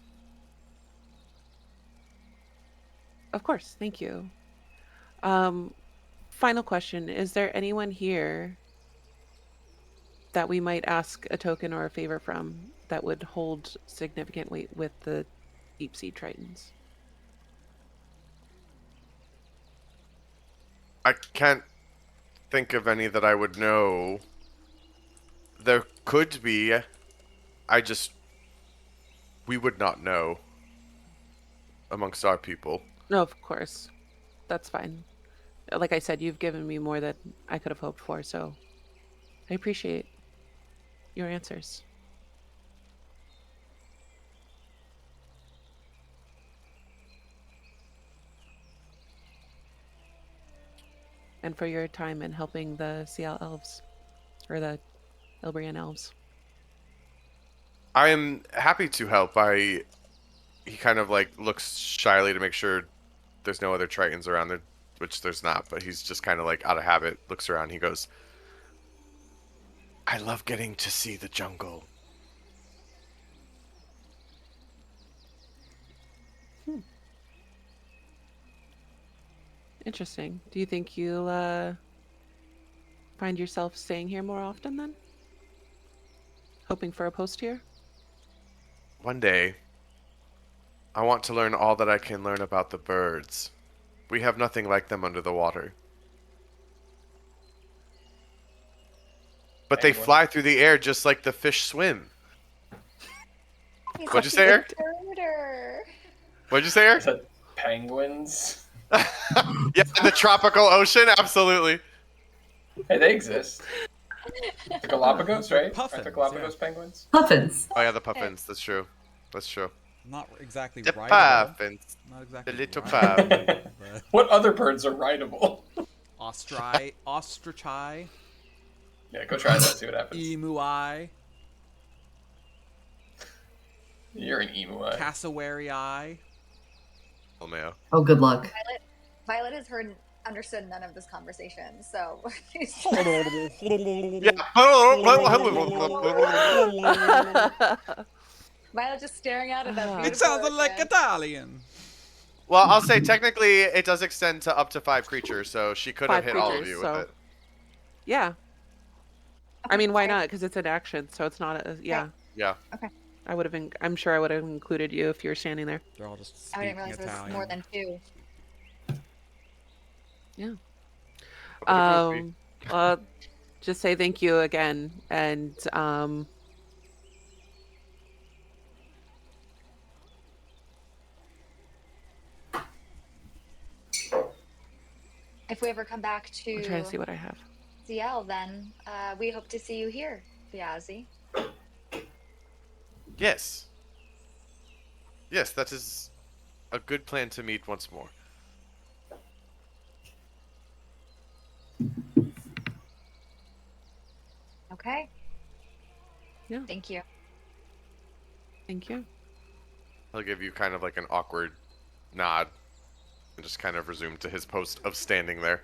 [SPEAKER 5] of course, thank you. Um, Final question: is there anyone here that we might ask a token or a favor from that would hold significant weight with the deep sea tritons?
[SPEAKER 2] I can't think of any that I would know. There could be. I just we would not know amongst our people.
[SPEAKER 5] No, of course, that's fine. Like I said, you've given me more than I could have hoped for, so I appreciate your answers. And for your time in helping the Ciel elves, or the Ilbrian elves.
[SPEAKER 2] I am happy to help. He kind of looks shyly to make sure there's no other Tritons around there, which there's not, but he's just kind of out of habit, looks around, he goes, I love getting to see the jungle.
[SPEAKER 5] Hmm. Interesting. Do you think you'll find yourself staying here more often then? Hoping for a post here?
[SPEAKER 2] One day, I want to learn all that I can learn about the birds. We have nothing like them under the water. But they
[SPEAKER 6] Penguin.
[SPEAKER 2] fly through the air just like the fish swim.
[SPEAKER 4] He's
[SPEAKER 2] What'd you
[SPEAKER 4] a
[SPEAKER 2] say, Eric?
[SPEAKER 4] birder.
[SPEAKER 2] What'd you say,
[SPEAKER 6] I
[SPEAKER 2] Eric?
[SPEAKER 6] said penguins.
[SPEAKER 2] Yeah, in the tropical ocean, absolutely.
[SPEAKER 6] Hey, they exist. The Galapagos, right?
[SPEAKER 3] Puffins,
[SPEAKER 6] Aren't the Galapagos penguins?
[SPEAKER 1] Puffins.
[SPEAKER 2] Oh yeah, the puffins. That's true. That's true.
[SPEAKER 3] Not exactly
[SPEAKER 2] The
[SPEAKER 3] rideable.
[SPEAKER 2] puffins.
[SPEAKER 3] Not exactly
[SPEAKER 2] The little
[SPEAKER 3] rideable, but
[SPEAKER 6] What other birds are rideable?
[SPEAKER 3] ostrichi,
[SPEAKER 6] Yeah, go try that. See what happens.
[SPEAKER 3] emui,
[SPEAKER 6] You're an emu.
[SPEAKER 3] cassowary.
[SPEAKER 2] Oh, Mayo.
[SPEAKER 1] Oh, good luck.
[SPEAKER 4] Violet has understood none of this conversation, so
[SPEAKER 2] Yeah.
[SPEAKER 4] Violet just staring out at that beautiful
[SPEAKER 3] It sounds like
[SPEAKER 4] ocean.
[SPEAKER 3] Italian.
[SPEAKER 2] Well, I'll say technically it does extend to up to 5 creatures, so she could have
[SPEAKER 5] 5
[SPEAKER 2] hit all of
[SPEAKER 5] creatures,
[SPEAKER 2] you with
[SPEAKER 5] so-
[SPEAKER 2] it.
[SPEAKER 5] Yeah. I
[SPEAKER 4] Okay,
[SPEAKER 5] mean, why
[SPEAKER 4] sorry.
[SPEAKER 5] not? Because it's an action, so it's not a. Yeah.
[SPEAKER 2] Yeah.
[SPEAKER 5] I would have. I'm sure I would have included you if you were standing there.
[SPEAKER 3] They're all just
[SPEAKER 4] I
[SPEAKER 3] speaking
[SPEAKER 4] didn't realize there was
[SPEAKER 3] Italian.
[SPEAKER 4] more than 2.
[SPEAKER 2] What a groupie.
[SPEAKER 5] Just say thank you again, and
[SPEAKER 4] If we ever come back
[SPEAKER 5] I'm trying to see
[SPEAKER 4] to
[SPEAKER 5] what I have.
[SPEAKER 4] CL, then we hope to see you here, Viazzi.
[SPEAKER 2] Yes. Yes, that is a good plan to meet once more.
[SPEAKER 4] Okay.
[SPEAKER 5] Yeah.
[SPEAKER 4] Thank you.
[SPEAKER 5] Thank you.
[SPEAKER 2] He'll give you kind of like an awkward nod and just kind of resume to his post of standing there.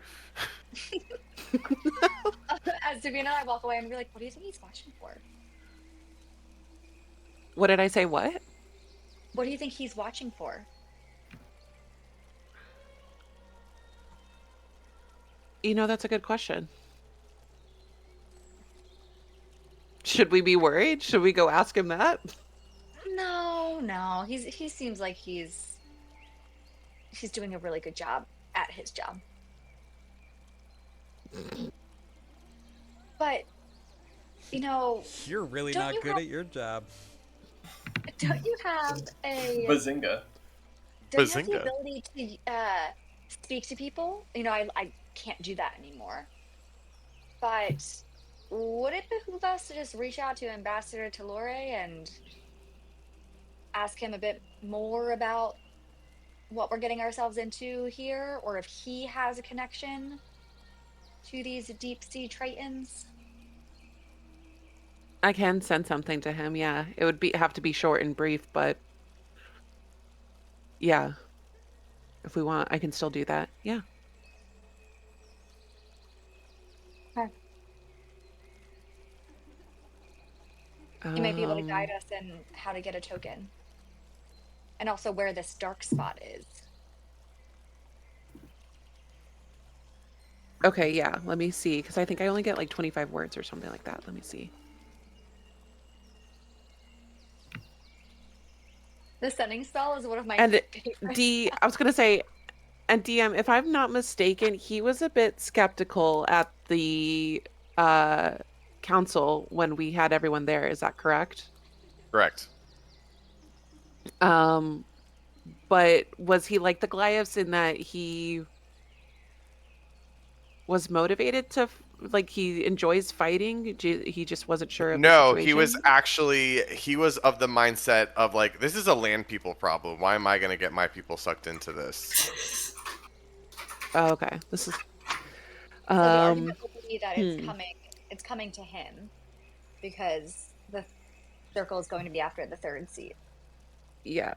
[SPEAKER 4] As Davina and I walk away, I'm gonna be like, what do you think he's watching for?
[SPEAKER 5] What did I say? What?
[SPEAKER 4] What do you think he's watching for?
[SPEAKER 5] That's a good question. Should we be worried? Should we go ask him that?
[SPEAKER 4] No. He seems like he's doing a really good job at his job. But
[SPEAKER 3] You're really
[SPEAKER 4] Don't
[SPEAKER 3] not
[SPEAKER 4] you
[SPEAKER 3] good
[SPEAKER 4] have-
[SPEAKER 3] at your job.
[SPEAKER 4] don't you have
[SPEAKER 6] Bazinga.
[SPEAKER 4] don't you have the
[SPEAKER 2] Bazinga.
[SPEAKER 4] ability to speak to people? I can't do that anymore. But would it behoove us to just reach out to Ambassador Talore and ask him a bit more about what we're getting ourselves into here, or if he has a connection to these deep sea tritons?
[SPEAKER 5] I can send something to him. Yeah, it would have to be short and brief, but yeah, if we want, I can still do that. Yeah.
[SPEAKER 4] Okay. He might be able to
[SPEAKER 5] Um,
[SPEAKER 4] guide us in how to get a token, and also where this dark spot is.
[SPEAKER 5] Okay, yeah. Let me see, because I think I only get like 25 words or something like that. Let me see.
[SPEAKER 4] The sending spell is one of my
[SPEAKER 5] And
[SPEAKER 4] favorite.
[SPEAKER 5] I was gonna say, and DM, if I'm not mistaken, he was a bit skeptical at the uh council when we had everyone there. Is that correct?
[SPEAKER 2] Correct.
[SPEAKER 5] But was he like the Glyphs in that he was motivated to like he enjoys fighting? He just wasn't sure of the
[SPEAKER 2] No, he was
[SPEAKER 5] situation?
[SPEAKER 2] of the mindset of like, this is a land people problem. Why am I going to get my people sucked into this?
[SPEAKER 5] Oh, okay. This is
[SPEAKER 4] So the argument will be that
[SPEAKER 5] hmm.
[SPEAKER 4] it's coming to him because the circle is going to be after the third seat.
[SPEAKER 5] Yeah.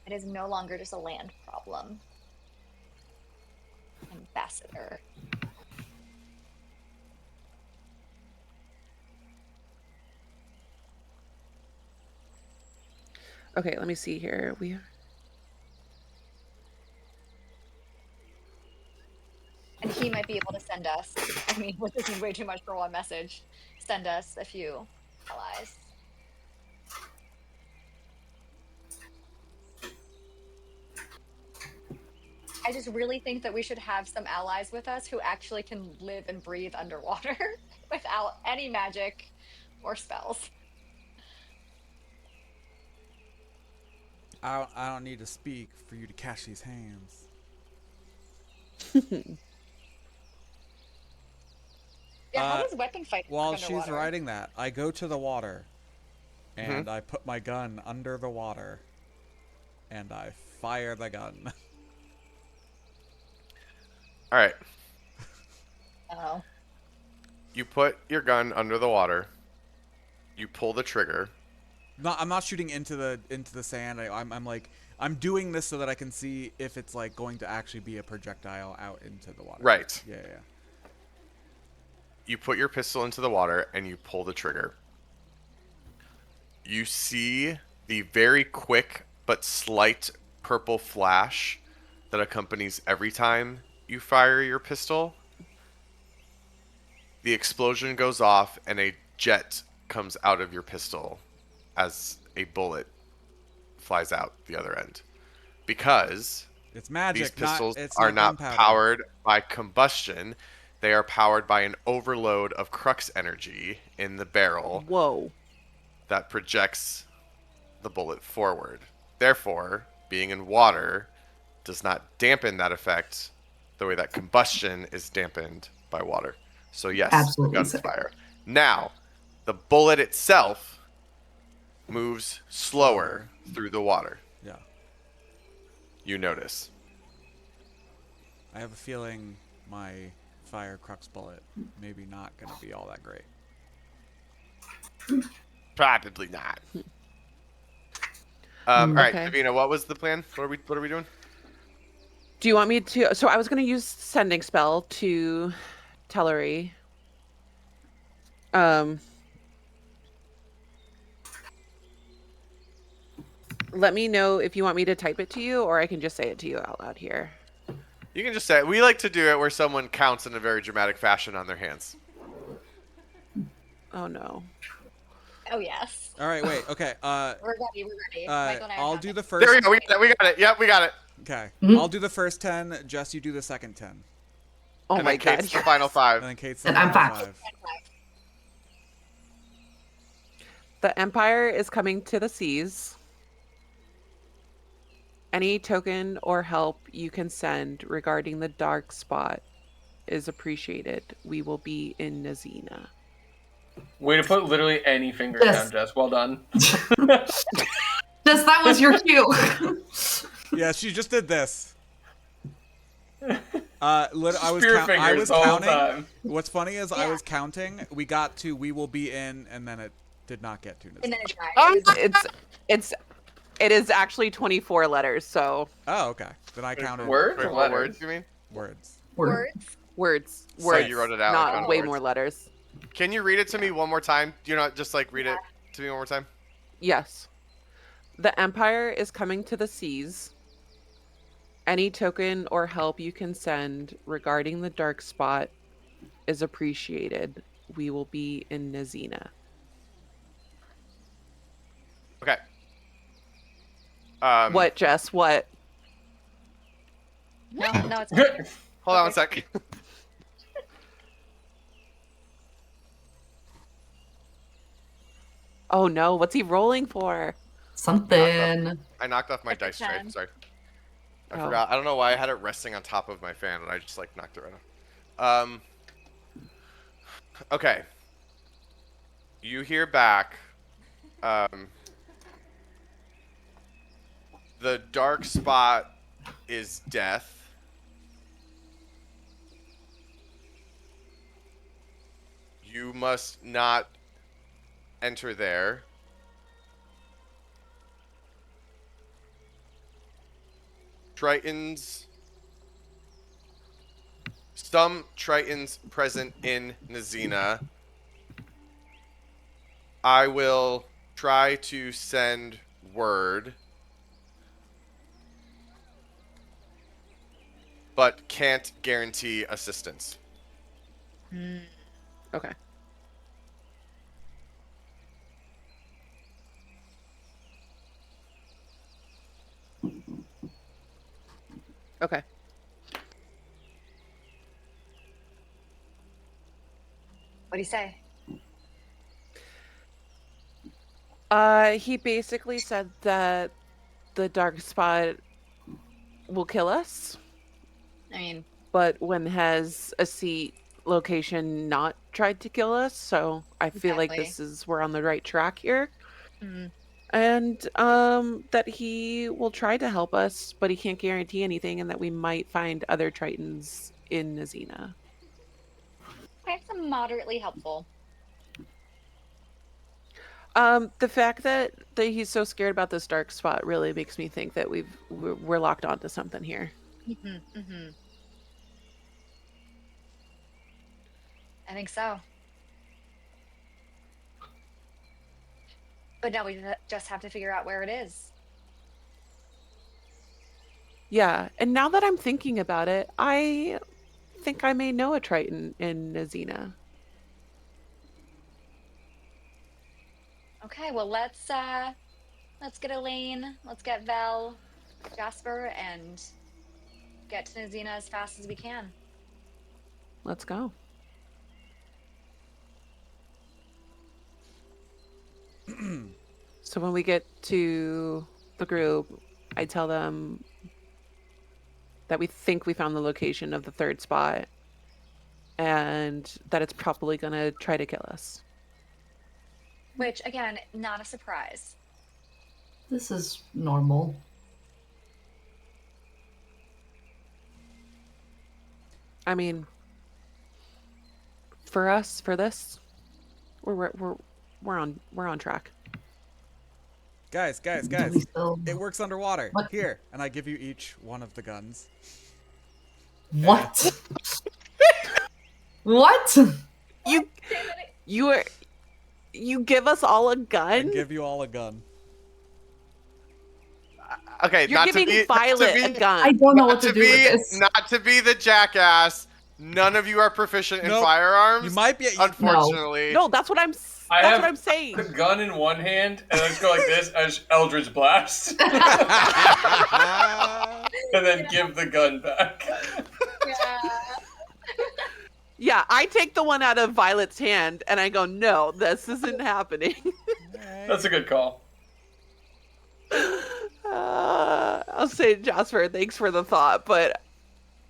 [SPEAKER 4] It is no longer just a land problem. Ambassador.
[SPEAKER 5] Okay, let me see here.
[SPEAKER 4] And he might be able to send us, I mean, this is way too much for one message, send us a few allies. I just really think that we should have some allies with us who actually can live and breathe underwater without any magic or spells.
[SPEAKER 3] I don't need to speak for you to catch these hands.
[SPEAKER 4] Yeah, how does weapon fighting work
[SPEAKER 3] While
[SPEAKER 4] underwater?
[SPEAKER 3] she's writing that, I go to the water and
[SPEAKER 2] Mhm.
[SPEAKER 3] I put my gun under the water and I fire the gun.
[SPEAKER 2] All right.
[SPEAKER 4] Oh.
[SPEAKER 2] You put your gun under the water. You pull the trigger.
[SPEAKER 3] I'm not shooting into the sand. I'm doing this so that I can see if it's like going to actually be a projectile out into the water.
[SPEAKER 2] Right.
[SPEAKER 3] Yeah.
[SPEAKER 2] You put your pistol into the water and you pull the trigger. You see the very quick but slight purple flash that accompanies every time you fire your pistol. The explosion goes off and a jet comes out of your pistol as a bullet flies out the other end. Because
[SPEAKER 3] It's magic.
[SPEAKER 2] these pistols
[SPEAKER 3] It's
[SPEAKER 2] are
[SPEAKER 3] not
[SPEAKER 2] not
[SPEAKER 3] gunpowder.
[SPEAKER 2] powered by combustion. They are powered by an overload of crux energy in the barrel
[SPEAKER 5] Whoa.
[SPEAKER 2] that projects the bullet forward. Therefore, being in water does not dampen that effect the way that combustion is dampened by water. So yes,
[SPEAKER 1] Absolutely
[SPEAKER 2] the
[SPEAKER 1] sick.
[SPEAKER 2] gunfire. Now, the bullet itself moves slower through the water.
[SPEAKER 3] Yeah.
[SPEAKER 2] You notice.
[SPEAKER 3] I have a feeling my fire crux bullet maybe not gonna be all that great.
[SPEAKER 2] Probably not. All right,
[SPEAKER 5] Okay.
[SPEAKER 2] Davina, what was the plan? What are we doing?
[SPEAKER 5] Do you want me to? So I was going to use sending spell to Tellery. Let me know if you want me to type it to you, or I can just say it to you out loud here.
[SPEAKER 2] You can just say it. We like to do it where someone counts in a very dramatic fashion on their hands.
[SPEAKER 5] Oh no.
[SPEAKER 4] Oh yes.
[SPEAKER 3] All right, wait. Okay.
[SPEAKER 4] We're ready. Michael and I are
[SPEAKER 3] I'll do
[SPEAKER 4] counting.
[SPEAKER 3] the
[SPEAKER 2] There
[SPEAKER 3] first.
[SPEAKER 2] we go. We got it. Yep, we got it.
[SPEAKER 3] Okay.
[SPEAKER 1] Mhm.
[SPEAKER 3] I'll do the first 10. Jess, you do the second 10,
[SPEAKER 5] Oh
[SPEAKER 2] And
[SPEAKER 5] my
[SPEAKER 2] then Kate's
[SPEAKER 5] god.
[SPEAKER 2] the final
[SPEAKER 3] and
[SPEAKER 2] 5.
[SPEAKER 3] then Kate's the
[SPEAKER 1] And I'm
[SPEAKER 3] final
[SPEAKER 1] fine.
[SPEAKER 3] 5.
[SPEAKER 5] The Empire is coming to the seas. Any token or help you can send regarding the dark spot is appreciated. We will be in Nizina.
[SPEAKER 6] Way to put literally any fingers
[SPEAKER 1] Yes.
[SPEAKER 6] down, Jess. Well done.
[SPEAKER 1] Just that was your cue.
[SPEAKER 3] Yeah, she just did this. I was
[SPEAKER 6] Spear fingers the whole
[SPEAKER 3] counting.
[SPEAKER 6] time.
[SPEAKER 3] What's funny is I
[SPEAKER 4] Yeah.
[SPEAKER 3] was counting. We got to "we will be in," and then it did not get to.
[SPEAKER 4] And then it tried.
[SPEAKER 5] It is actually 24 letters, so
[SPEAKER 3] Oh, okay. Then I counted
[SPEAKER 6] Words
[SPEAKER 2] Wait,
[SPEAKER 6] or
[SPEAKER 2] what
[SPEAKER 6] letters?
[SPEAKER 2] words you mean?
[SPEAKER 3] words.
[SPEAKER 4] Words.
[SPEAKER 5] words.
[SPEAKER 2] So
[SPEAKER 5] Words.
[SPEAKER 2] you wrote it out,
[SPEAKER 5] Not
[SPEAKER 2] like, on
[SPEAKER 5] way
[SPEAKER 2] words.
[SPEAKER 5] more letters.
[SPEAKER 2] Can you read it to me one more time? Do you not just like read it to me one more time?
[SPEAKER 5] Yes. The Empire is coming to the seas. Any token or help you can send regarding the dark spot is appreciated. We will be in Nizina.
[SPEAKER 2] Okay.
[SPEAKER 5] What, Jess? What?
[SPEAKER 4] No, it's fine.
[SPEAKER 2] Hold on one sec.
[SPEAKER 5] Oh no, what's he rolling for?
[SPEAKER 1] Something.
[SPEAKER 2] I knocked off my
[SPEAKER 4] It's a
[SPEAKER 2] dice tray.
[SPEAKER 4] 10.
[SPEAKER 2] Sorry. I
[SPEAKER 5] Oh.
[SPEAKER 2] forgot. I don't know why I had it resting on top of my fan, and I just like knocked it right off. Okay. You hear back. The dark spot is death. You must not enter there. Tritons. Some Tritons present in Nizina. I will try to send word, but can't guarantee assistance.
[SPEAKER 5] Okay. Okay.
[SPEAKER 4] What do you say?
[SPEAKER 5] He basically said that the dark spot will kill us,
[SPEAKER 4] I mean,
[SPEAKER 5] but when has a seat location not tried to kill us, so I feel like
[SPEAKER 4] Exactly.
[SPEAKER 5] we're on the right track here.
[SPEAKER 4] mm,
[SPEAKER 5] And that he will try to help us, but he can't guarantee anything, and that we might find other Tritons in Nizina.
[SPEAKER 4] okay, so moderately helpful.
[SPEAKER 5] The fact that he's so scared about this dark spot really makes me think that we're locked onto something here.
[SPEAKER 4] I think so. But now we just have to figure out where it is.
[SPEAKER 5] Yeah, and now that I'm thinking about it, I think I may know a Triton in Nizina.
[SPEAKER 4] Okay, well let's get Elaine, let's get Vel, Jasper, and get to Nizina as fast as we can.
[SPEAKER 5] Let's go. So when we get to the group, I tell them that we think we found the location of the third spot and that it's probably going to try to kill us.
[SPEAKER 4] Which, again, not a surprise.
[SPEAKER 1] This is normal.
[SPEAKER 5] I mean, for us, for this, we're we're on track.
[SPEAKER 3] Guys,
[SPEAKER 1] Do
[SPEAKER 3] guys.
[SPEAKER 1] we still...
[SPEAKER 3] It works underwater.
[SPEAKER 1] What?
[SPEAKER 3] Here, and I give you each one of the guns.
[SPEAKER 1] What? What?
[SPEAKER 5] You give us all a
[SPEAKER 3] I
[SPEAKER 5] gun?
[SPEAKER 3] give you all a gun.
[SPEAKER 2] Okay,
[SPEAKER 5] You're
[SPEAKER 2] not
[SPEAKER 5] giving
[SPEAKER 2] to be,
[SPEAKER 5] Violet
[SPEAKER 2] not
[SPEAKER 5] a
[SPEAKER 2] to be,
[SPEAKER 5] gun.
[SPEAKER 1] I don't know
[SPEAKER 2] not
[SPEAKER 1] what to
[SPEAKER 2] to
[SPEAKER 1] do with
[SPEAKER 2] be,
[SPEAKER 1] this.
[SPEAKER 2] not to be the jackass. None of you are proficient in
[SPEAKER 3] Nope.
[SPEAKER 2] firearms.
[SPEAKER 3] You might be.
[SPEAKER 2] Unfortunately.
[SPEAKER 5] No, that's what I'm saying.
[SPEAKER 6] The gun in one hand, and let's go like this as Eldritch Blast. And then give the gun back.
[SPEAKER 4] Yeah.
[SPEAKER 5] Yeah, I take the one out of Violet's hand and I go, no, this isn't happening.
[SPEAKER 6] That's a good call.
[SPEAKER 5] I'll say, Jasper, thanks for the thought, but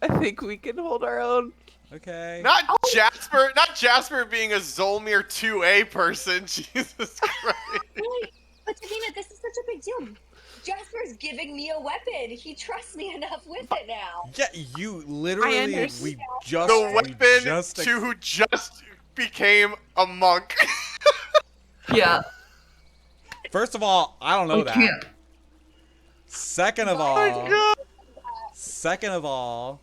[SPEAKER 5] I think we can hold our own.
[SPEAKER 3] Okay.
[SPEAKER 2] Not Jasper being a Zholmyr 2A person. Jesus Christ.
[SPEAKER 4] Really? But Davina, this is such a big deal. Jasper's giving me a weapon. He trusts me enough with it now.
[SPEAKER 3] Yeah, you literally.
[SPEAKER 5] understand.
[SPEAKER 2] The weapon to who just became a monk.
[SPEAKER 1] Yeah.
[SPEAKER 3] First of all, I don't know
[SPEAKER 1] We
[SPEAKER 3] that.
[SPEAKER 1] can't.
[SPEAKER 3] Second of all,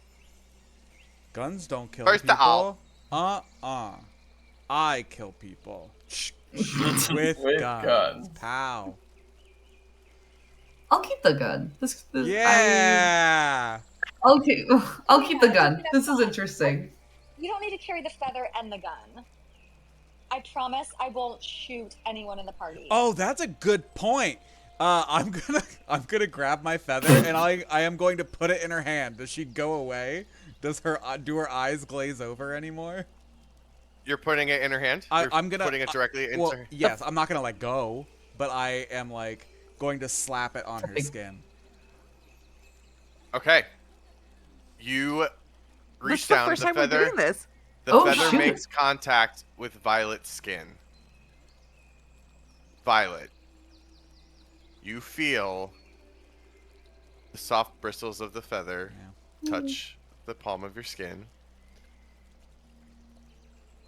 [SPEAKER 3] guns don't kill
[SPEAKER 2] First of
[SPEAKER 3] people.
[SPEAKER 2] all.
[SPEAKER 3] I kill people. With guns.
[SPEAKER 6] guns.
[SPEAKER 3] Pow.
[SPEAKER 1] I'll keep the gun. This
[SPEAKER 3] Yeah.
[SPEAKER 1] I'll keep the gun. This is interesting.
[SPEAKER 4] You don't need to carry the feather and the gun. I promise I won't shoot anyone in the party.
[SPEAKER 3] Oh, that's a good point. I'm gonna grab my feather and I am going to put it in her hand. Does she go away? Do her eyes glaze over anymore?
[SPEAKER 2] You're putting it in her hand?
[SPEAKER 3] I'm gonna
[SPEAKER 2] putting it directly into
[SPEAKER 3] well,
[SPEAKER 2] her.
[SPEAKER 3] yes, I'm not gonna let go, but I am like going to slap it on her skin.
[SPEAKER 2] Okay. You reach
[SPEAKER 5] This is the
[SPEAKER 2] down.
[SPEAKER 5] first
[SPEAKER 2] The
[SPEAKER 5] time we're
[SPEAKER 2] feather.
[SPEAKER 5] doing this.
[SPEAKER 2] The
[SPEAKER 1] Oh,
[SPEAKER 2] feather
[SPEAKER 1] shoot.
[SPEAKER 2] makes contact with Violet's skin. Violet, you feel the soft bristles of the feather touch the palm of your skin.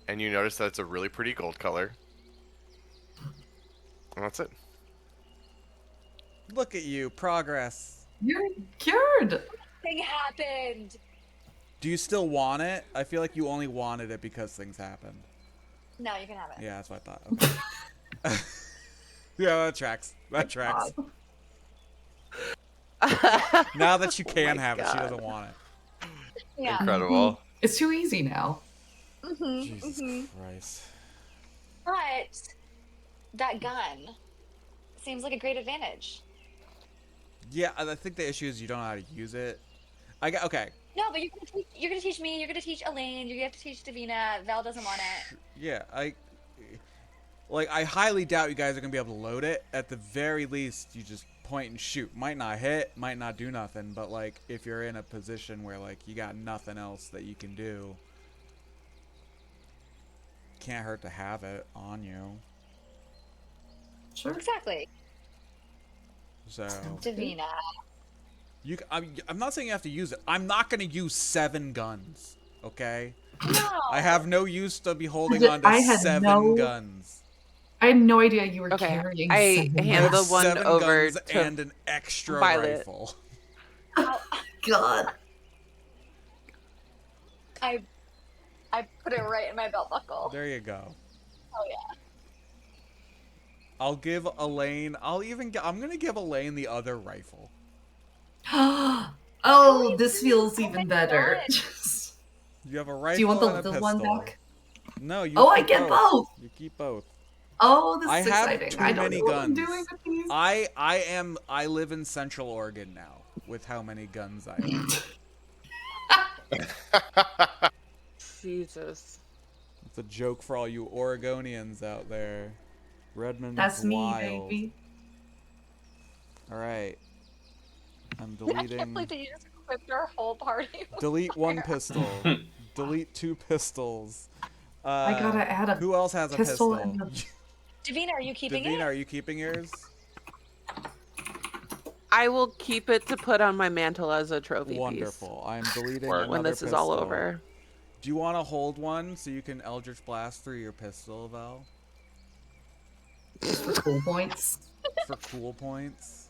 [SPEAKER 2] And you notice that it's a really pretty gold color. And that's it.
[SPEAKER 3] Look at you, progress.
[SPEAKER 1] You're cured.
[SPEAKER 4] Thing happened.
[SPEAKER 3] Do you still want it? I feel like you only wanted it because things happened.
[SPEAKER 4] No, you can have it.
[SPEAKER 3] Yeah, that's what I thought. Okay. Yeah, that tracks. That tracks. Now that you can have it, she doesn't want it.
[SPEAKER 4] Yeah.
[SPEAKER 2] Incredible.
[SPEAKER 1] It's too easy now.
[SPEAKER 3] Jesus Christ.
[SPEAKER 4] But that gun seems like a great advantage.
[SPEAKER 3] Yeah, I think the issue is you don't know how to use it. Okay.
[SPEAKER 4] No, but you're gonna teach me. You're gonna teach Elaine. You have to teach Davina. Val doesn't want it.
[SPEAKER 3] Yeah, I highly doubt you guys are gonna be able to load it. At the very least, you just point and shoot. Might not hit, might not do nothing, but like if you're in a position where like you got nothing else that you can do, can't hurt to have it on you.
[SPEAKER 1] Sure.
[SPEAKER 4] Exactly.
[SPEAKER 3] So
[SPEAKER 4] Davina.
[SPEAKER 3] I'm not saying you have to use it. I'm not gonna use 7 guns. Okay.
[SPEAKER 4] No.
[SPEAKER 3] I have no use to be holding on
[SPEAKER 1] I
[SPEAKER 3] to
[SPEAKER 1] had
[SPEAKER 3] 7 guns.
[SPEAKER 1] I had no idea you were
[SPEAKER 5] Okay,
[SPEAKER 1] carrying
[SPEAKER 5] I
[SPEAKER 1] seven
[SPEAKER 3] I
[SPEAKER 5] hand
[SPEAKER 3] have
[SPEAKER 5] the
[SPEAKER 1] guns.
[SPEAKER 5] one
[SPEAKER 3] 7
[SPEAKER 5] over
[SPEAKER 3] guns
[SPEAKER 5] to
[SPEAKER 3] and an extra
[SPEAKER 5] Violet.
[SPEAKER 3] rifle.
[SPEAKER 1] God.
[SPEAKER 4] I put it right in my belt buckle.
[SPEAKER 3] There you go.
[SPEAKER 4] Oh yeah.
[SPEAKER 3] I'll give Elaine. I'm gonna give Elaine the other rifle.
[SPEAKER 1] Oh, this feels even better.
[SPEAKER 3] You have a rifle
[SPEAKER 1] Do you want
[SPEAKER 3] and a
[SPEAKER 1] the
[SPEAKER 3] pistol.
[SPEAKER 1] one back?
[SPEAKER 3] No, you.
[SPEAKER 1] Oh, I
[SPEAKER 3] keep
[SPEAKER 1] get both.
[SPEAKER 3] You keep both.
[SPEAKER 1] Oh, this
[SPEAKER 3] I
[SPEAKER 1] is
[SPEAKER 3] have
[SPEAKER 1] exciting.
[SPEAKER 3] too
[SPEAKER 1] I don't
[SPEAKER 3] many
[SPEAKER 1] know what I'm
[SPEAKER 3] guns.
[SPEAKER 1] doing with these.
[SPEAKER 3] I live in Central Oregon now with how many guns I have.
[SPEAKER 5] Jesus.
[SPEAKER 3] It's a joke for all you Oregonians out there. Redmond's
[SPEAKER 1] That's me,
[SPEAKER 3] wild.
[SPEAKER 1] baby.
[SPEAKER 3] All right. I'm
[SPEAKER 4] I can't
[SPEAKER 3] deleting.
[SPEAKER 4] believe that you just equipped our whole party.
[SPEAKER 3] Delete 1 pistol. Delete 2 pistols.
[SPEAKER 1] I gotta add a
[SPEAKER 3] Who else has a
[SPEAKER 1] pistol
[SPEAKER 3] pistol?
[SPEAKER 1] and a-
[SPEAKER 4] Davina, are you keeping
[SPEAKER 3] Davina,
[SPEAKER 4] it?
[SPEAKER 3] are you keeping yours?
[SPEAKER 5] I will keep it to put on my mantle as a trophy
[SPEAKER 3] Wonderful. I'm deleting
[SPEAKER 5] piece
[SPEAKER 3] another
[SPEAKER 5] when this is all
[SPEAKER 3] pistol.
[SPEAKER 5] over.
[SPEAKER 3] Do you want to hold one so you can Eldritch Blast through your pistol, Val?
[SPEAKER 1] cool points.
[SPEAKER 3] For cool points.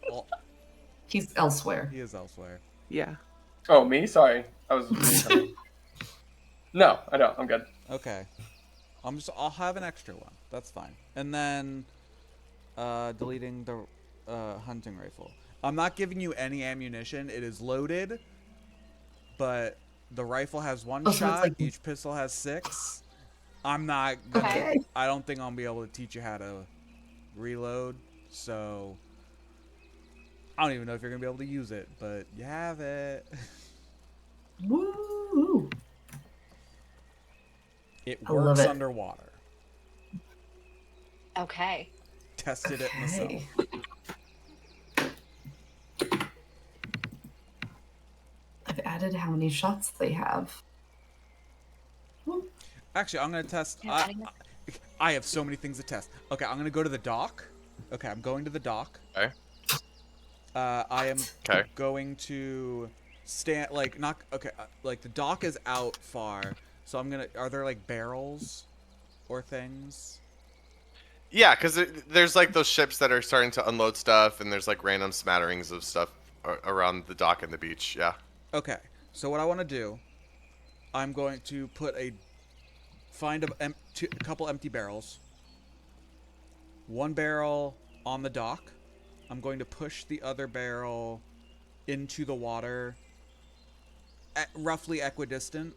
[SPEAKER 3] Well,
[SPEAKER 1] He's elsewhere.
[SPEAKER 3] he is elsewhere.
[SPEAKER 5] Yeah.
[SPEAKER 6] Oh, me? Sorry. I was reading something. No, I don't. I'm good.
[SPEAKER 3] Okay. I'll have an extra one. That's fine. And then deleting the hunting rifle. I'm not giving you any ammunition. It is loaded, but the rifle has one
[SPEAKER 1] Oh, so it's
[SPEAKER 3] shot.
[SPEAKER 1] like-
[SPEAKER 3] Each pistol has 6. I'm not gonna.
[SPEAKER 1] Okay.
[SPEAKER 3] I don't think I'll be able to teach you how to reload. So I don't even know if you're gonna be able to use it, but you have it.
[SPEAKER 1] Woo!
[SPEAKER 3] It
[SPEAKER 1] I love
[SPEAKER 3] works
[SPEAKER 1] it.
[SPEAKER 3] underwater.
[SPEAKER 4] Okay.
[SPEAKER 3] Tested it myself.
[SPEAKER 1] I've added how many shots they have. Woo.
[SPEAKER 3] Actually, I'm gonna test.
[SPEAKER 4] Yeah, adding it.
[SPEAKER 3] I have so many things to test. Okay, I'm gonna go to the dock. Okay, I'm going to the dock.
[SPEAKER 2] Okay.
[SPEAKER 3] I am
[SPEAKER 2] Okay.
[SPEAKER 3] going to stand like not okay. Like the dock is out far, so I'm gonna. Are there like barrels or things?
[SPEAKER 2] Yeah, because there's like those ships that are starting to unload stuff, and there's like random smatterings of stuff around the dock and the beach. Yeah.
[SPEAKER 3] Okay, so what I want to do, I'm going to find a couple empty barrels. One barrel on the dock. I'm going to push the other barrel into the water at roughly equidistant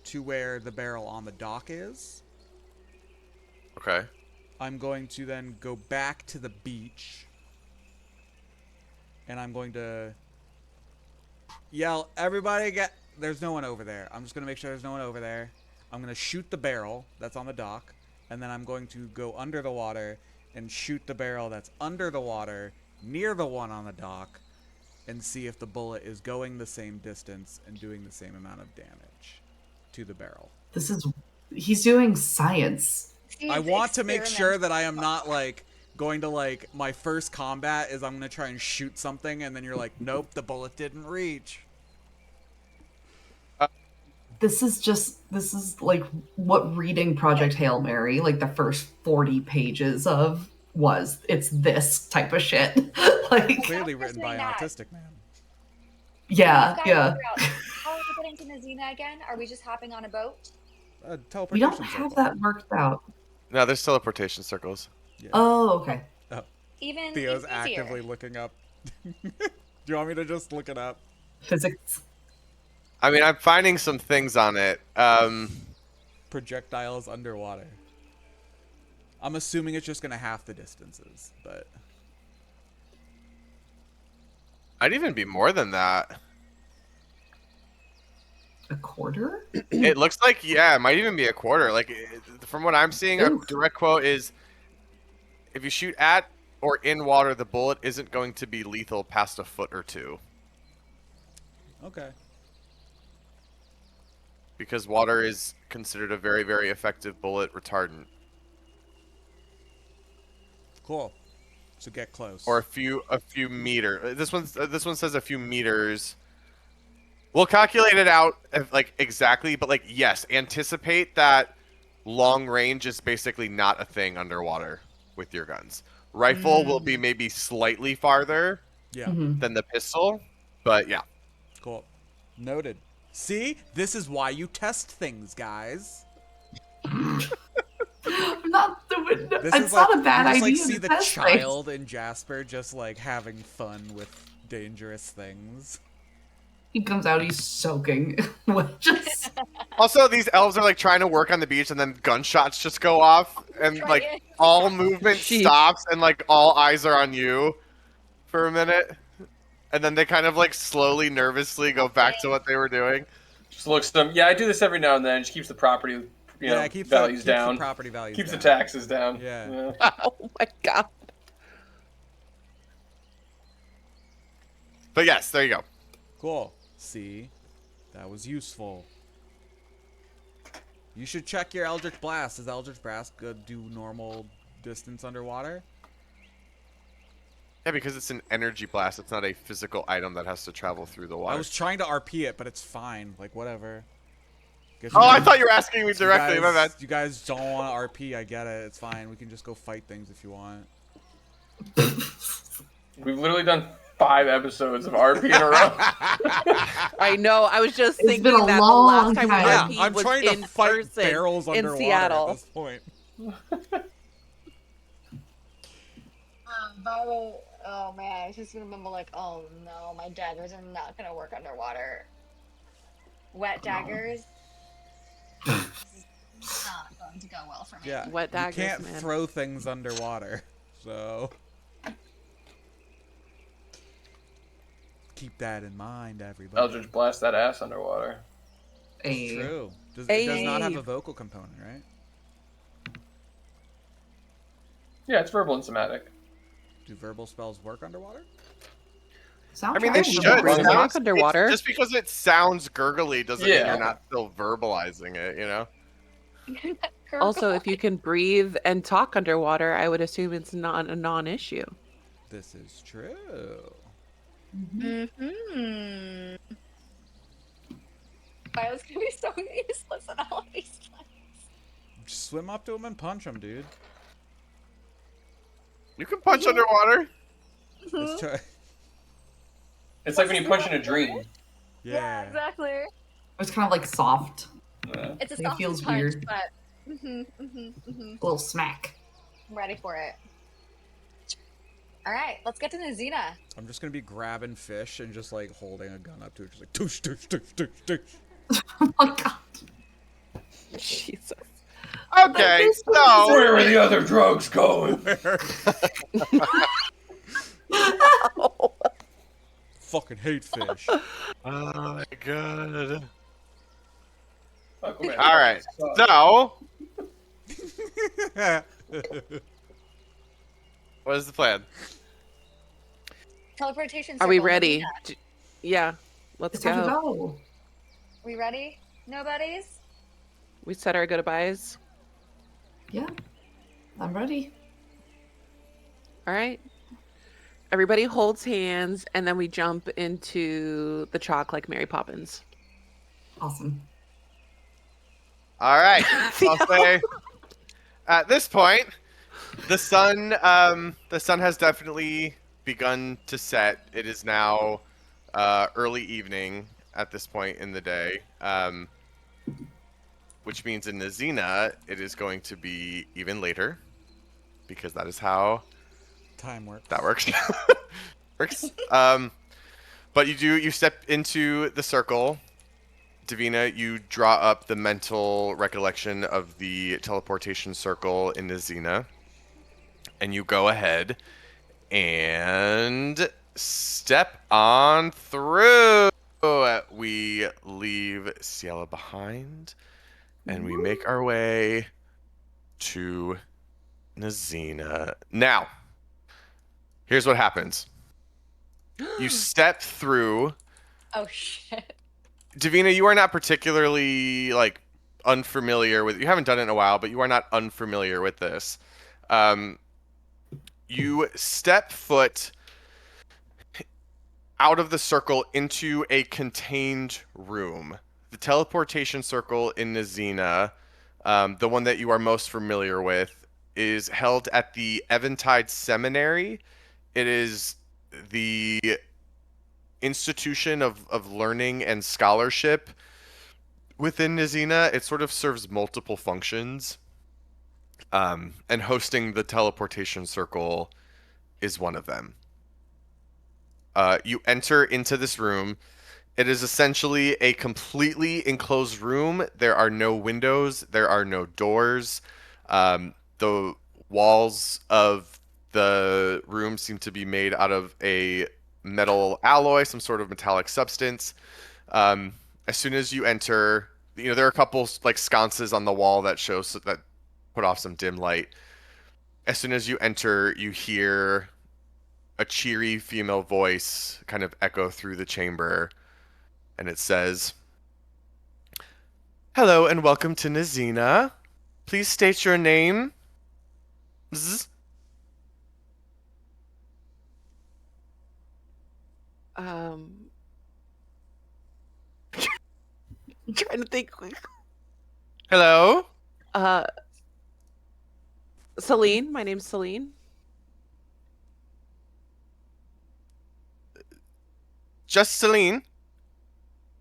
[SPEAKER 3] to where the barrel on the dock is.
[SPEAKER 2] Okay.
[SPEAKER 3] I'm going to then go back to the beach. And I'm going to yell, everybody get... There's no one over there. I'm just going to make sure there's no one over there. I'm going to shoot the barrel that's on the dock. And then I'm going to go under the water and shoot the barrel that's under the water near the one on the dock and see if the bullet is going the same distance and doing the same amount of damage to the barrel.
[SPEAKER 1] He's doing science.
[SPEAKER 3] I want to make sure that I am not like going to like my first combat is I'm going to try and shoot something and then you're like, nope, the bullet didn't reach.
[SPEAKER 1] This is like what reading Project Hail Mary, like the first 40 pages of was. It's this type of shit. Like
[SPEAKER 3] Clearly written by an
[SPEAKER 4] that.
[SPEAKER 3] autistic man.
[SPEAKER 1] yeah,
[SPEAKER 4] Guys,
[SPEAKER 1] yeah.
[SPEAKER 4] figure out, how are we getting to Nizina again? Are we just hopping on a boat?
[SPEAKER 1] We
[SPEAKER 3] Teleportation
[SPEAKER 1] don't have
[SPEAKER 3] circle.
[SPEAKER 1] that worked out.
[SPEAKER 2] No, there's teleportation circles.
[SPEAKER 3] Yeah.
[SPEAKER 1] Oh, okay.
[SPEAKER 4] Even
[SPEAKER 3] Theo's
[SPEAKER 4] easier.
[SPEAKER 3] actively looking up. Do you want me to just look it up?
[SPEAKER 1] Physics.
[SPEAKER 2] I mean, I'm finding some things on it.
[SPEAKER 3] Projectiles underwater. I'm assuming it's just going to half the distances, but...
[SPEAKER 2] I'd even be more than that.
[SPEAKER 1] A quarter?
[SPEAKER 2] It looks like, yeah, it might even be a quarter. Like, from what I'm seeing, a
[SPEAKER 1] Oof.
[SPEAKER 2] direct quote is, if you shoot at or in water, the bullet isn't going to be lethal past a foot or 2.
[SPEAKER 3] Okay.
[SPEAKER 2] Because water is considered a very, very effective bullet retardant.
[SPEAKER 3] Cool. So get close.
[SPEAKER 2] Or a few meter. This one says a few meters. We'll calculate it out like exactly, but like yes, anticipate that long range is basically not a thing underwater with your guns. Rifle will be maybe slightly farther
[SPEAKER 3] Yeah.
[SPEAKER 1] Mhm.
[SPEAKER 2] than the pistol, but yeah.
[SPEAKER 3] Cool. Noted. See? This is why you test things, guys.
[SPEAKER 1] I'm not doing.
[SPEAKER 3] This
[SPEAKER 1] It's
[SPEAKER 3] is
[SPEAKER 1] not
[SPEAKER 3] like,
[SPEAKER 1] a bad
[SPEAKER 3] you just,
[SPEAKER 1] idea.
[SPEAKER 3] like, see
[SPEAKER 1] to
[SPEAKER 3] the
[SPEAKER 1] test things.
[SPEAKER 3] child in Jasper just, like, having fun with dangerous things.
[SPEAKER 1] He comes out. He's soaking. Just
[SPEAKER 2] Also, these elves are like trying to work on the beach, and then gunshots just go off, and like all movement
[SPEAKER 5] Sheesh.
[SPEAKER 2] stops, and like all eyes are on you for a minute, and then they kind of like slowly, nervously go back to what they were doing.
[SPEAKER 6] Just looks at them. Yeah, I do this every now and then. Just keeps the property,
[SPEAKER 3] Keeps
[SPEAKER 6] values
[SPEAKER 3] the
[SPEAKER 6] down.
[SPEAKER 3] property values
[SPEAKER 6] Keeps
[SPEAKER 3] down.
[SPEAKER 6] the taxes down.
[SPEAKER 3] Yeah.
[SPEAKER 5] Oh my god.
[SPEAKER 2] But yes, there you go.
[SPEAKER 3] Cool. See? That was useful. You should check your Eldritch Blast. Does Eldritch Blast do normal distance underwater?
[SPEAKER 2] Yeah, because it's an energy blast. It's not a physical item that has to travel through the water.
[SPEAKER 3] I was trying to RP it, but it's fine. Like, whatever. Guess
[SPEAKER 2] Oh,
[SPEAKER 3] you
[SPEAKER 2] I
[SPEAKER 3] guys-
[SPEAKER 2] thought you were asking me directly. My bad.
[SPEAKER 3] You guys don't want RP. I get it. It's fine. We can just go fight things if you want.
[SPEAKER 6] We've literally done 5 episodes of RP in a row.
[SPEAKER 5] I know. I was just
[SPEAKER 1] It's
[SPEAKER 5] thinking
[SPEAKER 1] been a
[SPEAKER 5] that the last
[SPEAKER 1] long
[SPEAKER 5] time we
[SPEAKER 1] time.
[SPEAKER 5] RP
[SPEAKER 3] I'm
[SPEAKER 5] was
[SPEAKER 3] trying to
[SPEAKER 5] in
[SPEAKER 3] fight
[SPEAKER 5] person
[SPEAKER 3] barrels
[SPEAKER 5] in
[SPEAKER 3] underwater
[SPEAKER 5] Seattle.
[SPEAKER 3] at this point.
[SPEAKER 4] Oh man, I was just gonna remember like, oh no, my daggers are not gonna work underwater. Wet daggers. Not going to go well for me.
[SPEAKER 3] Yeah,
[SPEAKER 5] Wet
[SPEAKER 3] you
[SPEAKER 5] daggers,
[SPEAKER 3] can't
[SPEAKER 5] man.
[SPEAKER 3] throw things underwater, so keep that in mind, everybody.
[SPEAKER 6] Eldritch blast that ass underwater.
[SPEAKER 3] It's true. It does not have a vocal component, right?
[SPEAKER 6] Yeah, it's verbal and somatic.
[SPEAKER 3] Do verbal spells work underwater?
[SPEAKER 2] I mean, they
[SPEAKER 1] Soundtrack
[SPEAKER 2] should.
[SPEAKER 1] was
[SPEAKER 5] breathe
[SPEAKER 1] good.
[SPEAKER 5] talk underwater.
[SPEAKER 2] Just because it sounds gurgly doesn't mean
[SPEAKER 6] Yeah.
[SPEAKER 2] you're not still verbalizing it, you know?
[SPEAKER 5] Also, if you can breathe and talk underwater, I would assume it's not a non-issue.
[SPEAKER 3] This is true.
[SPEAKER 4] Mm-hmm. Violet's gonna be so useless in all of these times.
[SPEAKER 3] Just swim up to him and punch him, dude.
[SPEAKER 2] You can punch underwater.
[SPEAKER 3] Let's try.
[SPEAKER 6] It's like when you punch in a dream.
[SPEAKER 3] Yeah.
[SPEAKER 4] exactly.
[SPEAKER 1] It's kind of like soft,
[SPEAKER 6] Yeah.
[SPEAKER 4] It's a
[SPEAKER 1] Like, it
[SPEAKER 4] soft
[SPEAKER 1] feels
[SPEAKER 4] punch,
[SPEAKER 1] weird.
[SPEAKER 4] but
[SPEAKER 1] a little smack.
[SPEAKER 4] I'm ready for it. All right, let's get to Nizina.
[SPEAKER 3] I'm just gonna be grabbing fish and just like holding a gun up to it, just like tush tush tush tush tush.
[SPEAKER 1] Oh my god.
[SPEAKER 5] Jesus.
[SPEAKER 2] Okay, so
[SPEAKER 6] Where are the other drugs going?
[SPEAKER 3] Fucking hate fish.
[SPEAKER 2] oh my god.
[SPEAKER 6] Fuck, man.
[SPEAKER 2] All right,
[SPEAKER 6] Suck.
[SPEAKER 2] so what is the plan?
[SPEAKER 4] Teleportation.
[SPEAKER 5] Are we
[SPEAKER 4] circle,
[SPEAKER 5] ready?
[SPEAKER 4] Nizina.
[SPEAKER 5] Yeah, let's
[SPEAKER 1] It's time to
[SPEAKER 5] go.
[SPEAKER 1] go.
[SPEAKER 4] We ready? Nobodies?
[SPEAKER 5] We said our goodbyes.
[SPEAKER 1] Yeah. I'm ready.
[SPEAKER 5] All right. Everybody holds hands, and then we jump into the chalk like Mary Poppins.
[SPEAKER 1] Awesome.
[SPEAKER 2] All right, I'll say at this point, the sun has definitely begun to set. It is now early evening at this point in the day, which means in Nizina it is going to be even later, because that is how
[SPEAKER 3] Time works.
[SPEAKER 2] that works. But you step into the circle. Davina, you draw up the mental recollection of the teleportation circle in Nizina, and you go ahead and step on through. We leave Ciela behind, and we make our way to Nizina. Now, here's what happens. You step through.
[SPEAKER 4] Oh shit.
[SPEAKER 2] Davina, you are not particularly unfamiliar with. You haven't done it in a while, but you are not unfamiliar with this. You step foot out of the circle into a contained room. The teleportation circle in Nizina, the one that you are most familiar with, is held at the Eventide Seminary. It is the institution of learning and scholarship within Nizina. It sort of serves multiple functions, and hosting the teleportation circle is one of them. You enter into this room. It is essentially a completely enclosed room. There are no windows. There are no doors. The walls of the room seem to be made out of a metal alloy, some sort of metallic substance. As soon as you enter, there are a couple sconces on the wall that put off some dim light. As soon as you enter, you hear a cheery female voice kind of echo through the chamber, and it says, "Hello and welcome to Nizina. Please state your name." Zzz.
[SPEAKER 5] I'm trying to think.
[SPEAKER 2] Hello?
[SPEAKER 5] Uh, Celine. My name's Celine.
[SPEAKER 2] Just Celine?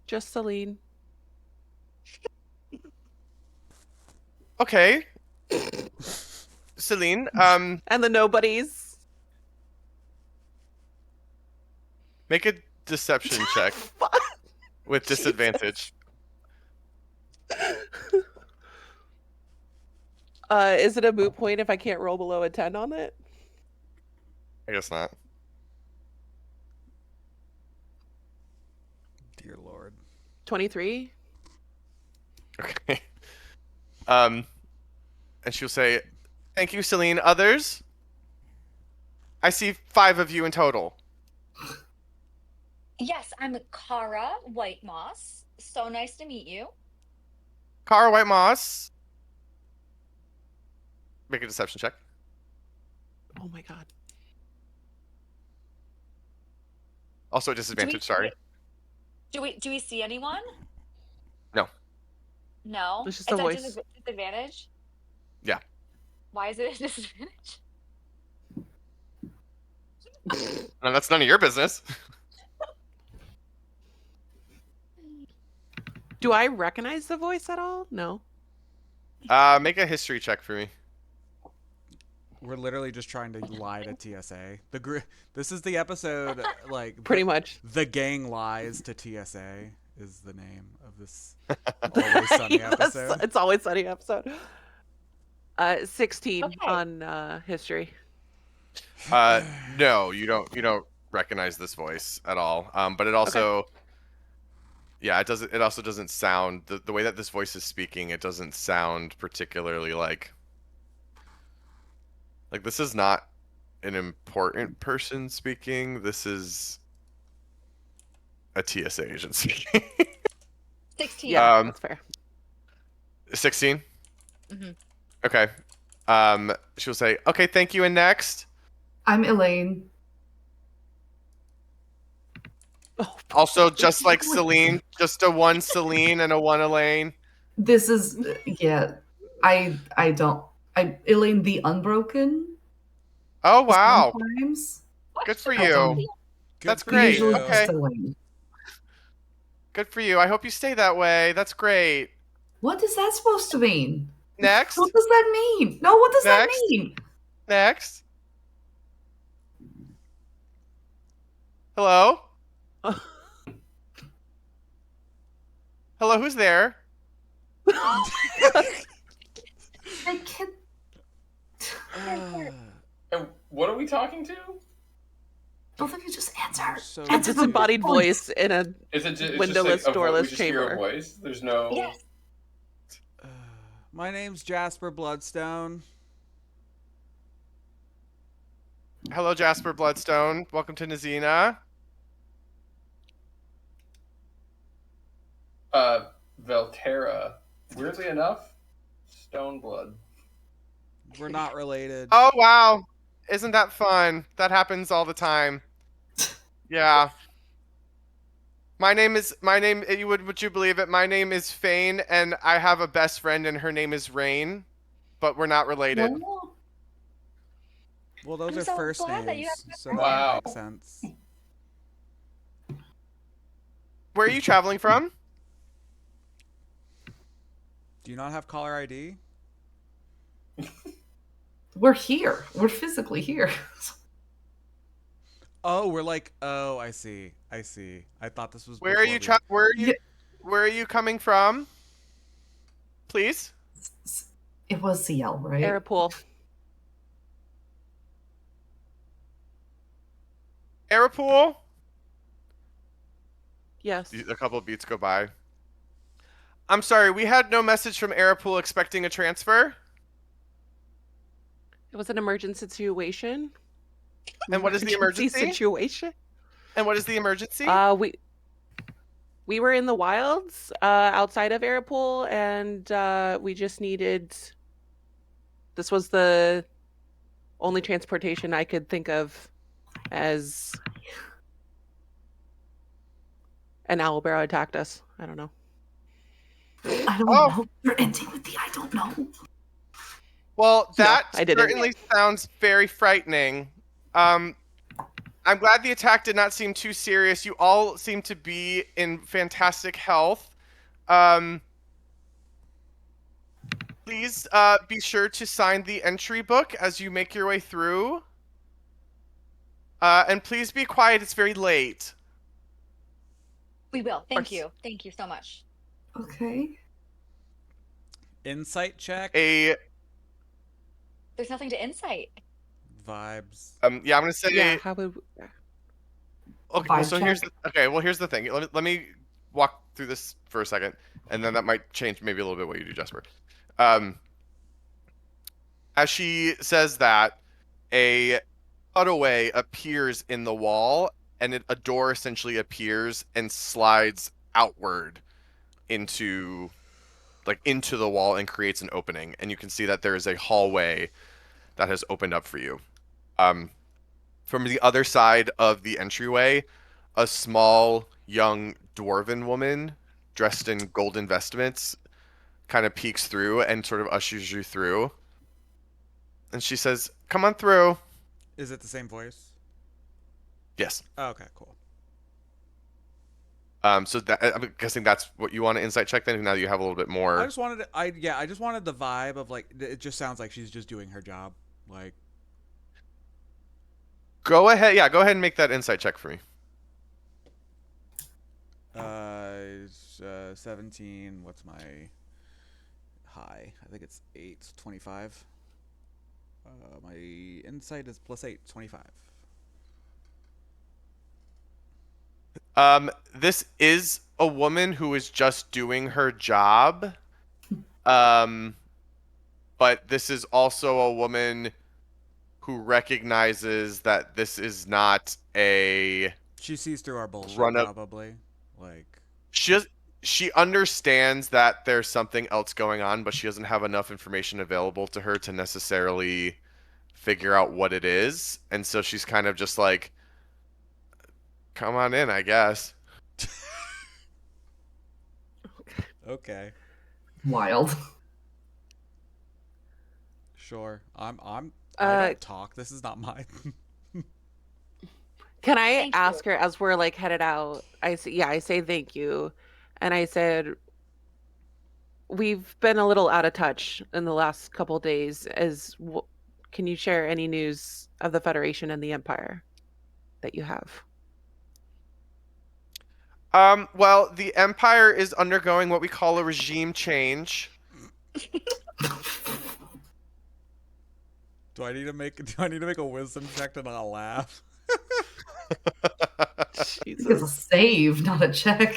[SPEAKER 5] Just Celine.
[SPEAKER 2] Okay. Celine,
[SPEAKER 5] And the Nobodies.
[SPEAKER 2] make a deception check
[SPEAKER 5] Fuck.
[SPEAKER 2] with disadvantage.
[SPEAKER 5] Is it a moot point if I can't roll below a 10 on it?
[SPEAKER 2] I guess not.
[SPEAKER 3] Dear Lord.
[SPEAKER 5] 23.
[SPEAKER 2] Okay. And she'll say, "Thank you, Celine. Others? I see 5 of you in total."
[SPEAKER 4] Yes, I'm Kara White Moss. So nice to meet you.
[SPEAKER 2] Cara White Moss. Make a deception check.
[SPEAKER 5] Oh my god.
[SPEAKER 2] Also a disadvantage, sorry.
[SPEAKER 4] Do we see anyone?
[SPEAKER 2] No.
[SPEAKER 4] No.
[SPEAKER 5] It's just
[SPEAKER 4] It's
[SPEAKER 5] a
[SPEAKER 4] at
[SPEAKER 5] voice.
[SPEAKER 4] disadvantage?
[SPEAKER 2] Yeah.
[SPEAKER 4] Why is it a disadvantage?
[SPEAKER 2] No, that's none of your business.
[SPEAKER 5] Do I recognize the voice at all? No.
[SPEAKER 2] Make a history check for me.
[SPEAKER 3] We're literally just trying to lie to TSA. This is the episode, like
[SPEAKER 5] Pretty much.
[SPEAKER 3] The Gang Lies to TSA is the name of this Always Sunny
[SPEAKER 5] Yes,
[SPEAKER 3] episode.
[SPEAKER 5] it's always sunny episode. 16
[SPEAKER 4] Okay.
[SPEAKER 5] on history.
[SPEAKER 2] No, you don't recognize this voice at all. But it also yeah, it also doesn't sound the way that this voice is speaking, it doesn't sound particularly like this is not an important person speaking. This is a TSA agent speaking.
[SPEAKER 4] 16.
[SPEAKER 5] Yeah, that's fair.
[SPEAKER 2] 16?
[SPEAKER 4] Mhm.
[SPEAKER 2] Okay. She'll say, "Okay, thank you, and next."
[SPEAKER 1] I'm Elaine.
[SPEAKER 5] Oh,
[SPEAKER 2] Also, just like Celine, just a 1 Celine and a 1 Elaine.
[SPEAKER 1] This is yeah. I'm Elaine the Unbroken.
[SPEAKER 2] Oh, wow.
[SPEAKER 1] Sometimes.
[SPEAKER 2] Good for
[SPEAKER 1] That's
[SPEAKER 2] you.
[SPEAKER 1] all.
[SPEAKER 2] That's
[SPEAKER 3] for
[SPEAKER 2] great.
[SPEAKER 1] Usually
[SPEAKER 3] you.
[SPEAKER 2] Okay.
[SPEAKER 1] just Elaine.
[SPEAKER 2] Good for you. I hope you stay that way. That's great.
[SPEAKER 1] What is that supposed to mean?
[SPEAKER 2] Next.
[SPEAKER 1] What does that mean? No, what does
[SPEAKER 2] Next.
[SPEAKER 1] that mean?
[SPEAKER 2] Next. Hello? Hello, who's there?
[SPEAKER 1] I can't.
[SPEAKER 6] And what are we talking to?
[SPEAKER 1] Both of you just answer.
[SPEAKER 3] So
[SPEAKER 5] a
[SPEAKER 1] Answer the
[SPEAKER 5] disembodied voice in a
[SPEAKER 6] Is it just
[SPEAKER 5] Windowless,
[SPEAKER 6] like
[SPEAKER 5] doorless
[SPEAKER 6] we just hear a
[SPEAKER 5] chamber.
[SPEAKER 6] voice? There's no.
[SPEAKER 4] Yes.
[SPEAKER 3] My name's Jasper Bloodstone.
[SPEAKER 2] Hello, Jasper Bloodstone. Welcome to Nizina.
[SPEAKER 6] Velterra. Weirdly enough, Stoneblood.
[SPEAKER 3] We're not related.
[SPEAKER 2] Oh, wow. Isn't that fun? That happens all the time. Yeah. Would you believe it? My name is Fane, and I have a best friend, and her name is Rain, but we're not related.
[SPEAKER 1] No.
[SPEAKER 3] Well, those
[SPEAKER 4] I'm
[SPEAKER 3] are
[SPEAKER 4] so
[SPEAKER 3] first
[SPEAKER 4] glad that you
[SPEAKER 3] names,
[SPEAKER 4] have
[SPEAKER 3] so that
[SPEAKER 6] Wow.
[SPEAKER 3] makes sense.
[SPEAKER 2] Where are you traveling from?
[SPEAKER 3] Do you not have caller ID?
[SPEAKER 1] We're here. We're physically here.
[SPEAKER 3] Oh, we're like, oh, I see. I see. I thought this was
[SPEAKER 2] Where are
[SPEAKER 3] before
[SPEAKER 2] you
[SPEAKER 3] we-
[SPEAKER 2] where are you coming from? Please?
[SPEAKER 1] It was CL, right?
[SPEAKER 5] Arapool.
[SPEAKER 2] Arapool?
[SPEAKER 5] Yes.
[SPEAKER 2] A couple of beats go by. I'm sorry, we had no message from Arapool expecting a transfer.
[SPEAKER 5] It was an emergency situation.
[SPEAKER 2] And what is the emergency?
[SPEAKER 5] Situation?
[SPEAKER 2] And what is the emergency?
[SPEAKER 5] We were in the wilds outside of Arapool, and we just needed. This was the only transportation I could think of as an owlbear attacked us. I don't know.
[SPEAKER 1] I don't
[SPEAKER 2] Oh.
[SPEAKER 1] know. You're ending with the I don't know.
[SPEAKER 2] Well,
[SPEAKER 5] No,
[SPEAKER 2] that
[SPEAKER 5] I didn't.
[SPEAKER 2] certainly sounds very frightening. I'm glad the attack did not seem too serious. You all seem to be in fantastic health. Please be sure to sign the entry book as you make your way through. And please be quiet. It's very late.
[SPEAKER 4] We will. Thank
[SPEAKER 5] course.
[SPEAKER 4] you. Thank you so much.
[SPEAKER 1] Okay.
[SPEAKER 3] Insight check.
[SPEAKER 2] There's
[SPEAKER 4] nothing to insight.
[SPEAKER 3] Vibes.
[SPEAKER 2] Yeah, I'm gonna say.
[SPEAKER 5] Yeah, how would?
[SPEAKER 2] Okay, well,
[SPEAKER 1] Vibe
[SPEAKER 2] so here's the thing. Let me walk through this for a second, and then that might change maybe a little bit what you do, Jesper. As she says that, a cutaway appears in the wall, and a door essentially appears and slides outward into the wall and creates an opening, and you can see that there is a hallway that has opened up for you. From the other side of the entryway, a small young dwarven woman dressed in golden vestments kind of peeks through and sort of ushers you through. And she says, "Come on through."
[SPEAKER 3] Is it the same voice?
[SPEAKER 2] Yes.
[SPEAKER 3] Oh, okay, cool.
[SPEAKER 2] So that, I'm guessing that's what you want to insight check then. Now that you have a little bit more.
[SPEAKER 3] I just wanted I just wanted the vibe of like it just sounds like she's just doing her job. Like
[SPEAKER 2] Go ahead. Yeah, go ahead and make that insight check for me.
[SPEAKER 3] 17. What's my high? I think it's 825. My insight is +8, 25.
[SPEAKER 2] This is a woman who is just doing her job. But this is also a woman who recognizes that this is not a
[SPEAKER 3] She sees through our bullshit,
[SPEAKER 2] run of.
[SPEAKER 3] probably. Like
[SPEAKER 2] She understands that there's something else going on, but she doesn't have enough information available to her to necessarily figure out what it is, and so she's kind of just like, "Come on in, I guess."
[SPEAKER 3] okay,
[SPEAKER 1] Wild.
[SPEAKER 3] sure. I don't talk. This is not my.
[SPEAKER 5] Can I
[SPEAKER 4] Thank
[SPEAKER 5] ask
[SPEAKER 4] you.
[SPEAKER 5] her as we're like headed out? I say thank you, and I said we've been a little out of touch in the last couple days. Can you share any news of the Federation and the Empire that you have?
[SPEAKER 2] Well, the Empire is undergoing what we call a regime change.
[SPEAKER 3] Do I need to make a wisdom check to not laugh?
[SPEAKER 1] It's a save, not a check.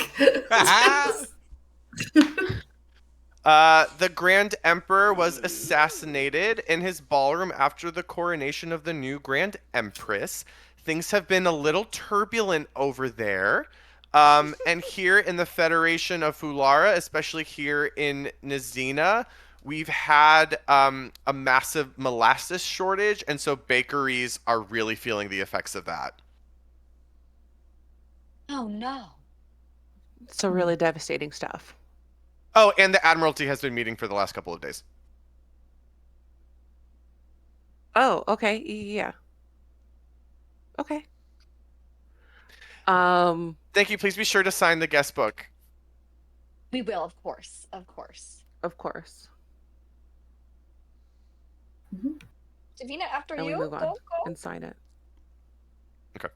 [SPEAKER 2] The Grand Emperor was assassinated in his ballroom after the coronation of the new Grand Empress. Things have been a little turbulent over there. And here in the Federation of Fulara, especially here in Nizina, we've had a massive molasses shortage, and so bakeries are really feeling the effects of that.
[SPEAKER 4] Oh no.
[SPEAKER 5] So really devastating stuff.
[SPEAKER 2] Oh, and the Admiralty has been meeting for the last couple of days.
[SPEAKER 5] Oh, okay. Yeah. Okay.
[SPEAKER 2] Thank you. Please be sure to sign the guest book.
[SPEAKER 4] We will, of course. Of course.
[SPEAKER 5] Of course.
[SPEAKER 4] Davina, after
[SPEAKER 5] And
[SPEAKER 4] you.
[SPEAKER 5] we move on
[SPEAKER 4] Go.
[SPEAKER 5] and sign it.
[SPEAKER 2] Okay.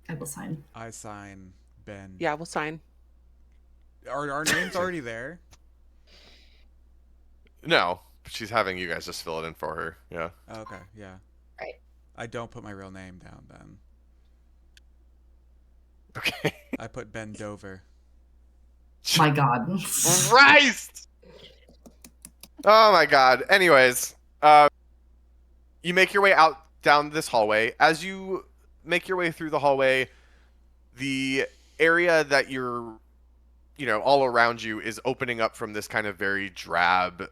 [SPEAKER 1] I will sign.
[SPEAKER 3] I sign Ben.
[SPEAKER 5] Yeah, we'll sign.
[SPEAKER 3] Are our names already there?
[SPEAKER 2] No, she's having you guys just fill it in for her. Yeah.
[SPEAKER 3] Okay, yeah.
[SPEAKER 4] Right.
[SPEAKER 3] I don't put my real name down then.
[SPEAKER 2] Okay.
[SPEAKER 3] I put Ben Dover.
[SPEAKER 1] My God.
[SPEAKER 2] Christ! Oh my God. Anyways, you make your way out down this hallway. As you make your way through the hallway, the area that you're, all around you is opening up from this kind of very drab,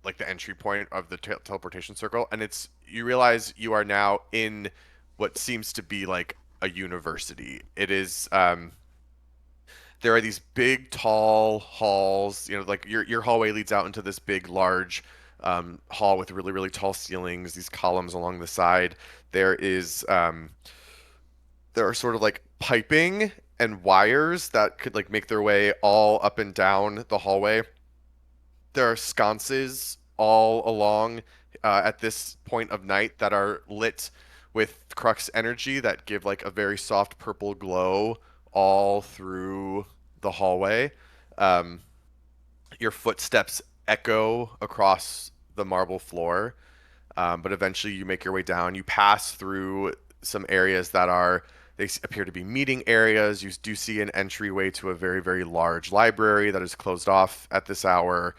[SPEAKER 2] like the entry point of the teleportation circle, and you realize you are now in what seems to be like a university. It is there are these big, tall halls. You know, like your hallway leads out into this big, large hall with really, really tall ceilings. These columns along the side. There is there are sort of like piping and wires that could like make their way all up and down the hallway. There are sconces all along at this point of night that are lit with crux energy that give like a very soft purple glow all through the hallway. Um, your footsteps echo across the marble floor, but eventually you make your way down. You pass through some areas that are, they appear to be meeting areas. You do see an entryway to a very, very large library that is closed off at this hour.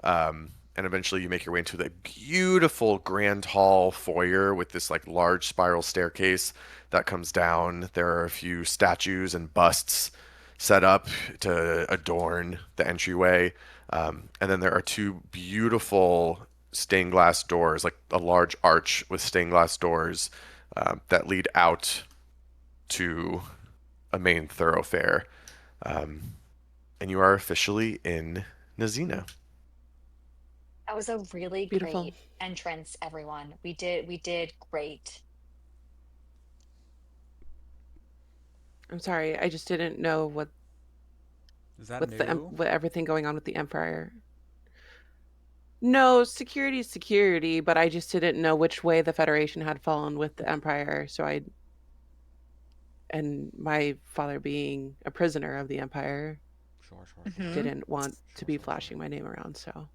[SPEAKER 2] And eventually you make your way into the beautiful grand hall foyer with this like large spiral staircase that comes down. There are a few statues and busts set up to adorn the entryway. And then there are two beautiful stained glass doors, like a large arch with stained glass doors that lead out to a main thoroughfare. And you are officially in Nizina.
[SPEAKER 4] That was a really
[SPEAKER 5] Beautiful.
[SPEAKER 4] great entrance, everyone. We did great.
[SPEAKER 5] I'm sorry, I just didn't know what
[SPEAKER 3] Is that
[SPEAKER 5] with
[SPEAKER 3] new?
[SPEAKER 5] with everything going on with the Empire. No, security is security, but I just didn't know which way the Federation had fallen with the Empire, so I and my father being a prisoner of the Empire
[SPEAKER 3] Sure.
[SPEAKER 4] Mhm.
[SPEAKER 5] didn't want to be
[SPEAKER 3] Sure.
[SPEAKER 5] flashing my name around, so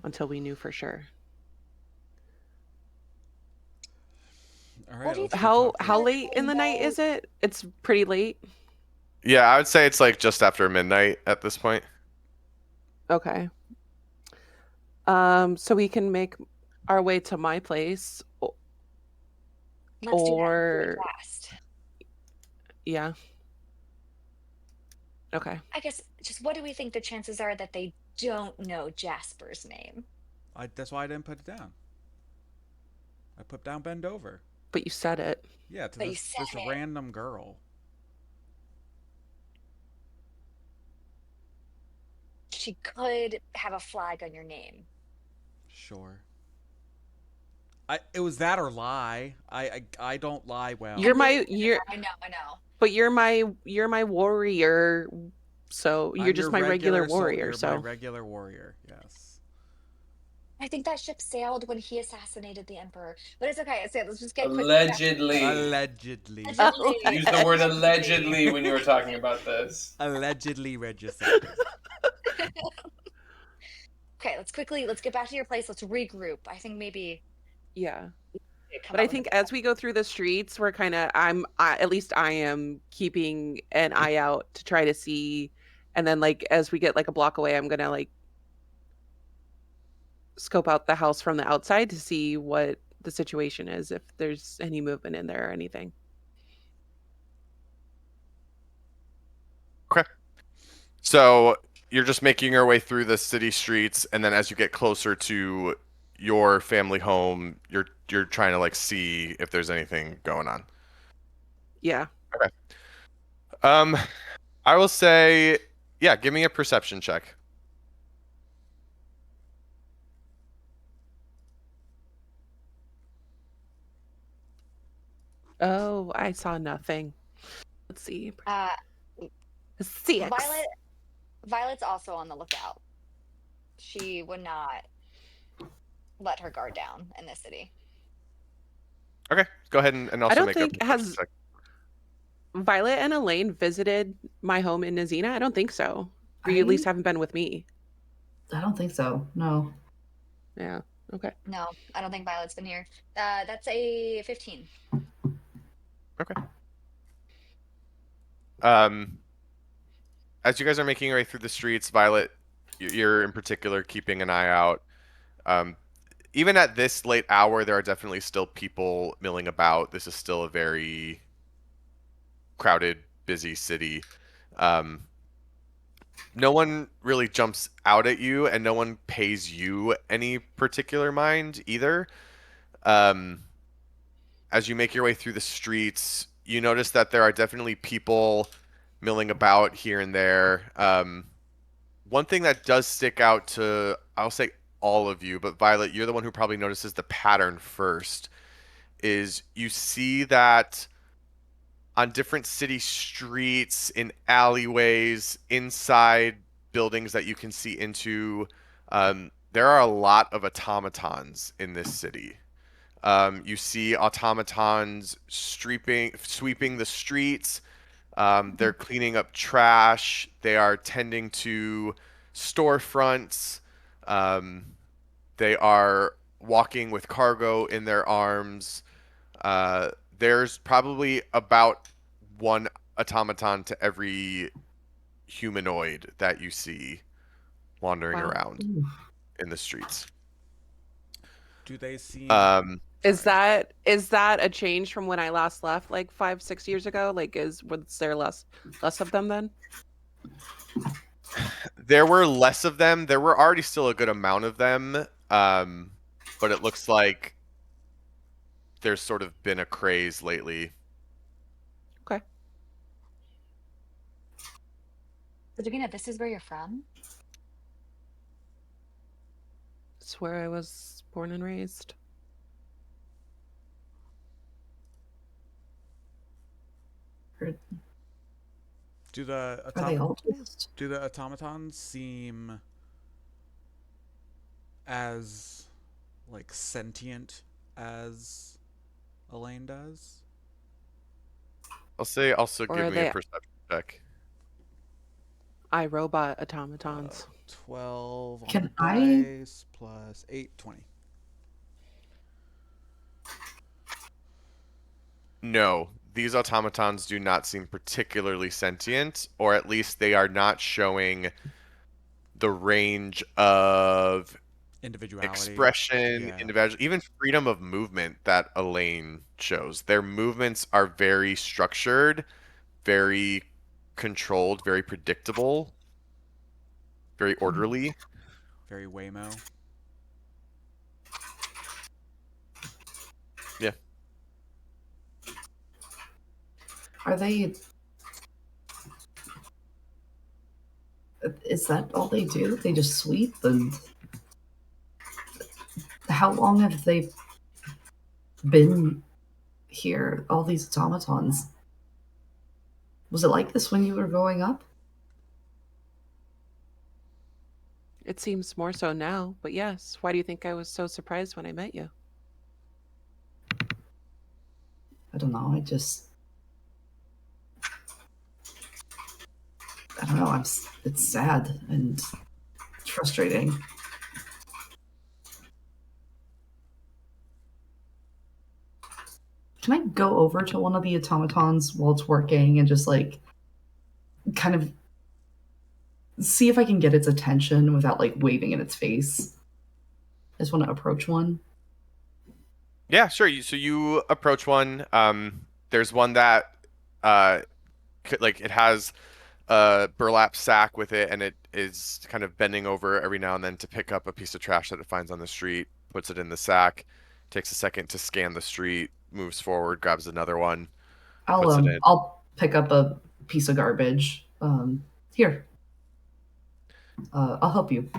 [SPEAKER 5] until we knew for sure.
[SPEAKER 3] All
[SPEAKER 4] What
[SPEAKER 3] right.
[SPEAKER 4] do you
[SPEAKER 3] Let's
[SPEAKER 4] think
[SPEAKER 3] go talk
[SPEAKER 5] How
[SPEAKER 3] to.
[SPEAKER 5] late in the night is it? It's pretty late.
[SPEAKER 2] Yeah, I would say it's like just after midnight at this point.
[SPEAKER 5] Okay. So we can make our way to my place,
[SPEAKER 4] Let's do that really
[SPEAKER 5] or
[SPEAKER 4] fast.
[SPEAKER 5] yeah. Okay.
[SPEAKER 4] I guess just what do we think the chances are that they don't know Jasper's name?
[SPEAKER 3] That's why I didn't put it down. I put down bend over.
[SPEAKER 5] But you said it.
[SPEAKER 3] Yeah, to
[SPEAKER 4] But you
[SPEAKER 3] this
[SPEAKER 4] said it.
[SPEAKER 3] random girl.
[SPEAKER 4] She could have a flag on your name.
[SPEAKER 3] Sure. It was that or lie. I don't lie well.
[SPEAKER 5] You're my
[SPEAKER 4] I know.
[SPEAKER 5] but you're my warrior. So you're
[SPEAKER 3] I'm
[SPEAKER 5] just
[SPEAKER 3] your
[SPEAKER 5] my regular
[SPEAKER 3] sol-
[SPEAKER 5] warrior.
[SPEAKER 3] You're my
[SPEAKER 5] So
[SPEAKER 3] regular warrior. Yes.
[SPEAKER 4] I think that ship sailed when he assassinated the Emperor. But it's okay. Let's just get quick.
[SPEAKER 6] Allegedly.
[SPEAKER 3] Allegedly.
[SPEAKER 4] Allegedly.
[SPEAKER 6] Use the word allegedly when you were talking about this.
[SPEAKER 3] Allegedly registered.
[SPEAKER 4] Okay, let's get back to your place. Let's regroup. I think maybe
[SPEAKER 5] yeah.
[SPEAKER 4] come
[SPEAKER 5] But I
[SPEAKER 4] up with
[SPEAKER 5] think
[SPEAKER 4] a
[SPEAKER 5] as we go through the streets, we're kind of at least I am keeping an eye out to try to see, and then like as we get like a block away, I'm gonna like scope out the house from the outside to see what the situation is, if there's any movement in there or anything.
[SPEAKER 2] Okay. So you're just making your way through the city streets, and then as you get closer to your family home, you're trying to like see if there's anything going on.
[SPEAKER 5] Yeah.
[SPEAKER 2] Okay. I will say, yeah, give me a perception check.
[SPEAKER 5] Oh, I saw nothing. Let's see.
[SPEAKER 4] uh
[SPEAKER 5] 6.
[SPEAKER 4] Violet's also on the lookout. She would not let her guard down in this city.
[SPEAKER 2] Okay, go ahead and also
[SPEAKER 5] don't
[SPEAKER 2] make
[SPEAKER 5] think
[SPEAKER 2] a perception
[SPEAKER 5] has-
[SPEAKER 2] check.
[SPEAKER 5] Violet and Elaine visited my home in Nizina? I don't think so. Or you at least haven't been with me.
[SPEAKER 1] I don't think so. No.
[SPEAKER 5] Yeah. Okay.
[SPEAKER 4] No, I don't think Violet's been here. That's a 15.
[SPEAKER 2] Okay. As you guys are making your way through the streets, Violet, you're in particular keeping an eye out. Even at this late hour, there are definitely still people milling about. This is still a very crowded, busy city. No one really jumps out at you, and no one pays you any particular mind either. As you make your way through the streets, you notice that there are definitely people milling about here and there. One thing that does stick out to, I'll say all of you, but Violet, you're the one who probably notices the pattern first, is you see that on different city streets, in alleyways, inside buildings that you can see into, there are a lot of automatons in this city. You see automatons sweeping the streets. They're cleaning up trash. They are tending to storefronts. Um, they are walking with cargo in their arms. There's probably about one automaton to every humanoid that you see wandering
[SPEAKER 5] Wow.
[SPEAKER 2] around in the streets.
[SPEAKER 3] Do they seem?
[SPEAKER 5] Is
[SPEAKER 3] Sorry.
[SPEAKER 5] that a change from when I last left, like 5, 6 years ago? Like, was there less of them then?
[SPEAKER 2] There were less of them. There were already still a good amount of them, but it looks like there's sort of been a craze lately.
[SPEAKER 5] Okay.
[SPEAKER 4] So, Davina, this is where you're from?
[SPEAKER 5] It's where I was born and raised.
[SPEAKER 3] Do the
[SPEAKER 1] Are they all just?
[SPEAKER 3] do the automatons seem as like sentient as Elaine does?
[SPEAKER 2] I'll say also
[SPEAKER 5] Or
[SPEAKER 2] give
[SPEAKER 5] are
[SPEAKER 2] me a
[SPEAKER 5] they
[SPEAKER 2] perception check.
[SPEAKER 5] iRobot automatons?
[SPEAKER 3] 12 on
[SPEAKER 1] Can
[SPEAKER 3] the
[SPEAKER 1] I?
[SPEAKER 3] dice plus 8, 20.
[SPEAKER 2] No, these automatons do not seem particularly sentient, or at least they are not showing the range of
[SPEAKER 3] Individuality.
[SPEAKER 2] expression,
[SPEAKER 3] Yeah.
[SPEAKER 2] individual, even freedom of movement that Elaine shows. Their movements are very structured, very controlled, very predictable, very orderly.
[SPEAKER 3] Very Waymo.
[SPEAKER 2] Yeah.
[SPEAKER 1] Are they? Is that all they do? They just sweep? And how long have they been here? All these automatons. Was it like this when you were growing up?
[SPEAKER 5] It seems more so now, but yes. Why do you think I was so surprised when I met you?
[SPEAKER 1] I don't know. I don't know. It's sad and frustrating. Can I go over to one of the automatons while it's working and just like kind of see if I can get its attention without like waving in its face? I just want to approach one.
[SPEAKER 2] Yeah, sure. So you approach one. There's one that uh like it has a burlap sack with it, and it is kind of bending over every now and then to pick up a piece of trash that it finds on the street, puts it in the sack, takes a second to scan the street, moves forward, grabs another one, puts it in.
[SPEAKER 1] I'll pick up a piece of garbage. Here. I'll help you.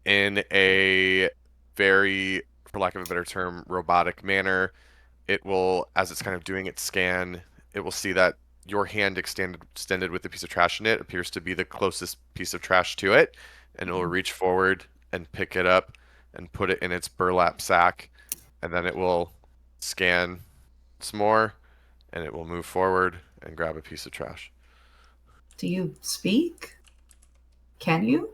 [SPEAKER 2] In a very, for lack of a better term, robotic manner. It will, as it's kind of doing its scan, it will see that your hand extended with the piece of trash in it appears to be the closest piece of trash to it, and it will reach forward and pick it up and put it in its burlap sack, and then it will scan some more, and it will move forward and grab a piece of trash.
[SPEAKER 1] Do you speak? Can you?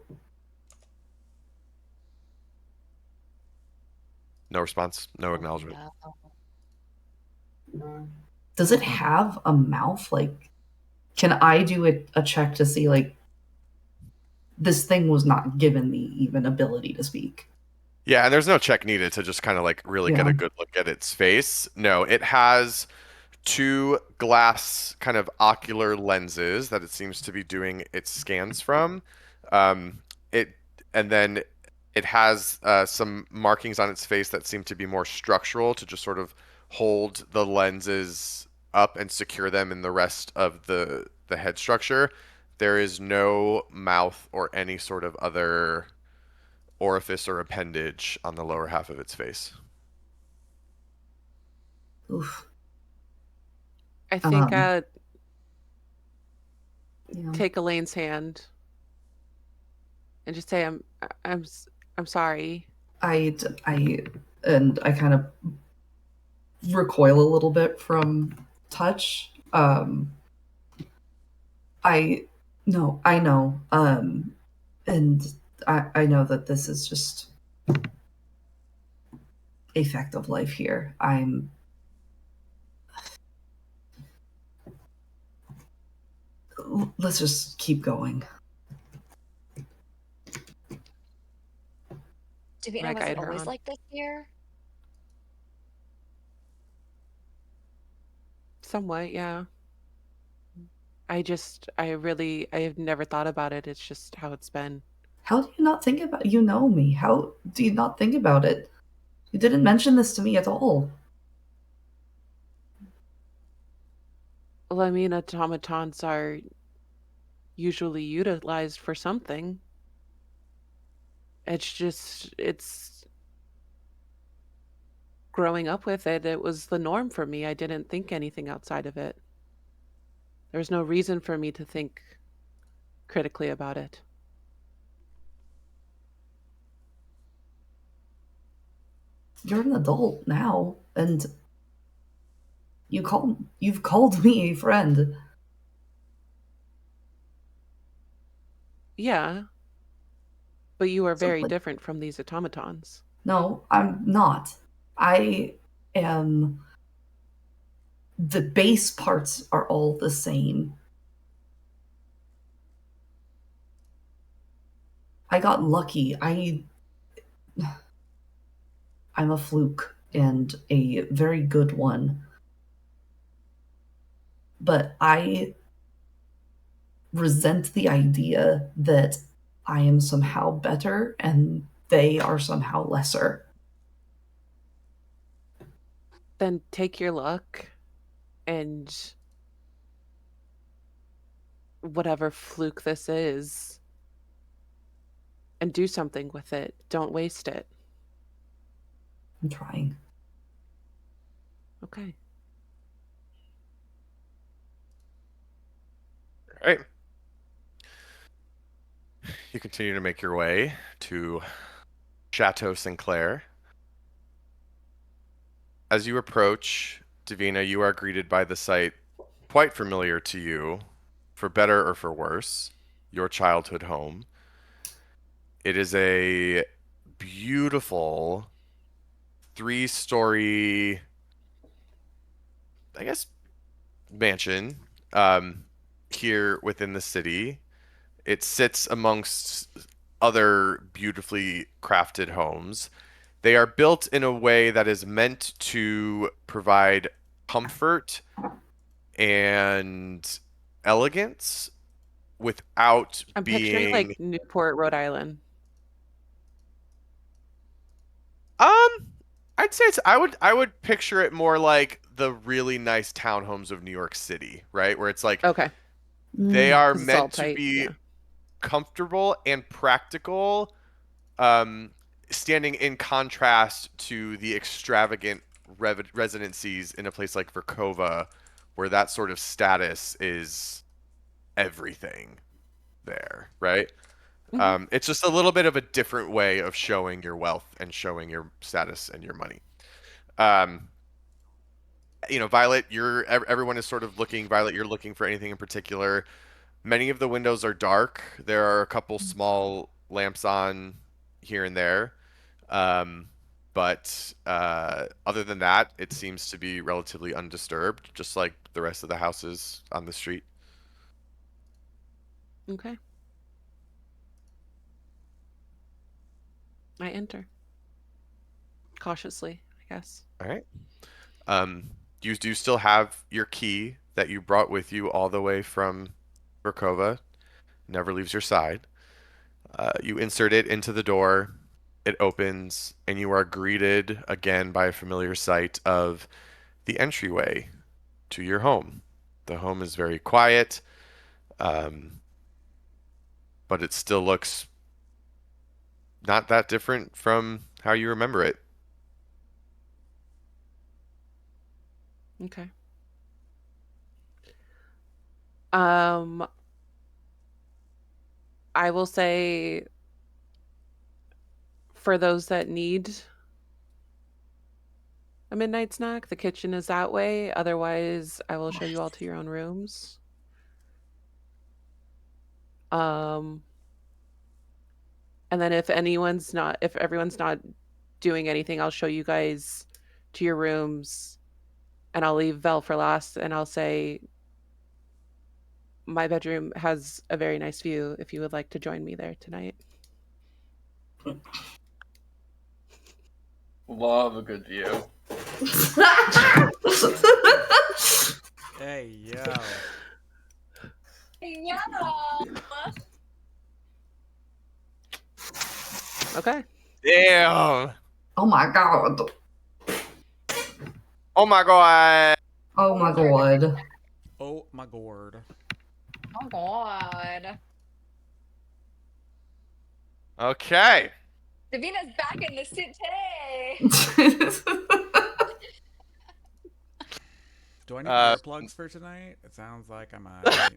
[SPEAKER 2] No response, no acknowledgement.
[SPEAKER 1] Does it have a mouth? Like, can I do a check to see like this thing was not given the even ability to speak?
[SPEAKER 2] Yeah, and there's no check needed to just kind of like really get
[SPEAKER 1] Yeah.
[SPEAKER 2] a good look at its face. No, it has two glass kind of ocular lenses that it seems to be doing its scans from. It and then it has some markings on its face that seem to be more structural to just sort of hold the lenses up and secure them in the rest of the head structure, there is no mouth or any sort of other orifice or appendage on the lower half of its face.
[SPEAKER 1] Oof.
[SPEAKER 5] I think
[SPEAKER 1] Um, yeah.
[SPEAKER 5] take Elaine's hand and just say, I'm sorry."
[SPEAKER 1] I kind of recoil a little bit from touch. I no, I know. And I know that this is just a fact of life here. Let's just keep going.
[SPEAKER 5] And I
[SPEAKER 4] Davina, was it
[SPEAKER 5] guide her
[SPEAKER 4] always
[SPEAKER 5] on.
[SPEAKER 4] like this here?
[SPEAKER 5] Somewhat, yeah. I have never thought about it. It's just how it's been.
[SPEAKER 1] How do you not think about you know me? How do you not think about it? You didn't mention this to me at all.
[SPEAKER 5] Well, I mean, automatons are usually utilized for something. It's growing up with it. It was the norm for me. I didn't think anything outside of it. There's no reason for me to think critically about it.
[SPEAKER 1] You're an adult now, and you've called me a friend.
[SPEAKER 5] Yeah, but you are
[SPEAKER 1] So
[SPEAKER 5] very
[SPEAKER 1] like,
[SPEAKER 5] different from these automatons.
[SPEAKER 1] no, I'm not. I am. The base parts are all the same. I got lucky. I'm a fluke and a very good one. But I resent the idea that I am somehow better and they are somehow lesser.
[SPEAKER 5] Then take your luck and whatever fluke this is and do something with it. Don't waste it.
[SPEAKER 1] I'm trying.
[SPEAKER 5] Okay.
[SPEAKER 2] All right. You continue to make your way to Chateau Sinclair. As you approach, Davina, you are greeted by the sight quite familiar to you, for better or for worse, your childhood home. It is a beautiful 3-story, I guess, mansion here within the city. It sits amongst other beautifully crafted homes. They are built in a way that is meant to provide comfort and elegance without
[SPEAKER 5] I'm picturing
[SPEAKER 2] being
[SPEAKER 5] like Newport, Rhode Island.
[SPEAKER 2] um I'd say I would picture it more like the really nice townhomes of New York City, right? Where it's like
[SPEAKER 5] Okay.
[SPEAKER 2] they are
[SPEAKER 5] Because it's all
[SPEAKER 2] meant to
[SPEAKER 5] tight.
[SPEAKER 2] be
[SPEAKER 5] Yeah.
[SPEAKER 2] comfortable and practical, um, standing in contrast to the extravagant residencies in a place like Verkova, where that sort of status is everything there, right?
[SPEAKER 5] Hmm.
[SPEAKER 2] It's just a little bit of a different way of showing your wealth and showing your status and your money. Um, Violet, everyone is sort of looking. Violet, you're looking for anything in particular. Many of the windows are dark. There are a couple small lamps on here and there. Um, but other than that, it seems to be relatively undisturbed, just like the rest of the houses on the street.
[SPEAKER 5] Okay. I enter cautiously, I guess.
[SPEAKER 2] All right. Um, you do still have your key that you brought with you all the way from Verkova. Never leaves your side. You insert it into the door. It opens, and you are greeted again by a familiar sight of the entryway to your home. The home is very quiet, but it still looks not that different from how you remember it.
[SPEAKER 5] Okay. I will say for those that need a midnight snack, the kitchen is that way. Otherwise, I will show you all to your own rooms. And then if everyone's not doing anything, I'll show you guys to your rooms, and I'll leave Vel for last, and I'll say my bedroom has a very nice view if you would like to join me there tonight.
[SPEAKER 6] Love a good view.
[SPEAKER 3] Hey, yo.
[SPEAKER 4] Yeah.
[SPEAKER 5] Okay.
[SPEAKER 2] Damn.
[SPEAKER 1] Oh my god.
[SPEAKER 2] Oh my god.
[SPEAKER 1] Oh my god.
[SPEAKER 3] Oh my gourd.
[SPEAKER 4] Oh God.
[SPEAKER 2] Okay.
[SPEAKER 4] Davina's back in the city.
[SPEAKER 3] Do I need earplugs for tonight? It sounds like I might.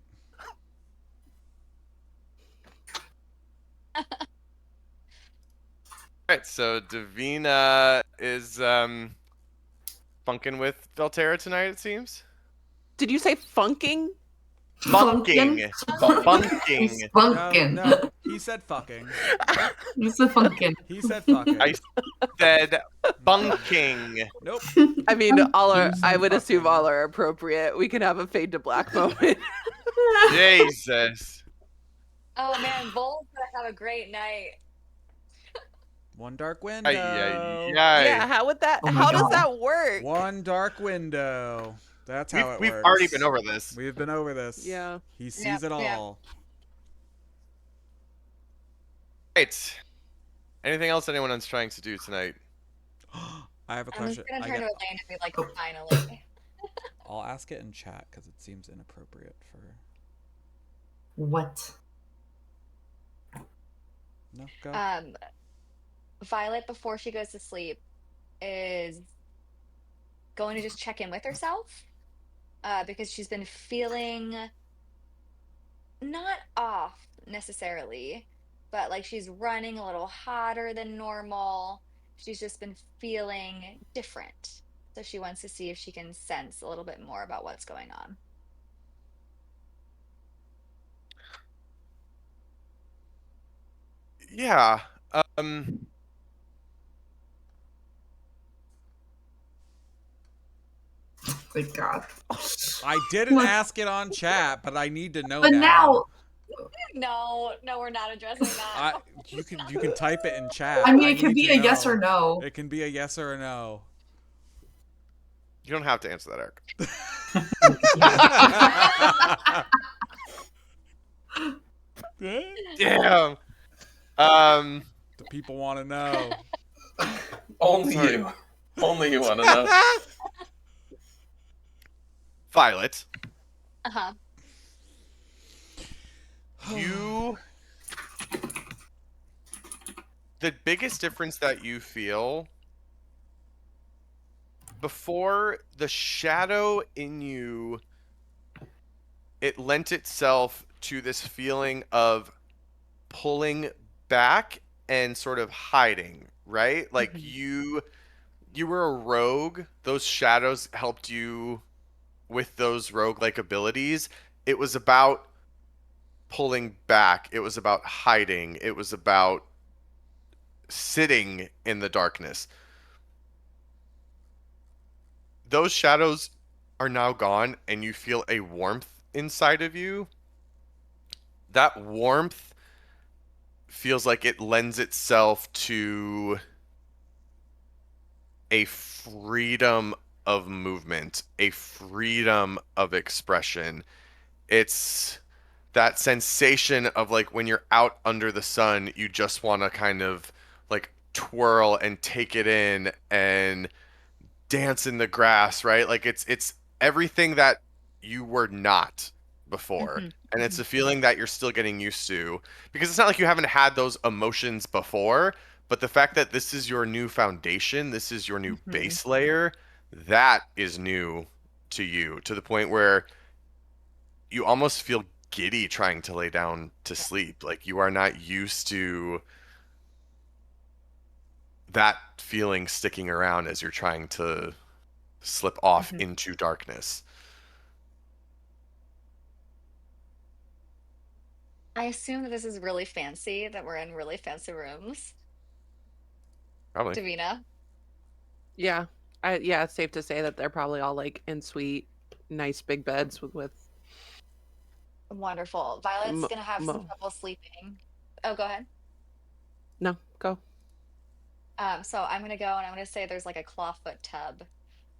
[SPEAKER 2] Alright, so Davina is funking with Velterra tonight, it seems.
[SPEAKER 5] Did you say funking?
[SPEAKER 2] Funking. Funking.
[SPEAKER 1] Funkin'.
[SPEAKER 3] No, he said fucking.
[SPEAKER 1] It's a funkin'.
[SPEAKER 3] He said fucking.
[SPEAKER 2] I said bunking.
[SPEAKER 3] Nope.
[SPEAKER 5] I mean, I would
[SPEAKER 3] fucking.
[SPEAKER 5] assume all are appropriate. We can have a fade to black moment.
[SPEAKER 2] Jesus.
[SPEAKER 4] Oh man, Vol's gonna have a great night.
[SPEAKER 3] One dark window.
[SPEAKER 5] Yeah, how would that?
[SPEAKER 1] Oh my
[SPEAKER 5] how does
[SPEAKER 1] God.
[SPEAKER 5] that work?
[SPEAKER 3] One dark window. That's how it
[SPEAKER 2] We've
[SPEAKER 3] works.
[SPEAKER 2] already been over this.
[SPEAKER 3] We've been over this.
[SPEAKER 5] Yeah.
[SPEAKER 3] He sees
[SPEAKER 4] Yep,
[SPEAKER 3] it
[SPEAKER 4] yep.
[SPEAKER 3] all.
[SPEAKER 2] Right. Anything else anyone is trying to do tonight?
[SPEAKER 3] I have a
[SPEAKER 4] I'm
[SPEAKER 3] question.
[SPEAKER 4] just gonna turn to Elaine and be like, finally.
[SPEAKER 3] I'll ask it in chat because it seems inappropriate for.
[SPEAKER 1] What?
[SPEAKER 3] No, go.
[SPEAKER 4] Violet, before she goes to sleep, is going to just check in with herself because she's been feeling not off necessarily, but like she's running a little hotter than normal. She's just been feeling different. So she wants to see if she can sense a little bit more about what's going on.
[SPEAKER 2] Yeah.
[SPEAKER 1] Good God.
[SPEAKER 3] I didn't
[SPEAKER 1] Look.
[SPEAKER 3] ask it on chat, but I need to know
[SPEAKER 1] But now,
[SPEAKER 4] No, we're not addressing that.
[SPEAKER 3] you can type it in chat.
[SPEAKER 1] I mean, it could
[SPEAKER 3] need
[SPEAKER 1] be
[SPEAKER 3] to
[SPEAKER 1] a yes
[SPEAKER 3] know.
[SPEAKER 1] or no.
[SPEAKER 3] It can be a yes or a no.
[SPEAKER 2] You don't have to answer that, Eric. Damn.
[SPEAKER 3] The people want to know.
[SPEAKER 6] Only
[SPEAKER 2] Sorry.
[SPEAKER 6] you. Only you want to know.
[SPEAKER 2] Violet,
[SPEAKER 4] Uh-huh.
[SPEAKER 2] the biggest difference that you feel before, the shadow in you, it lent itself to this feeling of pulling back and sort of hiding, right? Like you were a rogue. Those shadows helped you with those rogue-like abilities. It was about pulling back. It was about hiding. It was about sitting in the darkness. Those shadows are now gone, and you feel a warmth inside of you. That warmth feels like it lends itself to a freedom of movement, a freedom of expression. It's that sensation of like when you're out under the sun, you just want to kind of like twirl and take it in and dance in the grass, right? Like it's everything that you were not before.
[SPEAKER 4] Mhm,
[SPEAKER 2] And it's
[SPEAKER 4] mhm.
[SPEAKER 2] a feeling that you're still getting used to because it's not like you haven't had those emotions before, but the fact that this is your new foundation, this is your new
[SPEAKER 4] Mhm.
[SPEAKER 2] base layer, that is new to you to the point where you almost feel giddy trying to lay down to
[SPEAKER 4] Yeah.
[SPEAKER 2] sleep. Like you are not used to that feeling sticking around as you're trying to slip off
[SPEAKER 4] Mhm.
[SPEAKER 2] into darkness.
[SPEAKER 4] I assume that this is really fancy, that we're in really fancy rooms.
[SPEAKER 2] Probably.
[SPEAKER 4] Davina.
[SPEAKER 5] Yeah. Yeah, it's safe to say that they're probably all like in suite, nice big beds with
[SPEAKER 4] Wonderful. Violet's
[SPEAKER 5] mo,
[SPEAKER 4] gonna have some
[SPEAKER 5] mo.
[SPEAKER 4] trouble sleeping. Oh, go ahead.
[SPEAKER 5] No, go.
[SPEAKER 4] So I'm gonna go and I'm gonna say there's like a clawfoot tub,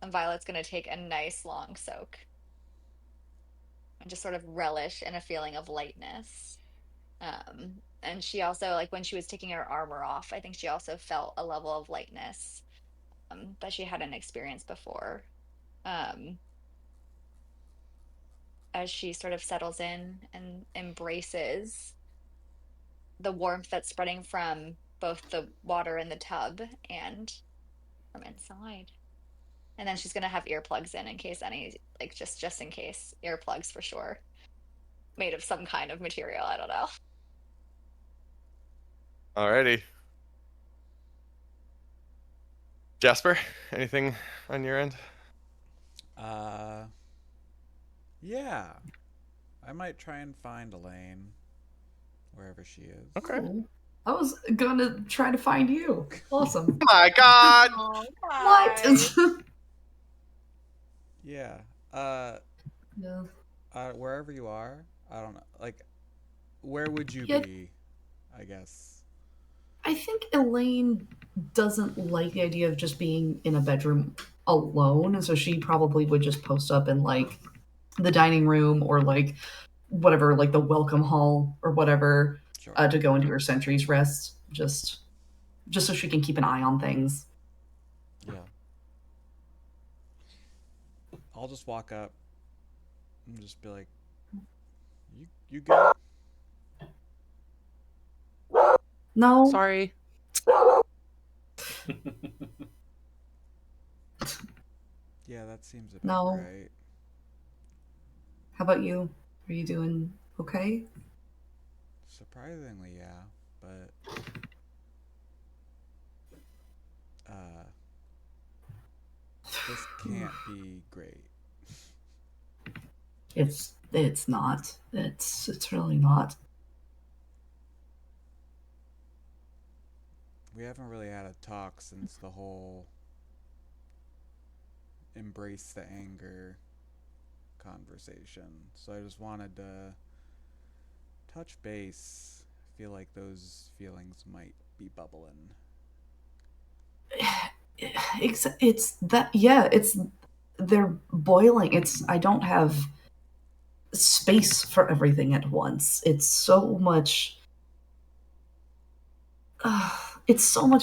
[SPEAKER 4] and Violet's gonna take a nice long soak and just sort of relish in a feeling of lightness. And she also, like when she was taking her armor off, I think she also felt a level of lightness that she hadn't experienced before. Um, as she sort of settles in and embraces the warmth that's spreading from both the water in the tub and from inside. And then she's gonna have earplugs in case any, like just in case, earplugs for sure, made of some kind of material. I don't know.
[SPEAKER 2] Alrighty. Jasper, anything on your end?
[SPEAKER 3] Uh, yeah. I might try and find Elaine wherever she is.
[SPEAKER 2] Okay.
[SPEAKER 1] Oh, I was gonna try to find you. Awesome.
[SPEAKER 2] My God.
[SPEAKER 4] Oh,
[SPEAKER 1] What?
[SPEAKER 4] hi.
[SPEAKER 3] Yeah.
[SPEAKER 1] Yeah.
[SPEAKER 3] Wherever you are, I don't know. Like, where would you
[SPEAKER 1] Yeah,
[SPEAKER 3] be? I guess.
[SPEAKER 1] I think Elaine doesn't like the idea of just being in a bedroom alone, and so she probably would just post up in like the dining room or like whatever, like the welcome hall or whatever,
[SPEAKER 3] Sure.
[SPEAKER 1] to go into her sentry's rest, just so she can keep an eye on things.
[SPEAKER 3] Yeah. I'll just walk up and just be like, "You good?"
[SPEAKER 1] No,
[SPEAKER 5] Sorry.
[SPEAKER 3] Yeah, that seems about
[SPEAKER 1] no.
[SPEAKER 3] right.
[SPEAKER 1] How about you? Are you doing okay?
[SPEAKER 3] Surprisingly, yeah, but uh, this can't be great.
[SPEAKER 1] It's not. It's really not.
[SPEAKER 3] We haven't really had a talk since the whole embrace the anger conversation. So I just wanted to touch base. I feel like those feelings might be bubbling.
[SPEAKER 1] It's that, yeah, it's they're boiling. It's I don't have space for everything at once. It's so much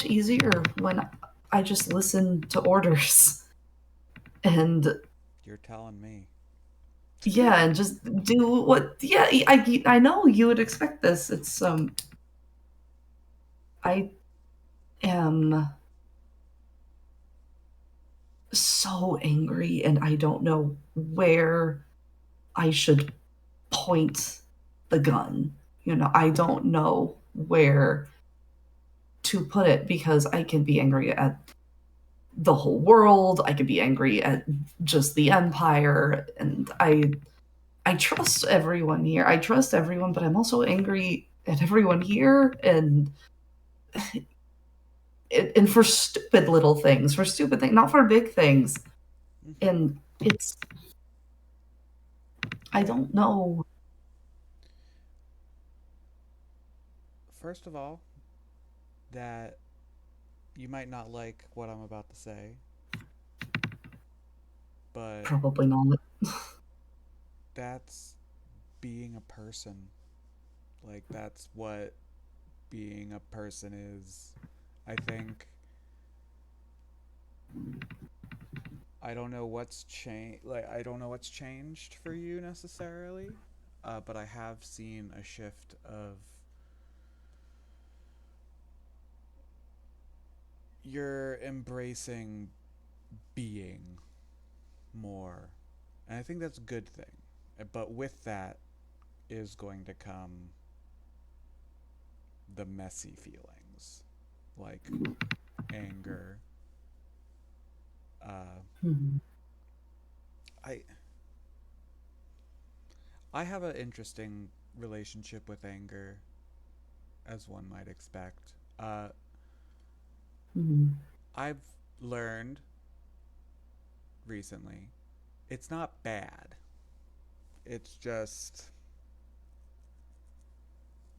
[SPEAKER 1] easier when I just listen to orders and
[SPEAKER 3] You're telling me.
[SPEAKER 1] yeah, and just do what, yeah, I know you would expect this. It's I am so angry and I don't know where I should point the gun. I don't know where to put it because I can be angry at the whole world. I could be angry at just the empire, and I trust everyone here. I trust everyone, but I'm also angry at everyone here, and for stupid little things, for stupid things, not for big things.
[SPEAKER 3] Mm-hmm.
[SPEAKER 1] And I
[SPEAKER 3] Yeah.
[SPEAKER 1] don't know.
[SPEAKER 3] First of all, that you might not like what I'm about to say, but
[SPEAKER 1] Probably not.
[SPEAKER 3] that's being a person. Like, that's what being a person is. I think I don't know what's changed. Like, I don't know what's changed for you necessarily, but I have seen a shift of you're embracing being more, and I think that's a good thing. But with that is going to come the messy feelings, like anger. Uh,
[SPEAKER 1] Mhm.
[SPEAKER 3] I I have an interesting relationship with anger, as one might expect.
[SPEAKER 1] Mhm.
[SPEAKER 3] I've learned recently it's not bad. It's just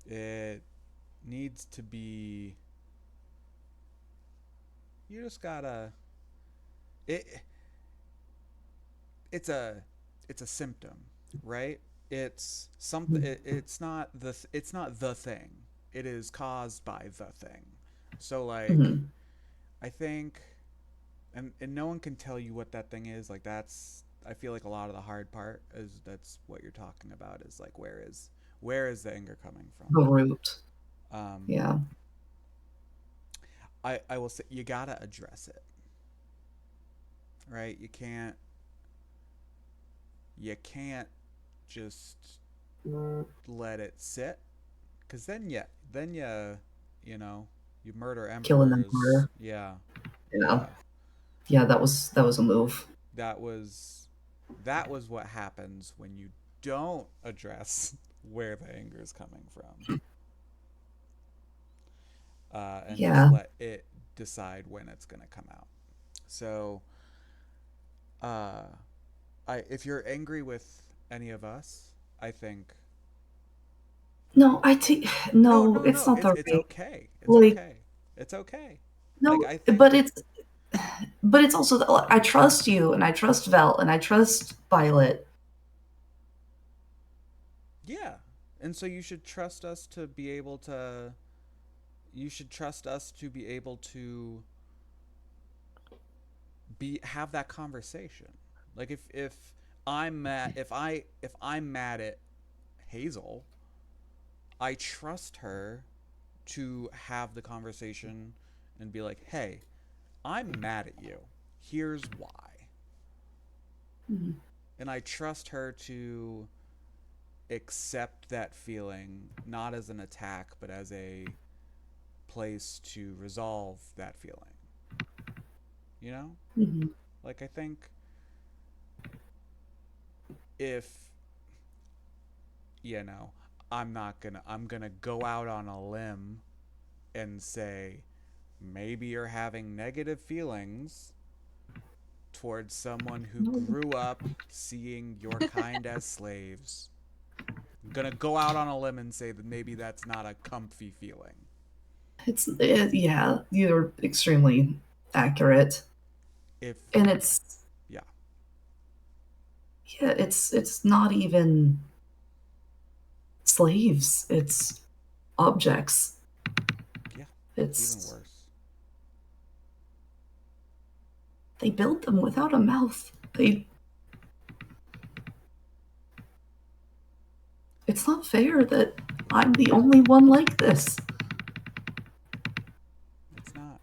[SPEAKER 3] it needs to be. You just gotta. It. It's a. It's a symptom, right? It's something. It's not the. It's not the thing. It is caused by the thing. So like,
[SPEAKER 1] Mhm.
[SPEAKER 3] I think, and no one can tell you what that thing is. Like that's. I feel like a lot of the hard part is that's what you're talking about is like where is the anger coming from?
[SPEAKER 1] The root.
[SPEAKER 3] Um,
[SPEAKER 1] Yeah.
[SPEAKER 3] I will say you gotta address it, right? You can't just let it sit, cause then you you murder
[SPEAKER 1] Kill an
[SPEAKER 3] emperors.
[SPEAKER 1] emperor.
[SPEAKER 3] Yeah,
[SPEAKER 1] Yeah.
[SPEAKER 3] yeah.
[SPEAKER 1] Yeah, that was a move.
[SPEAKER 3] That was that was what happens when you don't address where the anger is coming from, and just
[SPEAKER 1] Yeah.
[SPEAKER 3] let it decide when it's gonna come out. So, uh, if you're angry with any of us, I think
[SPEAKER 1] No, I take
[SPEAKER 3] no,
[SPEAKER 1] no,
[SPEAKER 3] no,
[SPEAKER 1] it's
[SPEAKER 3] no.
[SPEAKER 1] not
[SPEAKER 3] It's
[SPEAKER 1] the
[SPEAKER 3] it's
[SPEAKER 1] right.
[SPEAKER 3] okay. It's
[SPEAKER 1] Like
[SPEAKER 3] okay. It's okay. Like
[SPEAKER 1] no,
[SPEAKER 3] I
[SPEAKER 1] but
[SPEAKER 3] think
[SPEAKER 1] it's also I trust you and I trust Vel and I trust Violet.
[SPEAKER 3] yeah. And so you should trust us to be able to you should trust us to be able to be have that conversation. Like if I'm mad at Hazel, I trust her to have the conversation and be like, "Hey, I'm mad at you. Here's why."
[SPEAKER 1] Mhm.
[SPEAKER 3] And I trust her to accept that feeling not as an attack but as a place to resolve that feeling. You know?
[SPEAKER 1] Mhm.
[SPEAKER 3] Like I think if you know, I'm going to go out on a limb and say maybe you're having negative feelings towards someone who
[SPEAKER 1] No,
[SPEAKER 3] grew up seeing your kind as slaves. I'm going to go out on a limb and say that maybe that's not a comfy feeling.
[SPEAKER 1] yeah, you're extremely accurate.
[SPEAKER 3] If
[SPEAKER 1] And it's
[SPEAKER 3] yeah,
[SPEAKER 1] yeah, it's not even slaves. It's objects.
[SPEAKER 3] yeah, it's even
[SPEAKER 1] It's
[SPEAKER 3] worse.
[SPEAKER 1] they build them without a mouth. They It's not fair that I'm the only one like this.
[SPEAKER 3] It's not.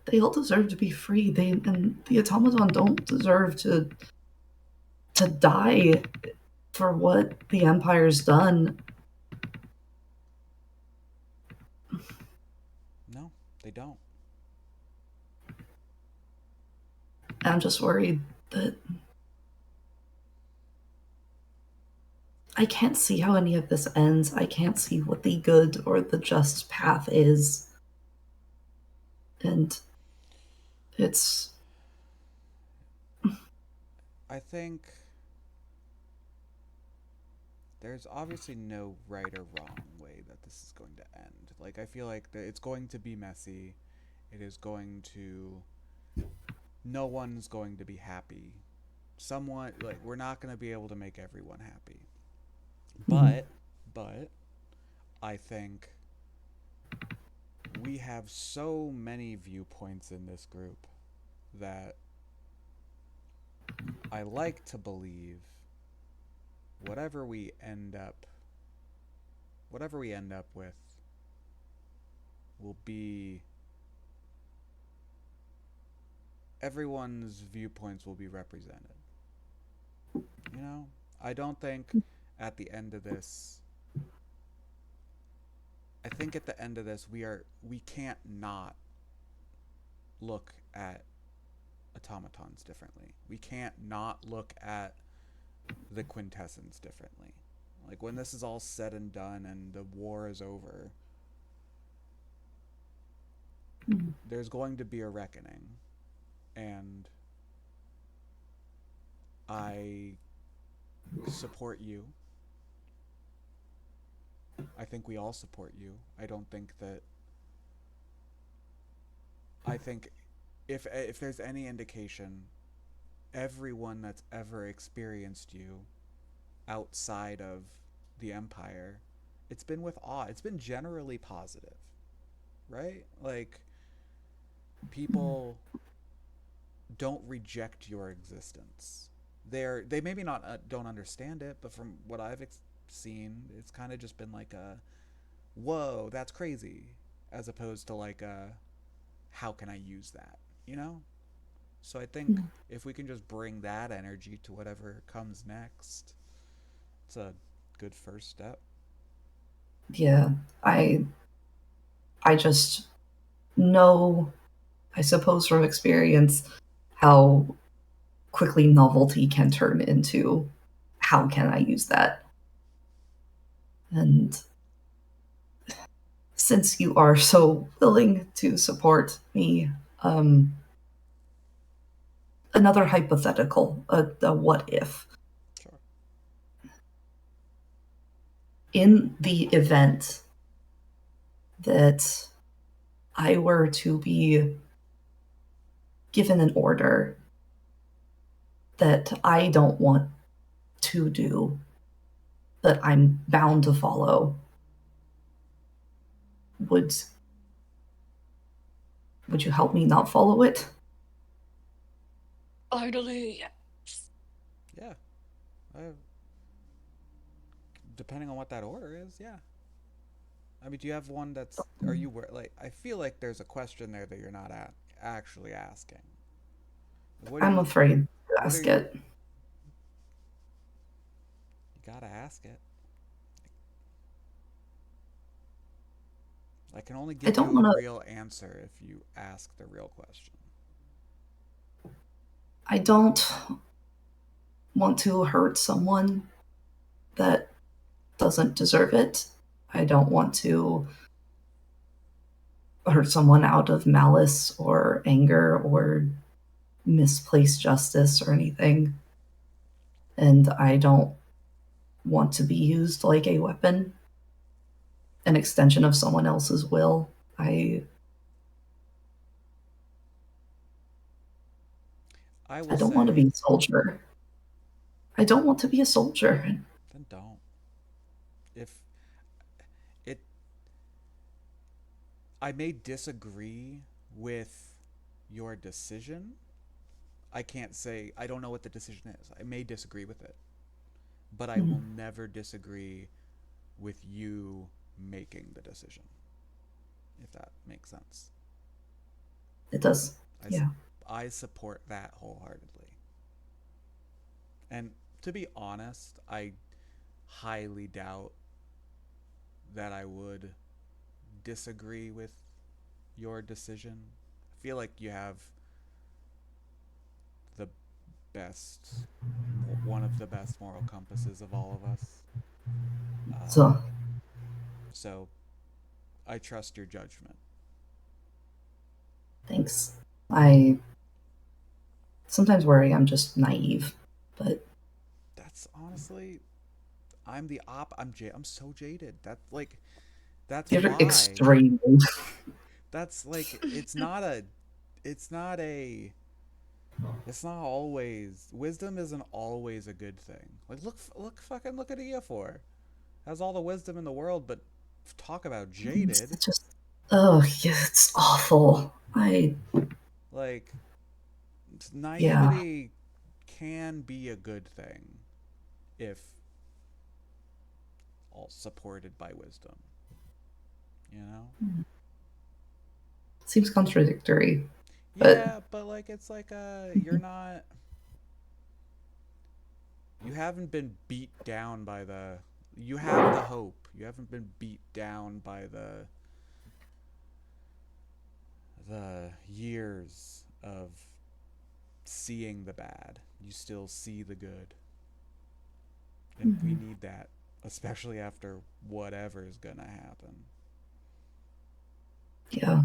[SPEAKER 1] They all deserve to be free. They and the automaton don't deserve to die for what the Empire's done.
[SPEAKER 3] No, they don't.
[SPEAKER 1] I'm just worried that I can't see how any of this ends. I can't see what the good or the just path is. And it's
[SPEAKER 3] I think there's obviously no right or wrong way that this is going to end. Like I feel like it's going to be messy. It is going to no one's going to be happy. Someone like we're not going to be able to make everyone happy.
[SPEAKER 1] mhm.
[SPEAKER 3] But I think we have so many viewpoints in this group that I like to believe whatever we end up with will be everyone's viewpoints will be represented. You know, I don't think at the end of this I think at the end of this we can't not look at automatons differently. We can't not look at the quintessence differently. Like when this is all said and done and the war is over, there's going to be a reckoning. And I support you. I think we all support you. I don't think that I think if there's any indication, everyone that's ever experienced you outside of the Empire, it's been with awe. It's been generally positive, right? Like people don't reject your existence. They maybe not don't understand it, but from what I've seen, it's kind of just been like a whoa, that's crazy, as opposed to like a how can I use that, you know? So I think if we can just bring that energy to whatever comes next, it's a good first step.
[SPEAKER 1] Yeah, I just know, I suppose from experience, how quickly novelty can turn into how can I use that? And since you are so willing to support me, another hypothetical, a what if.
[SPEAKER 3] Sure.
[SPEAKER 1] In the event that I were to be given an order that I don't want to do, that I'm bound to follow, would you help me not follow it?
[SPEAKER 4] Finally, yes.
[SPEAKER 3] Yeah. Depending on what that order is, yeah. I mean, do you have one that's? Are you like? I feel like there's a question there that you're not actually asking. What do
[SPEAKER 1] I'm
[SPEAKER 3] you?
[SPEAKER 1] afraid to
[SPEAKER 3] What are
[SPEAKER 1] ask
[SPEAKER 3] you?
[SPEAKER 1] it.
[SPEAKER 3] You gotta ask it. I can only
[SPEAKER 1] I
[SPEAKER 3] give
[SPEAKER 1] don't
[SPEAKER 3] you a
[SPEAKER 1] want to.
[SPEAKER 3] real answer if you ask the real question.
[SPEAKER 1] I don't want to hurt someone that doesn't deserve it. I don't want to hurt someone out of malice or anger or misplaced justice or anything. And I don't want to be used like a weapon, an extension of someone else's will. I
[SPEAKER 3] I
[SPEAKER 1] I
[SPEAKER 3] will
[SPEAKER 1] don't want to be
[SPEAKER 3] say,
[SPEAKER 1] a soldier. I don't want to be a soldier.
[SPEAKER 3] then don't. If it, I may disagree with your decision. I can't say I don't know what the decision is. I may disagree with it, but I will never disagree with you making the decision. If that makes sense.
[SPEAKER 1] It does.
[SPEAKER 3] I,
[SPEAKER 1] Yeah.
[SPEAKER 3] I support that wholeheartedly. And to be honest, I highly doubt that I would disagree with your decision. I feel like you have the best, one of the best moral compasses of all of us.
[SPEAKER 1] So
[SPEAKER 3] So I trust your judgment.
[SPEAKER 1] thanks. I sometimes worry I'm just naive, but
[SPEAKER 3] That's honestly, I'm the op. I'm so jaded. That's
[SPEAKER 1] you're
[SPEAKER 3] why.
[SPEAKER 1] extreme.
[SPEAKER 3] That's like it's not a it's not always wisdom isn't always a good thing. Like look at Eofor. Has all the wisdom in the world, but talk about
[SPEAKER 1] It's
[SPEAKER 3] jaded.
[SPEAKER 1] just, oh, yeah, it's awful. I
[SPEAKER 3] Like naivety can be a good thing if all supported by wisdom. You know?
[SPEAKER 1] Seems contradictory, but
[SPEAKER 3] Yeah, but like it's like you're not you haven't been beat down by the you have the hope. You haven't been beat down by the years of seeing the bad. You still see the good. And we need that, especially after whatever is gonna happen.
[SPEAKER 1] yeah.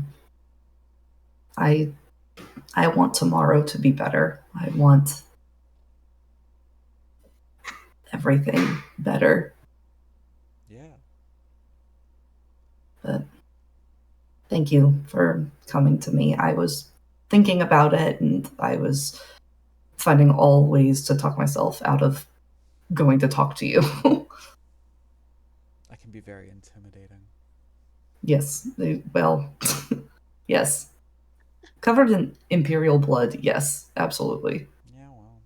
[SPEAKER 1] I I want tomorrow to be better. I want everything better.
[SPEAKER 3] Yeah.
[SPEAKER 1] But thank you for coming to me. I was thinking about it and I was finding all ways to talk myself out of going to talk to you.
[SPEAKER 3] I can be very intimidating.
[SPEAKER 1] Yes. Well, yes. Covered in imperial blood. Yes, absolutely.
[SPEAKER 3] Yeah, well.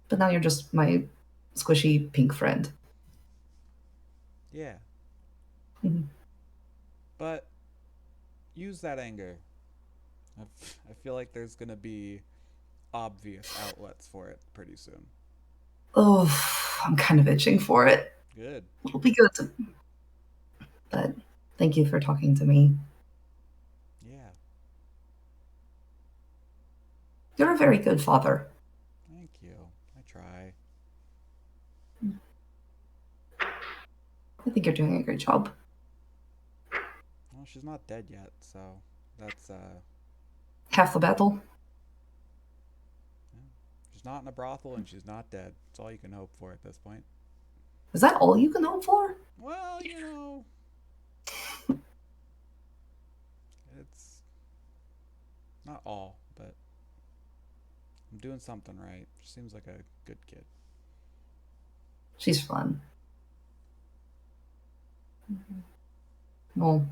[SPEAKER 1] But now you're just my squishy pink friend.
[SPEAKER 3] Yeah.
[SPEAKER 1] Mhm.
[SPEAKER 3] But use that anger. I feel like there's gonna be obvious outlets for it pretty soon.
[SPEAKER 1] Oh, I'm kind of itching for it.
[SPEAKER 3] Good.
[SPEAKER 1] It'll be good. But thank you for talking to me.
[SPEAKER 3] Yeah.
[SPEAKER 1] You're a very good father.
[SPEAKER 3] Thank you. I try.
[SPEAKER 1] I think you're doing a great job.
[SPEAKER 3] Well, she's not dead yet, so that's
[SPEAKER 1] Half the battle.
[SPEAKER 3] yeah. She's not in a brothel and she's not dead. That's all you can hope for at this point.
[SPEAKER 1] Is that all you can hope for?
[SPEAKER 3] Well, you know, it's not all, but I'm doing something right. She seems like a good kid.
[SPEAKER 1] She's fun. Well,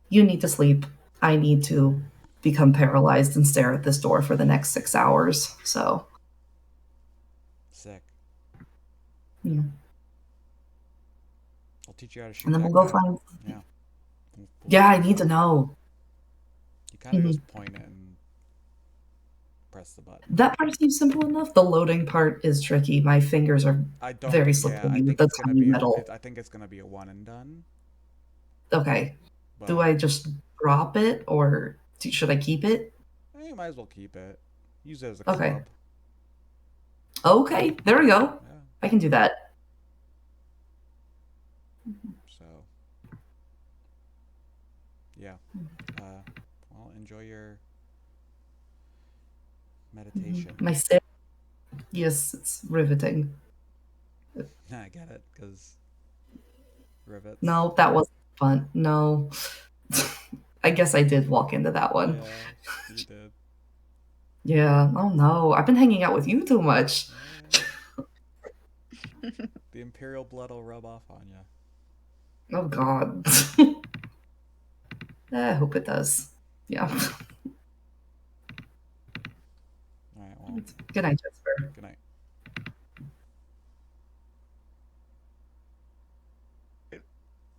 [SPEAKER 1] you need to sleep. I need to become paralyzed and stare at this door for the next 6 hours. So,
[SPEAKER 3] Sick.
[SPEAKER 1] yeah.
[SPEAKER 3] I'll teach you how to shoot
[SPEAKER 1] And then we'll
[SPEAKER 3] that
[SPEAKER 1] go
[SPEAKER 3] guy.
[SPEAKER 1] find.
[SPEAKER 3] Yeah.
[SPEAKER 1] Yeah, I need to know.
[SPEAKER 3] You kind of
[SPEAKER 1] Mhm.
[SPEAKER 3] just point it and press the button.
[SPEAKER 1] That part seems simple enough. The loading part is tricky. My fingers are
[SPEAKER 3] I don't.
[SPEAKER 1] very
[SPEAKER 3] Yeah, I
[SPEAKER 1] slippery with
[SPEAKER 3] think
[SPEAKER 1] the
[SPEAKER 3] it's gonna
[SPEAKER 1] tiny
[SPEAKER 3] be
[SPEAKER 1] metal.
[SPEAKER 3] I think it's gonna be a one and done.
[SPEAKER 1] Okay. Do
[SPEAKER 3] But
[SPEAKER 1] I just drop it or should I keep it?
[SPEAKER 3] you might as well keep it. Use it as a
[SPEAKER 1] Okay.
[SPEAKER 3] club.
[SPEAKER 1] Okay, there we go.
[SPEAKER 3] Yeah.
[SPEAKER 1] I can do that.
[SPEAKER 3] So. Yeah. Well, enjoy your meditation.
[SPEAKER 1] My sit. Yes, it's riveting.
[SPEAKER 3] I get it, because rivets.
[SPEAKER 1] No, that wasn't fun. No. I guess I did walk into that one.
[SPEAKER 3] Yeah, you did.
[SPEAKER 1] Yeah. Oh no. I've been hanging out with you too much.
[SPEAKER 3] The imperial blood will rub off on you.
[SPEAKER 1] Oh god. I hope it does. Yeah.
[SPEAKER 3] All right. Well,
[SPEAKER 1] Good night, Jasper.
[SPEAKER 3] good night.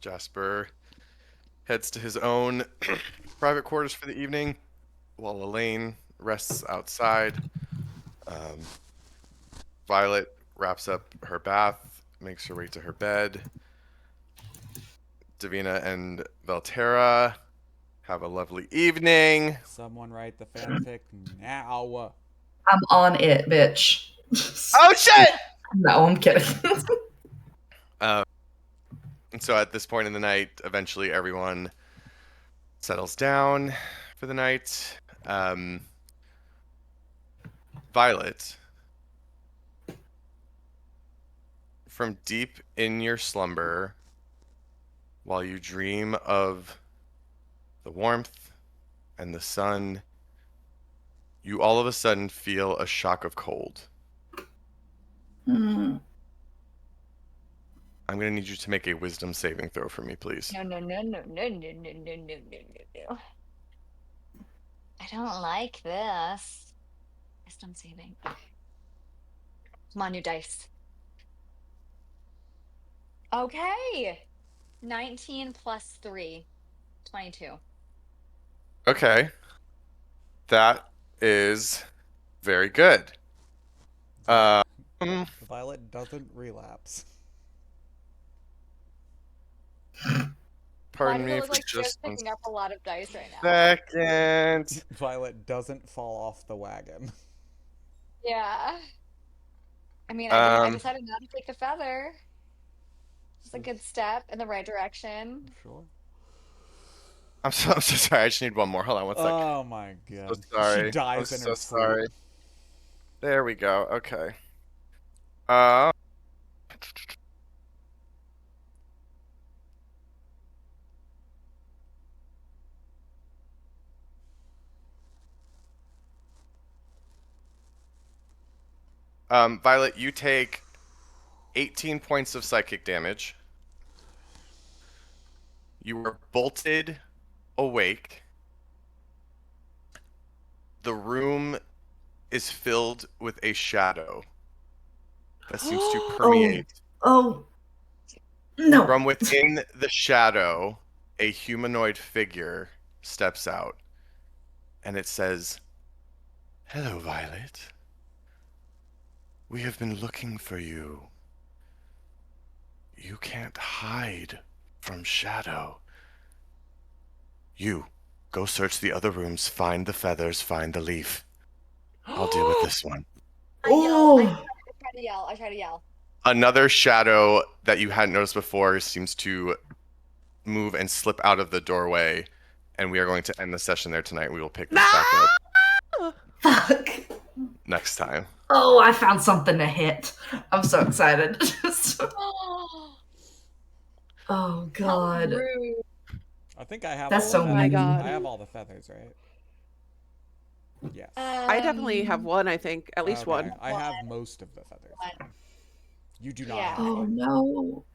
[SPEAKER 2] Jasper heads to his own private quarters for the evening, while Elaine rests outside. Um, Violet wraps up her bath, makes her way to her bed. Davina and Valterra have a lovely evening.
[SPEAKER 3] Someone write the fanfic now.
[SPEAKER 1] I'm on it, bitch.
[SPEAKER 2] Oh shit!
[SPEAKER 1] No, I'm kidding.
[SPEAKER 2] And so at this point in the night, eventually everyone settles down for the night. Violet, from deep in your slumber, while you dream of the warmth and the sun, you all of a sudden feel a shock of cold.
[SPEAKER 1] Hmm.
[SPEAKER 2] I'm going to need you to make a wisdom saving throw for me, please.
[SPEAKER 4] No, no, no, no, no, no, no, no, no, no, no, no. I don't like this. Wisdom saving. Okay. Come on, new dice. Okay. 19 plus 3. 22.
[SPEAKER 2] Okay. That is very good. Um,
[SPEAKER 3] Violet doesn't relapse.
[SPEAKER 4] Why
[SPEAKER 2] pardon
[SPEAKER 4] does it
[SPEAKER 2] me
[SPEAKER 4] look
[SPEAKER 2] for
[SPEAKER 4] like Chris
[SPEAKER 2] just one
[SPEAKER 4] picking up a lot of dice right now?
[SPEAKER 2] second.
[SPEAKER 3] Violet doesn't fall off the wagon.
[SPEAKER 4] Yeah. I mean, I
[SPEAKER 2] Um,
[SPEAKER 4] decided not to take the feather. It's a good step in the right direction.
[SPEAKER 3] Sure.
[SPEAKER 2] I'm so sorry. I just need one more. Hold on one sec.
[SPEAKER 3] Oh my
[SPEAKER 2] So
[SPEAKER 3] god.
[SPEAKER 2] sorry.
[SPEAKER 3] She
[SPEAKER 2] I'm
[SPEAKER 3] dies in
[SPEAKER 2] so
[SPEAKER 3] her sleep.
[SPEAKER 2] sorry. There we go. Okay. Uh, Violet, you take 18 points of psychic damage. You are bolted awake. The room is filled with a shadow that seems to permeate.
[SPEAKER 1] Oh, no.
[SPEAKER 2] From within the shadow, a humanoid figure steps out, and it says, "Hello, Violet. We have been looking for you. You can't hide from shadow. You, go search the other rooms, find the feathers, find the leaf. I'll deal with this one."
[SPEAKER 4] I yell.
[SPEAKER 1] Oh.
[SPEAKER 4] I try to yell. I try to yell.
[SPEAKER 2] Another shadow that you hadn't noticed before seems to move and slip out of the doorway, and we are going to end the session there tonight. We will pick this back up
[SPEAKER 1] Fuck.
[SPEAKER 2] next time.
[SPEAKER 1] Oh, I found something to hit. I'm so excited. Oh, God.
[SPEAKER 4] How rude.
[SPEAKER 3] I think I have
[SPEAKER 1] That's
[SPEAKER 3] all
[SPEAKER 1] so
[SPEAKER 3] the
[SPEAKER 5] Oh my
[SPEAKER 3] feathers.
[SPEAKER 5] God.
[SPEAKER 3] I have all the feathers, right? Yes.
[SPEAKER 5] I definitely have one, I think. At least
[SPEAKER 3] Okay,
[SPEAKER 5] one.
[SPEAKER 3] I have most of the feathers.
[SPEAKER 4] One.
[SPEAKER 3] You do not
[SPEAKER 4] Yeah.
[SPEAKER 3] have
[SPEAKER 1] Oh,
[SPEAKER 3] one.
[SPEAKER 1] no.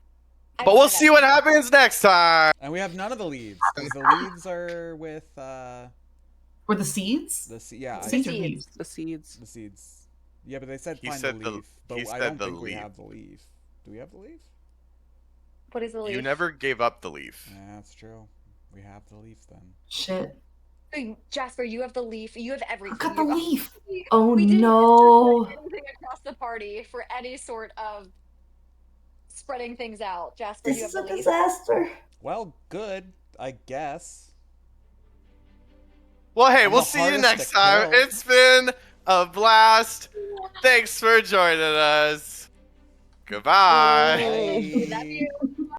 [SPEAKER 2] But we'll see what happens next time.
[SPEAKER 3] And we have none of the leaves, because the leaves are with
[SPEAKER 1] Were the seeds?
[SPEAKER 3] yeah,
[SPEAKER 1] The
[SPEAKER 3] I-
[SPEAKER 1] seeds or
[SPEAKER 4] Seeds.
[SPEAKER 1] leaves?
[SPEAKER 5] The seeds.
[SPEAKER 3] the seeds. Yeah, but they said
[SPEAKER 2] He
[SPEAKER 3] find
[SPEAKER 2] said
[SPEAKER 3] the
[SPEAKER 2] the-
[SPEAKER 3] leaf, but
[SPEAKER 2] he
[SPEAKER 3] I
[SPEAKER 2] said
[SPEAKER 3] don't
[SPEAKER 2] the
[SPEAKER 3] think we
[SPEAKER 2] leaf.
[SPEAKER 3] have the leaf. Do we have the leaf?
[SPEAKER 4] What is the leaf?
[SPEAKER 2] You never gave up the leaf.
[SPEAKER 3] Yeah, that's true. We have the leaf then.
[SPEAKER 1] Shit.
[SPEAKER 4] Hey, Jasper, you have the leaf. You have everything.
[SPEAKER 1] I've got the
[SPEAKER 4] You-
[SPEAKER 1] leaf. Oh,
[SPEAKER 4] we didn't
[SPEAKER 1] no.
[SPEAKER 4] distribute anything across the party for any sort of spreading things out. Jasper,
[SPEAKER 1] This
[SPEAKER 4] you have
[SPEAKER 1] is
[SPEAKER 4] the
[SPEAKER 1] a
[SPEAKER 4] leaf.
[SPEAKER 1] disaster.
[SPEAKER 3] Well, good, I guess.
[SPEAKER 2] Well, hey,
[SPEAKER 3] I'm
[SPEAKER 2] we'll
[SPEAKER 3] the
[SPEAKER 2] see you
[SPEAKER 3] hardest
[SPEAKER 2] next
[SPEAKER 3] to
[SPEAKER 2] time.
[SPEAKER 3] kill.
[SPEAKER 2] It's been a blast. Thanks for joining us. Goodbye.
[SPEAKER 3] Bye.
[SPEAKER 4] Love you.